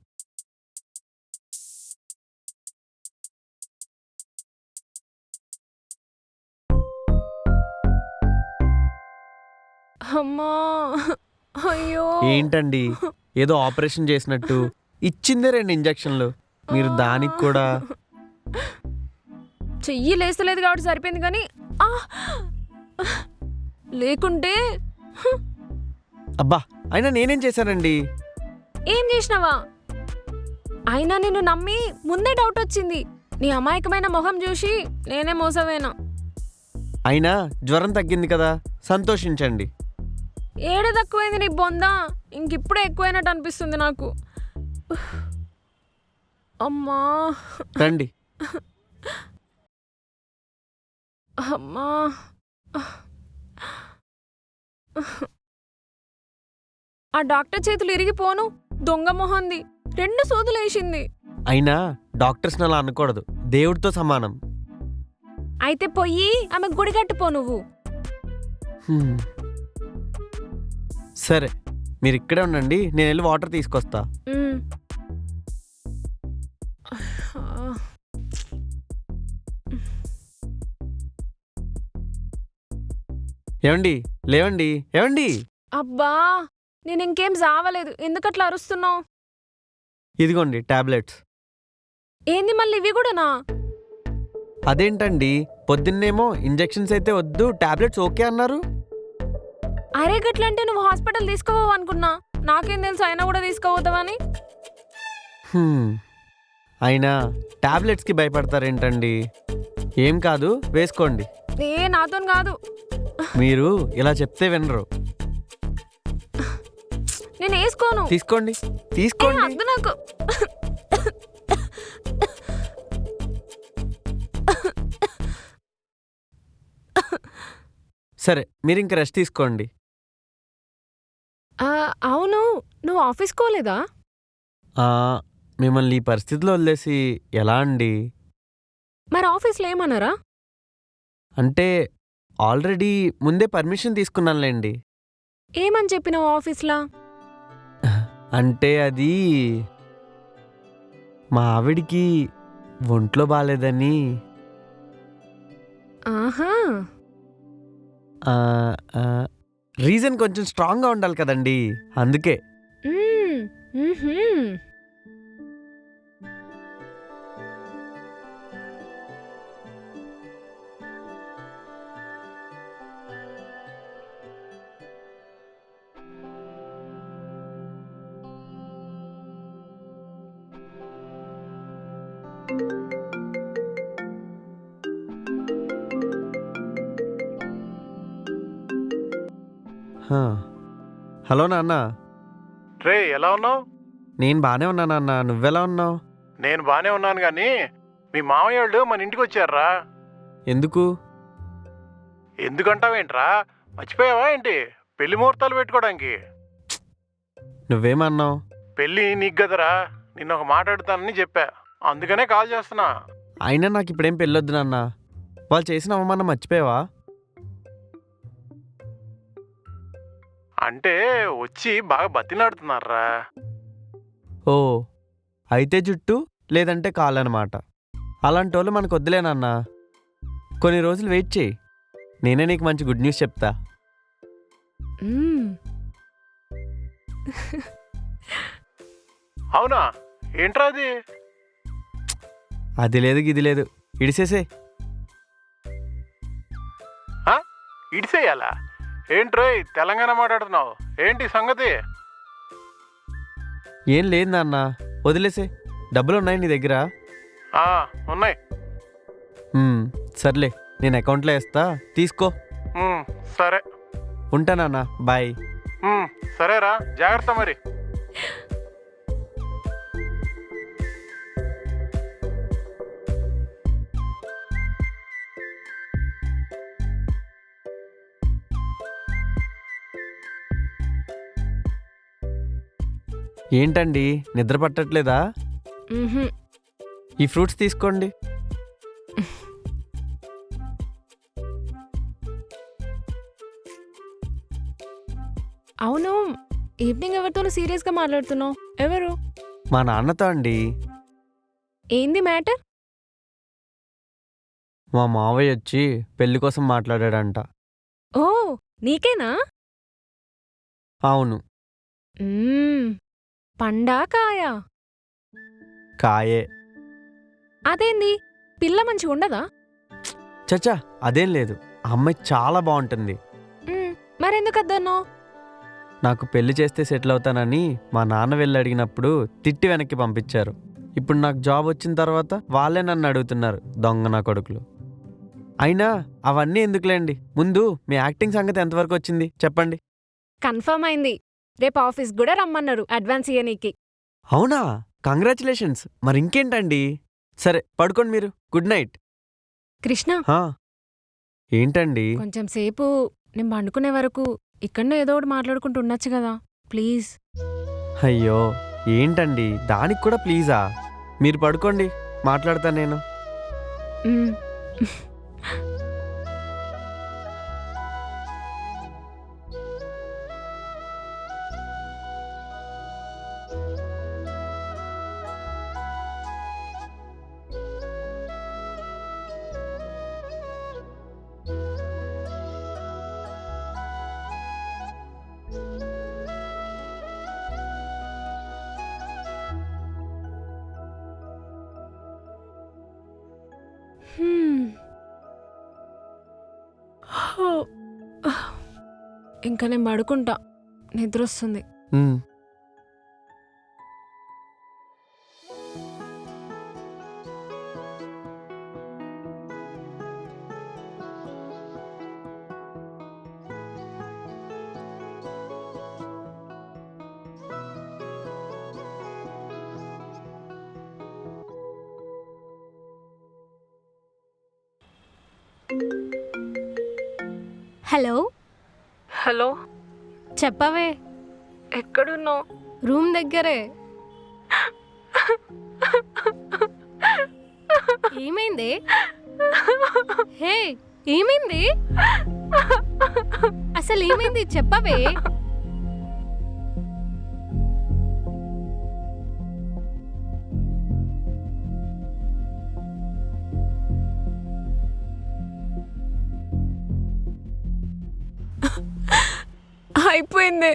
అమ్మా, అయ్యో. ఏంటండి ఏదో ఆపరేషన్ చేసినట్టు ఇచ్చిందే 2 ఇంజెక్షన్లు, మీరు దానికి కూడా. చెయ్యి లేస్తలేదు కాబట్టి సరిపోయింది కానీ లేకుంటే. అబ్బా, అయినా నేనేం చేశానండి? ఏం చేసినావా? అయినా నిన్ను నమ్మి ముందే డౌట్ వచ్చింది. నీ అమాయకమైన మొహం చూసి నేనే మోసవేనా. అయినా జ్వరం తగ్గింది కదా, సంతోషించండి. ఏడ తక్కువైంది నీ బొందా? ఇంకిప్పుడే ఎక్కువైనట్టు అనిపిస్తుంది నాకు. అమ్మా, రండి. అమ్మా, ఆ డాక్టర్ చేతులు ఇరిగిపోను. దొంగ మొహంది 2 సూదులు వేసింది. అయినా డాక్టర్స్ని అలా అనకూడదు, దేవుడితో సమానం. అయితే పొయ్యి ఆమె గుడి కట్టుపో నువ్వు. హ్మ్. సరే, మీరు ఇక్కడే ఉండండి, నేను వెళ్ళి వాటర్ తీసుకొస్తా. ఏమండి, లేవండి, ఏమండి. అబ్బా, నేను ఇంకేం జావలేదు, ఎందుకట్లా అరుస్తున్నావు? ఇదిగోండి టాబ్లెట్స్. ఏంది మళ్ళీ ఇవి కూడానా? అదేంటండి, పొద్దున్నేమో ఇంజెక్షన్స్ అయితే వద్దు, టాబ్లెట్స్ ఓకే అన్నారు. అరే గట్లంటే నువ్వు హాస్పిటల్ తీసుకోవో అనుకున్నా. నాకేం తెలుసు అయినా కూడా తీసుకోవద్దామని. అయినా టాబ్లెట్స్కి భయపడతారేంటండి? ఏం కాదు, వేసుకోండి. నాతో కాదు. మీరు ఇలా చెప్తే వినరు. నేను వేసుకోను. తీసుకోండి, తీసుకోండి. అద్దు నాకు. సరే, మీరు ఇంక రెస్ట్ తీసుకోండి. అవును, నువ్వు ఆఫీస్కి పోలేదా? మిమ్మల్ని ఈ పరిస్థితిలో వదిలేసి ఎలా అండి? మరి ఆఫీస్లో ఏమన్నారా? అంటే ఆల్రెడీ ముందే పర్మిషన్ తీసుకున్నానులేండి. ఏమని చెప్పినావు ఆఫీస్లా? అంటే అది మా ఆవిడికి ఒంట్లో బాగాలేదని. ఆహా, రీజన్ కొంచెం స్ట్రాంగ్గా ఉండాలి కదండి, అందుకే. హలో నాన్న. రే, ఎలా ఉన్నావు? నేను బాగానే ఉన్నా నాన్న, నువ్వెలా ఉన్నావు? నేను బాగానే ఉన్నాను కానీ మీ మామయ్య వాళ్ళు మన ఇంటికి వచ్చారా? ఎందుకు? ఎందుకంటావేంట్రా, మర్చిపోయావా ఏంటి? పెళ్లి ముహూర్తాలు పెట్టుకోవడానికి. నువ్వేమన్నావు? పెళ్ళి నీకు కదరా, నిన్న ఒక మాట్లాడుతానని చెప్పా, అందుకనే కాల్ చేస్తున్నా. అయినా నాకు ఇప్పుడేం పెళ్ళొద్దు నాన్న. వాళ్ళు చేసిన అవమానం మర్చిపోయావా? అంటే వచ్చి బాగా బతిలాడుతున్నారా. ఓ అయితే జుట్టు లేదంటే కాళ్ళు అనమాట. అలాంటి వాళ్ళు మనకు వద్దులేనన్నా. కొన్ని రోజులు వెయిట్ చేయి, నేనే నీకు మంచి గుడ్ న్యూస్ చెప్తా. అవునా, ఏంట్రా అది? అది లేదు గిది లేదు, ఇడిసేసే. ఇడిసేయాలా? ఏంట్రోయ్ తెలంగాణ మాట్లాడుతున్నావు, ఏంటి సంగతి? ఏం లేదు నాన్న, వదిలేసే. డబ్బులు ఉన్నాయి నీ దగ్గర? ఉన్నాయి. సర్లే, నేను అకౌంట్లో వేస్తా, తీసుకో. సరే ఉంటానన్నా, బాయ్. సరేరా, జాగ్రత్త మరి. ఏంటండి నిద్ర పట్టట్లేదా? ఈ ఫ్రూట్స్ తీసుకోండి. అవును, ఈవినింగ్ ఎవరితోనూ సీరియస్గా మాట్లాడుతున్నావు? ఎవరు? మా నాన్నతో అండి. ఏంది మ్యాటర్? మా మావయ్య వచ్చి పెళ్లి కోసం మాట్లాడాడంట. ఓ, నీకేనా? అవును. పండా కాయా? కాయే. అదేంది, పిల్ల మంచిగా ఉండదా? చచ్చా, అదేం లేదు, ఆ అమ్మాయి చాలా బాగుంటుంది. మరెందుకు అద్దన్నో? నాకు పెళ్లి చేస్తే సెటిల్ అవుతానని మా నాన్న వెళ్ళి అడిగినప్పుడు తిట్టి వెనక్కి పంపించారు. ఇప్పుడు నాకు జాబ్ వచ్చిన తర్వాత వాళ్ళే నన్ను అడుగుతున్నారు, దొంగ నా కొడుకులు. అయినా అవన్నీ ఎందుకులేండి, ముందు మీ యాక్టింగ్ సంగతి ఎంతవరకు వచ్చింది చెప్పండి. కన్ఫర్మ్ అయింది, రేపు ఆఫీస్ కూడా రమ్మన్నారు అడ్వాన్స్ ఇయ్యనీకి. అవునా? కంగ్రాచులేషన్స్. మరి ఇంకేంటండి. సరే పడుకోండి మీరు, గుడ్ నైట్. కృష్ణ, ఏంటండి? కొంచెం సేపు నేను పండుకునే వరకు ఇక్కడనే ఏదో ఒకటి మాట్లాడుకుంటూ ఉండొచ్చు కదా, ప్లీజ్. అయ్యో ఏంటండి, దానికి కూడా ప్లీజా? మీరు పడుకోండి, మాట్లాడతా నేను. ఇంకా నేను పడుకుంటా, నిద్ర వస్తుంది. హలో. హలో, చెప్పవే. ఎక్కడున్నావు? రూమ్ దగ్గరే. ఏమైంది? హే, ఏమైంది? అసలు ఏమైంది చెప్పవే. అయిపోయింది,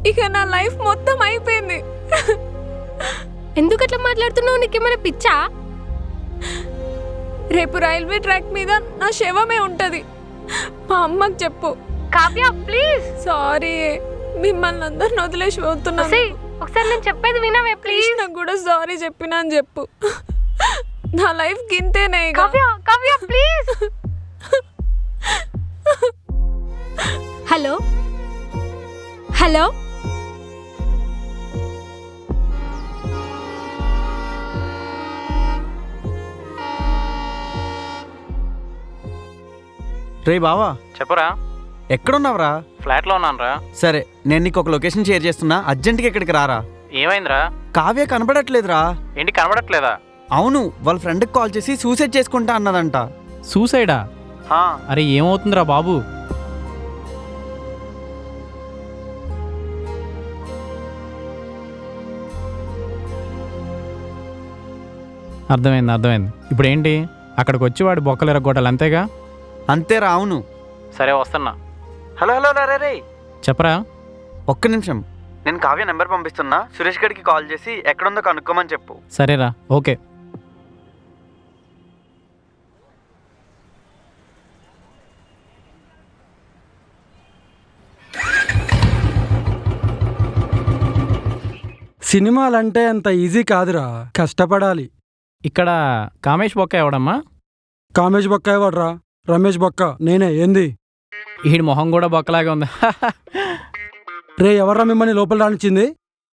ఇక నా లైఫ్ మొత్తం అయిపోయింది. ఎందుకు అట్లా మాట్లాడుతున్నావు? నీకేమైనా పిచ్చా? రేపు రైల్వే ట్రాక్ మీద నా శవమే ఉంటది. మా అమ్మకి చెప్పు. కావ్య ప్లీజ్. సారీ, మిమ్మల్ని అందరిని వదిలేసి పోతున్నా. ఒకసారి నేను చెప్పేది వినవే ప్లీజ్. నాకు కూడా సారీ చెప్పినా అని చెప్పు. నా లైఫ్ గింతేనే. Kavya, Kavya please. Hello hello. రే బావా, చెప్పరా. ఎక్కడున్నావురా? ఫ్లాట్లో ఉన్నానురా. సరే, నేను నీకు ఒక లొకేషన్ షేర్ చేస్తున్నా, అర్జెంట్గా ఇక్కడికి రారా. ఏమైందిరా? కావ్య కనబడట్లేదురా. ఏంటి కనబడట్లేదా? అవును, వాళ్ళ ఫ్రెండ్కి కాల్ చేసి సూసైడ్ చేసుకుంటా అన్నదంట. సూసైడా? అరే ఏమవుతుందిరా బాబు? అర్థమైంది. ఇప్పుడు ఏంటి, అక్కడికి వచ్చి వాడి బొక్కలు ఎరగొట్టాలి అంతేగా? అంతేరా, అవును. సరే వస్తున్నా. హలో హలో రే రే, చెప్పరా. ఒక్క నిమిషం. నేను కావ్య నెంబర్ పంపిస్తున్నా, సురేష్ గడికి కాల్ చేసి ఎక్కడుందో కనుక్కోమని చెప్పు. సరేరా, ఓకే. సినిమాలంటే అంత ఈజీ కాదురా, కష్టపడాలి. ఇక్కడ కామేష్ బొక్క ఎవడమ్మా? కామేష్ బొక్క ఎవడ్రా? రమేష్ బొక్క నేనే. ఏంది? ఈడి మొహం కూడా బొక్కలాగా ఉంది. రే, ఎవర్రా మిమ్మల్ని లోపల రానిచ్చింది?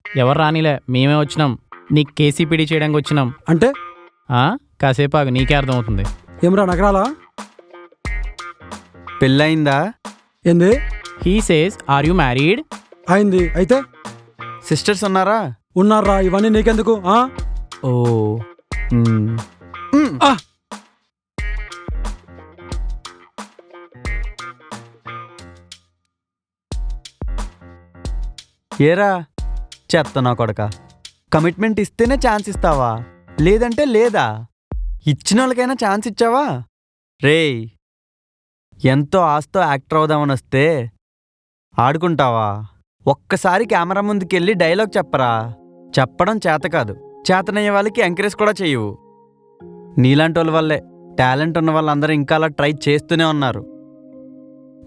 ఎవరు రానిలే, మేమే వచ్చినాం. నీకు కేసీపీడీ చేయడానికి వచ్చినాం. అంటే కాసేపు ఆగు, నీకే అర్థమవుతుంది. ఏమ్రా నగరాలా? పెళ్ళయిందా? ఏంది? He says are you married? అయింది. అయితే సిస్టర్స్ ఉన్నారా? ఉన్నారా? ఇవన్నీ నీకెందుకు? ఓ ఏరా చెత్త నా కొడక, కమిట్మెంట్ ఇస్తేనే ఛాన్స్ ఇస్తావా, లేదంటే లేదా? ఇచ్చిన వాళ్ళకైనా ఛాన్స్ ఇచ్చావా? రేయ్, ఎంతో ఆస్తో యాక్టర్ అవుదామని వస్తే ఆడుకుంటావా? ఒక్కసారి కెమెరా ముందుకెళ్ళి డైలాగ్ చెప్పరా. చెప్పడం చేత కాదు, చేతనయ్యే వాళ్ళకి ఎంకరేజ్ కూడా చెయ్యవు. నీలాంటి వాళ్ళ వల్లే టాలెంట్ ఉన్న వాళ్ళందరూ ఇంకా అలా ట్రై చేస్తూనే ఉన్నారు.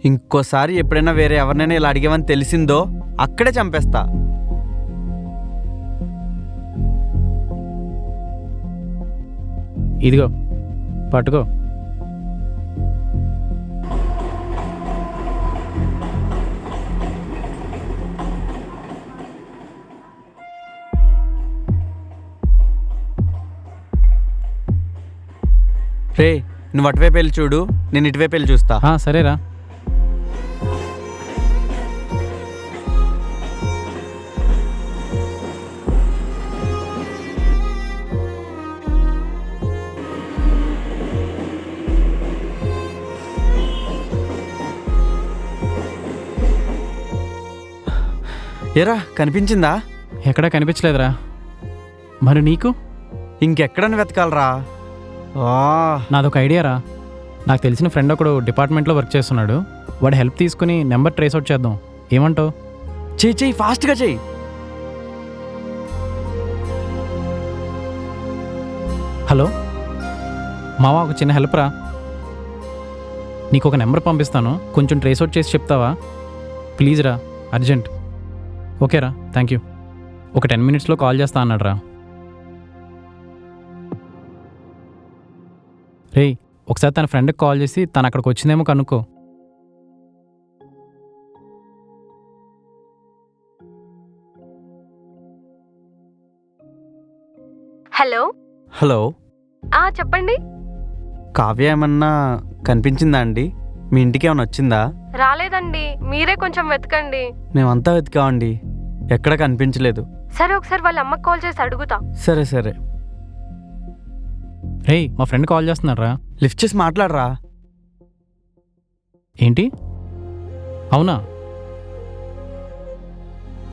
ఇంకోసారి ఎప్పుడైనా వేరే ఎవరినైనా ఇలా అడిగేవని తెలిసిందో అక్కడే చంపేస్తా. ఇదిగో పట్టుకో. రే, నువ్వు అటువైపు వెళ్ళి చూడు, నేను ఇటువైపు వెళ్ళి చూస్తా. సరేరా. ఏరా, కనిపించిందా? ఎక్కడా కనిపించలేదురా. మరి నీకు? ఇంకెక్కడని వెతకాలరా? నాదొక ఐడియా రా. నాకు తెలిసిన ఫ్రెండ్ ఒకడు డిపార్ట్మెంట్లో వర్క్ చేస్తున్నాడు. వాడి హెల్ప్ తీసుకుని నెంబర్ ట్రేస్ అవుట్ చేద్దాం. ఏమంటావు? చెయ్యి, ఫాస్ట్గా చెయ్యి. హలో మావా, ఒక చిన్న హెల్ప్ రా. నీకు ఒక నెంబర్ పంపిస్తాను, కొంచెం ట్రేస్ అవుట్ చేసి చెప్తావా? ప్లీజ్ రా, అర్జెంట్. ఓకేరా, థ్యాంక్ యూ. ఒక 10 minutesలో కాల్ చేస్తా అన్నాడు రా. రేయ్, ఒకసారి తన ఫ్రెండ్కి కాల్ చేసి తను అక్కడికి వచ్చిందేమో కనుక్కో. హలో హలో, చెప్పండి. కావ్య ఏమన్నా కనిపించిందా అండి? మీ ఇంటికి ఏమైనా వచ్చిందా? రాలేదండి, మీరే కొంచెం వెతకండి. మేమంతా వెతికామండి, ఎక్కడ కనిపించలేదు. సరే, ఒకసారి వాళ్ళ అమ్మకి కాల్ చేసి అడుగుతా. సరే సరే. రేయ్, మా ఫ్రెండ్ కాల్ చేస్తున్నాడు రా. లిఫ్ట్ చేసి మాట్లాడరా. ఏంటి? అవునా?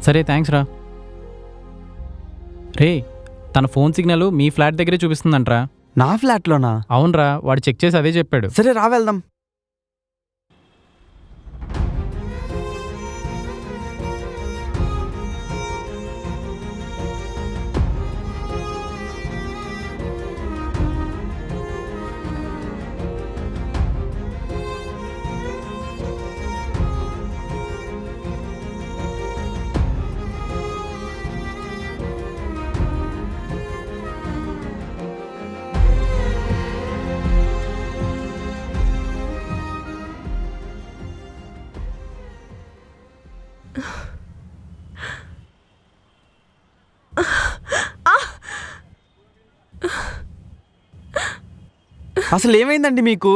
సరే, థ్యాంక్స్ రా. రేయ్, తన ఫోన్ సిగ్నల్ మీ ఫ్లాట్ దగ్గరే చూపిస్తుందంట్రా. నా ఫ్లాట్లోనా? అవునరా, వాడు చెక్ చేసి అదే చెప్పాడు. సరే రా, వెళ్దాం. అసలు ఏమైందండి మీకు?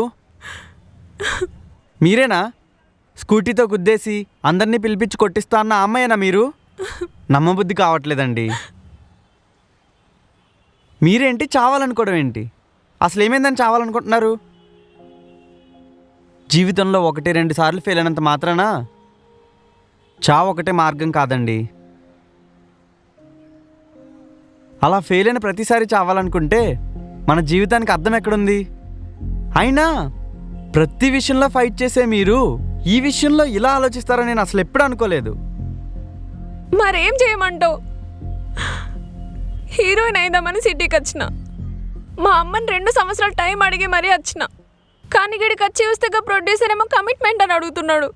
మీరేనా స్కూటీతో గుద్దేసి అందరినీ పిలిపించి కొట్టిస్తా అన్న అమ్మాయేనా మీరు? నమ్మబుద్ధి కావట్లేదండి. మీరేంటి చావాలనుకోవడం ఏంటి? అసలు ఏమైందని చావాలనుకుంటున్నారు? జీవితంలో 1-2 సార్లు ఫెయిల్ అయినంత మాత్రాన చావు ఒకటే మార్గం కాదండి. అలా ఫెయిల్ అయిన ప్రతిసారి చావాలనుకుంటే మన జీవితానికి అర్థం ఎక్కడుంది? అయినా ప్రతి విషయంలో ఫైట్ చేసే మీరు ఈ విషయంలో ఇలా ఆలోచిస్తారని నేను అసలు ఎప్పుడు అనుకోలేదు. మరేం చేయమంటావు? హీరోయిన్ అయిదామని సిటీకి వచ్చిన. మా అమ్మని 2 సంవత్సరాలు టైం అడిగి మరీ వచ్చిన. కానీ ఇక్కడికి వచ్చి చూస్తే ప్రొడ్యూసర్ ఏమో కమిట్మెంట్ అని అడుగుతున్నాడు.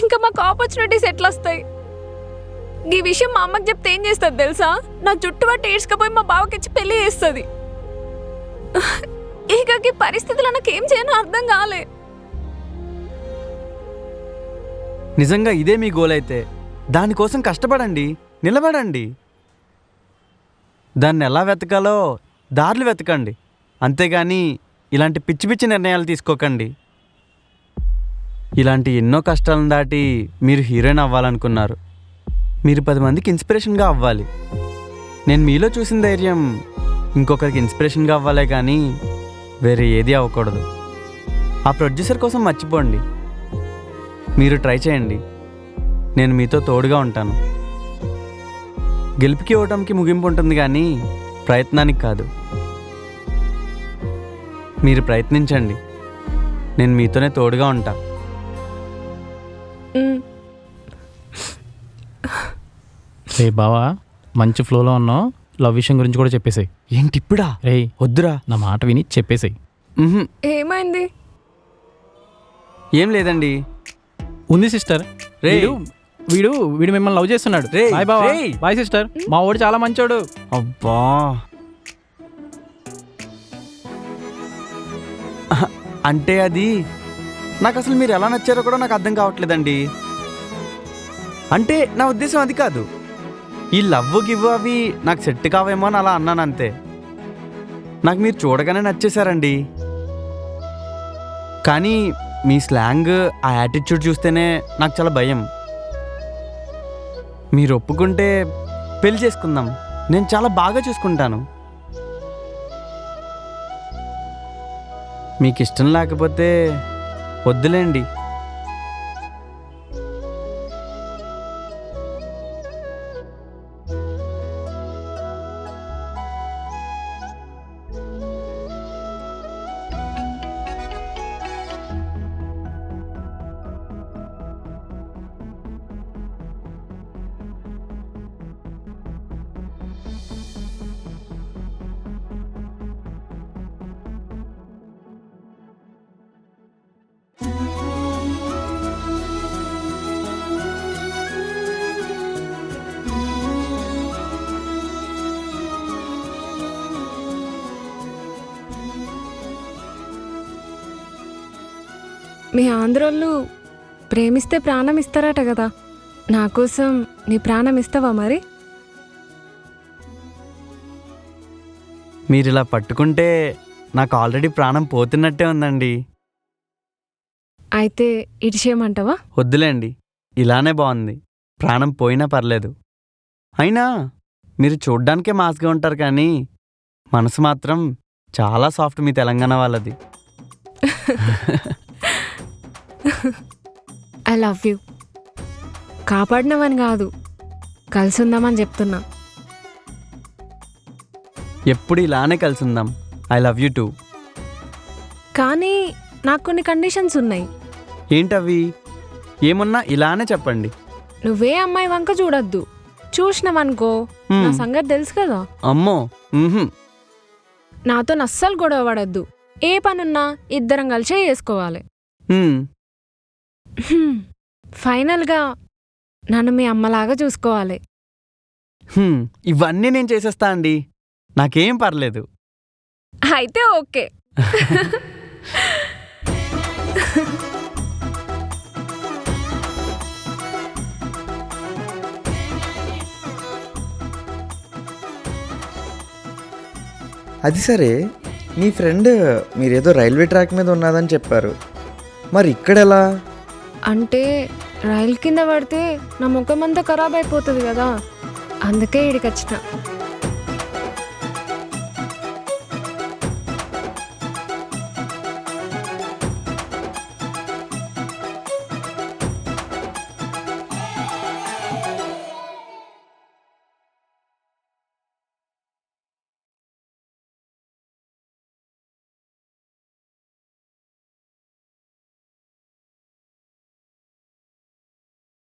ఇంకా మాకు ఆపర్చునిటీస్ ఎట్లా వస్తాయి? ఈ విషయం మా అమ్మకి చెప్తే ఏం చేస్తుంది తెలుసా? నా జుట్టు పట్టి ఏడ్చుకపోయి మా బావకి ఇచ్చి పెళ్లి చేస్తుంది. ఇక ఈ పరిస్థితులు నాకేం చేయనో అర్థం కాలే. నిజంగా ఇదే మీ గోల్ అయితే దానికోసం కష్టపడండి, నిలబడండి. దాన్ని ఎలా వెతకాలో దారులు వెతకండి. అంతేగాని ఇలాంటి పిచ్చి పిచ్చి నిర్ణయాలు తీసుకోకండి. ఇలాంటి ఎన్నో కష్టాలను దాటి మీరు హీరోయిన్ అవ్వాలనుకున్నారు. మీరు 10 మందికి ఇన్స్పిరేషన్గా అవ్వాలి. నేను మీలో చూసిన ధైర్యం ఇంకొకరికి ఇన్స్పిరేషన్గా అవ్వాలే కానీ వేరే ఏది అవ్వకూడదు. ఆ ప్రొడ్యూసర్ కోసం మర్చిపోండి. మీరు ట్రై చేయండి. నేను మీతో తోడుగా ఉంటాను. గెలుపుకి ఓటమికి ముగింపు ఉంటుంది కానీ ప్రయత్నానికి కాదు. మీరు ప్రయత్నించండి. నేను మీతోనే తోడుగా ఉంటా. రే బావా, మంచి ఫ్లోలో ఉన్నావు. లవ్ విషయం గురించి కూడా చెప్పేసాయి. ఏంటి ఇప్పుడా? రే వద్దురా, నా మాట విని చెప్పేసాయి. ఏమైంది? ఏం లేదండి. ఉంది సిస్టర్. రే వీడు మిమ్మల్ని లవ్ చేస్తున్నాడు. రే బాయ్ బావా. Bye sister. మా వాడు చాలా మంచోడు. అబ్బా, అంటే అది నాకు అసలు మీరు ఎలా నచ్చారో కూడా నాకు అర్థం కావట్లేదండి. అంటే నా ఉద్దేశం అది కాదు. ఈ లవ్ గివ్ అవి నాకు సెట్ కావేమో అని అలా అన్నాను అంతే. నాకు మీరు చూడగానే నచ్చేశారండి. కానీ మీ స్లాంగ్, ఆ యాటిట్యూడ్ చూస్తేనే నాకు చాలా భయం. మీరు ఒప్పుకుంటే పెళ్లి చేసుకుందాం. నేను చాలా బాగా చూసుకుంటాను. మీకు ఇష్టం లేకపోతే వద్దులేండి. మీ ఆంధ్రోళ్ళు ప్రేమిస్తే ప్రాణం ఇస్తారట కదా. నా కోసం నీ ప్రాణం ఇస్తావా మరి? మీరు ఇలా పట్టుకుంటే నాకు ఆల్రెడీ ప్రాణం పోతున్నట్టే ఉందండి. అయితే ఇడిచేయమంటావా? వద్దులేండి, ఇలానే బాగుంది. ప్రాణం పోయినా పర్లేదు. అయినా మీరు చూడ్డానికే మాస్గా ఉంటారు కానీ మనసు మాత్రం చాలా సాఫ్ట్ మీ తెలంగాణ వాళ్ళది. I love you. కాపాడినవని కాదు, కలిసి ఉందామని చెప్తున్నా. ఎప్పుడు ఇలానే కలిసి ఉందాం. I love you two. కానీ నాకు కొన్ని కండిషన్స్ ఉన్నాయి. ఏంటవి? ఏమున్నా ఇలానే చెప్పండి. నువ్వే అమ్మాయి వంక చూడొద్దు. చూసినావనుకో నా సంగతి తెలుసు కదా. అమ్మో, నాతో అస్సలు గొడవ పడద్దు. ఏ పనున్నా ఇద్దరం కలిసే చేసుకోవాలి. ఫైనల్గా నన్ను మీ అమ్మలాగా చూసుకోవాలి. ఇవన్నీ నేను చేసేస్తా అండి, నాకేం పర్లేదు. అయితే ఓకే. అది సరే, నీ ఫ్రెండ్ మీరేదో రైల్వే ట్రాక్ మీద ఉన్నదని చెప్పారు. మరి ఇక్కడెలా? అంటే రైలు కింద పడితే నా ముఖం అంతా ఖరాబ్ అయిపోతుంది కదా, అందుకే ఇక్కడికి వచ్చిన.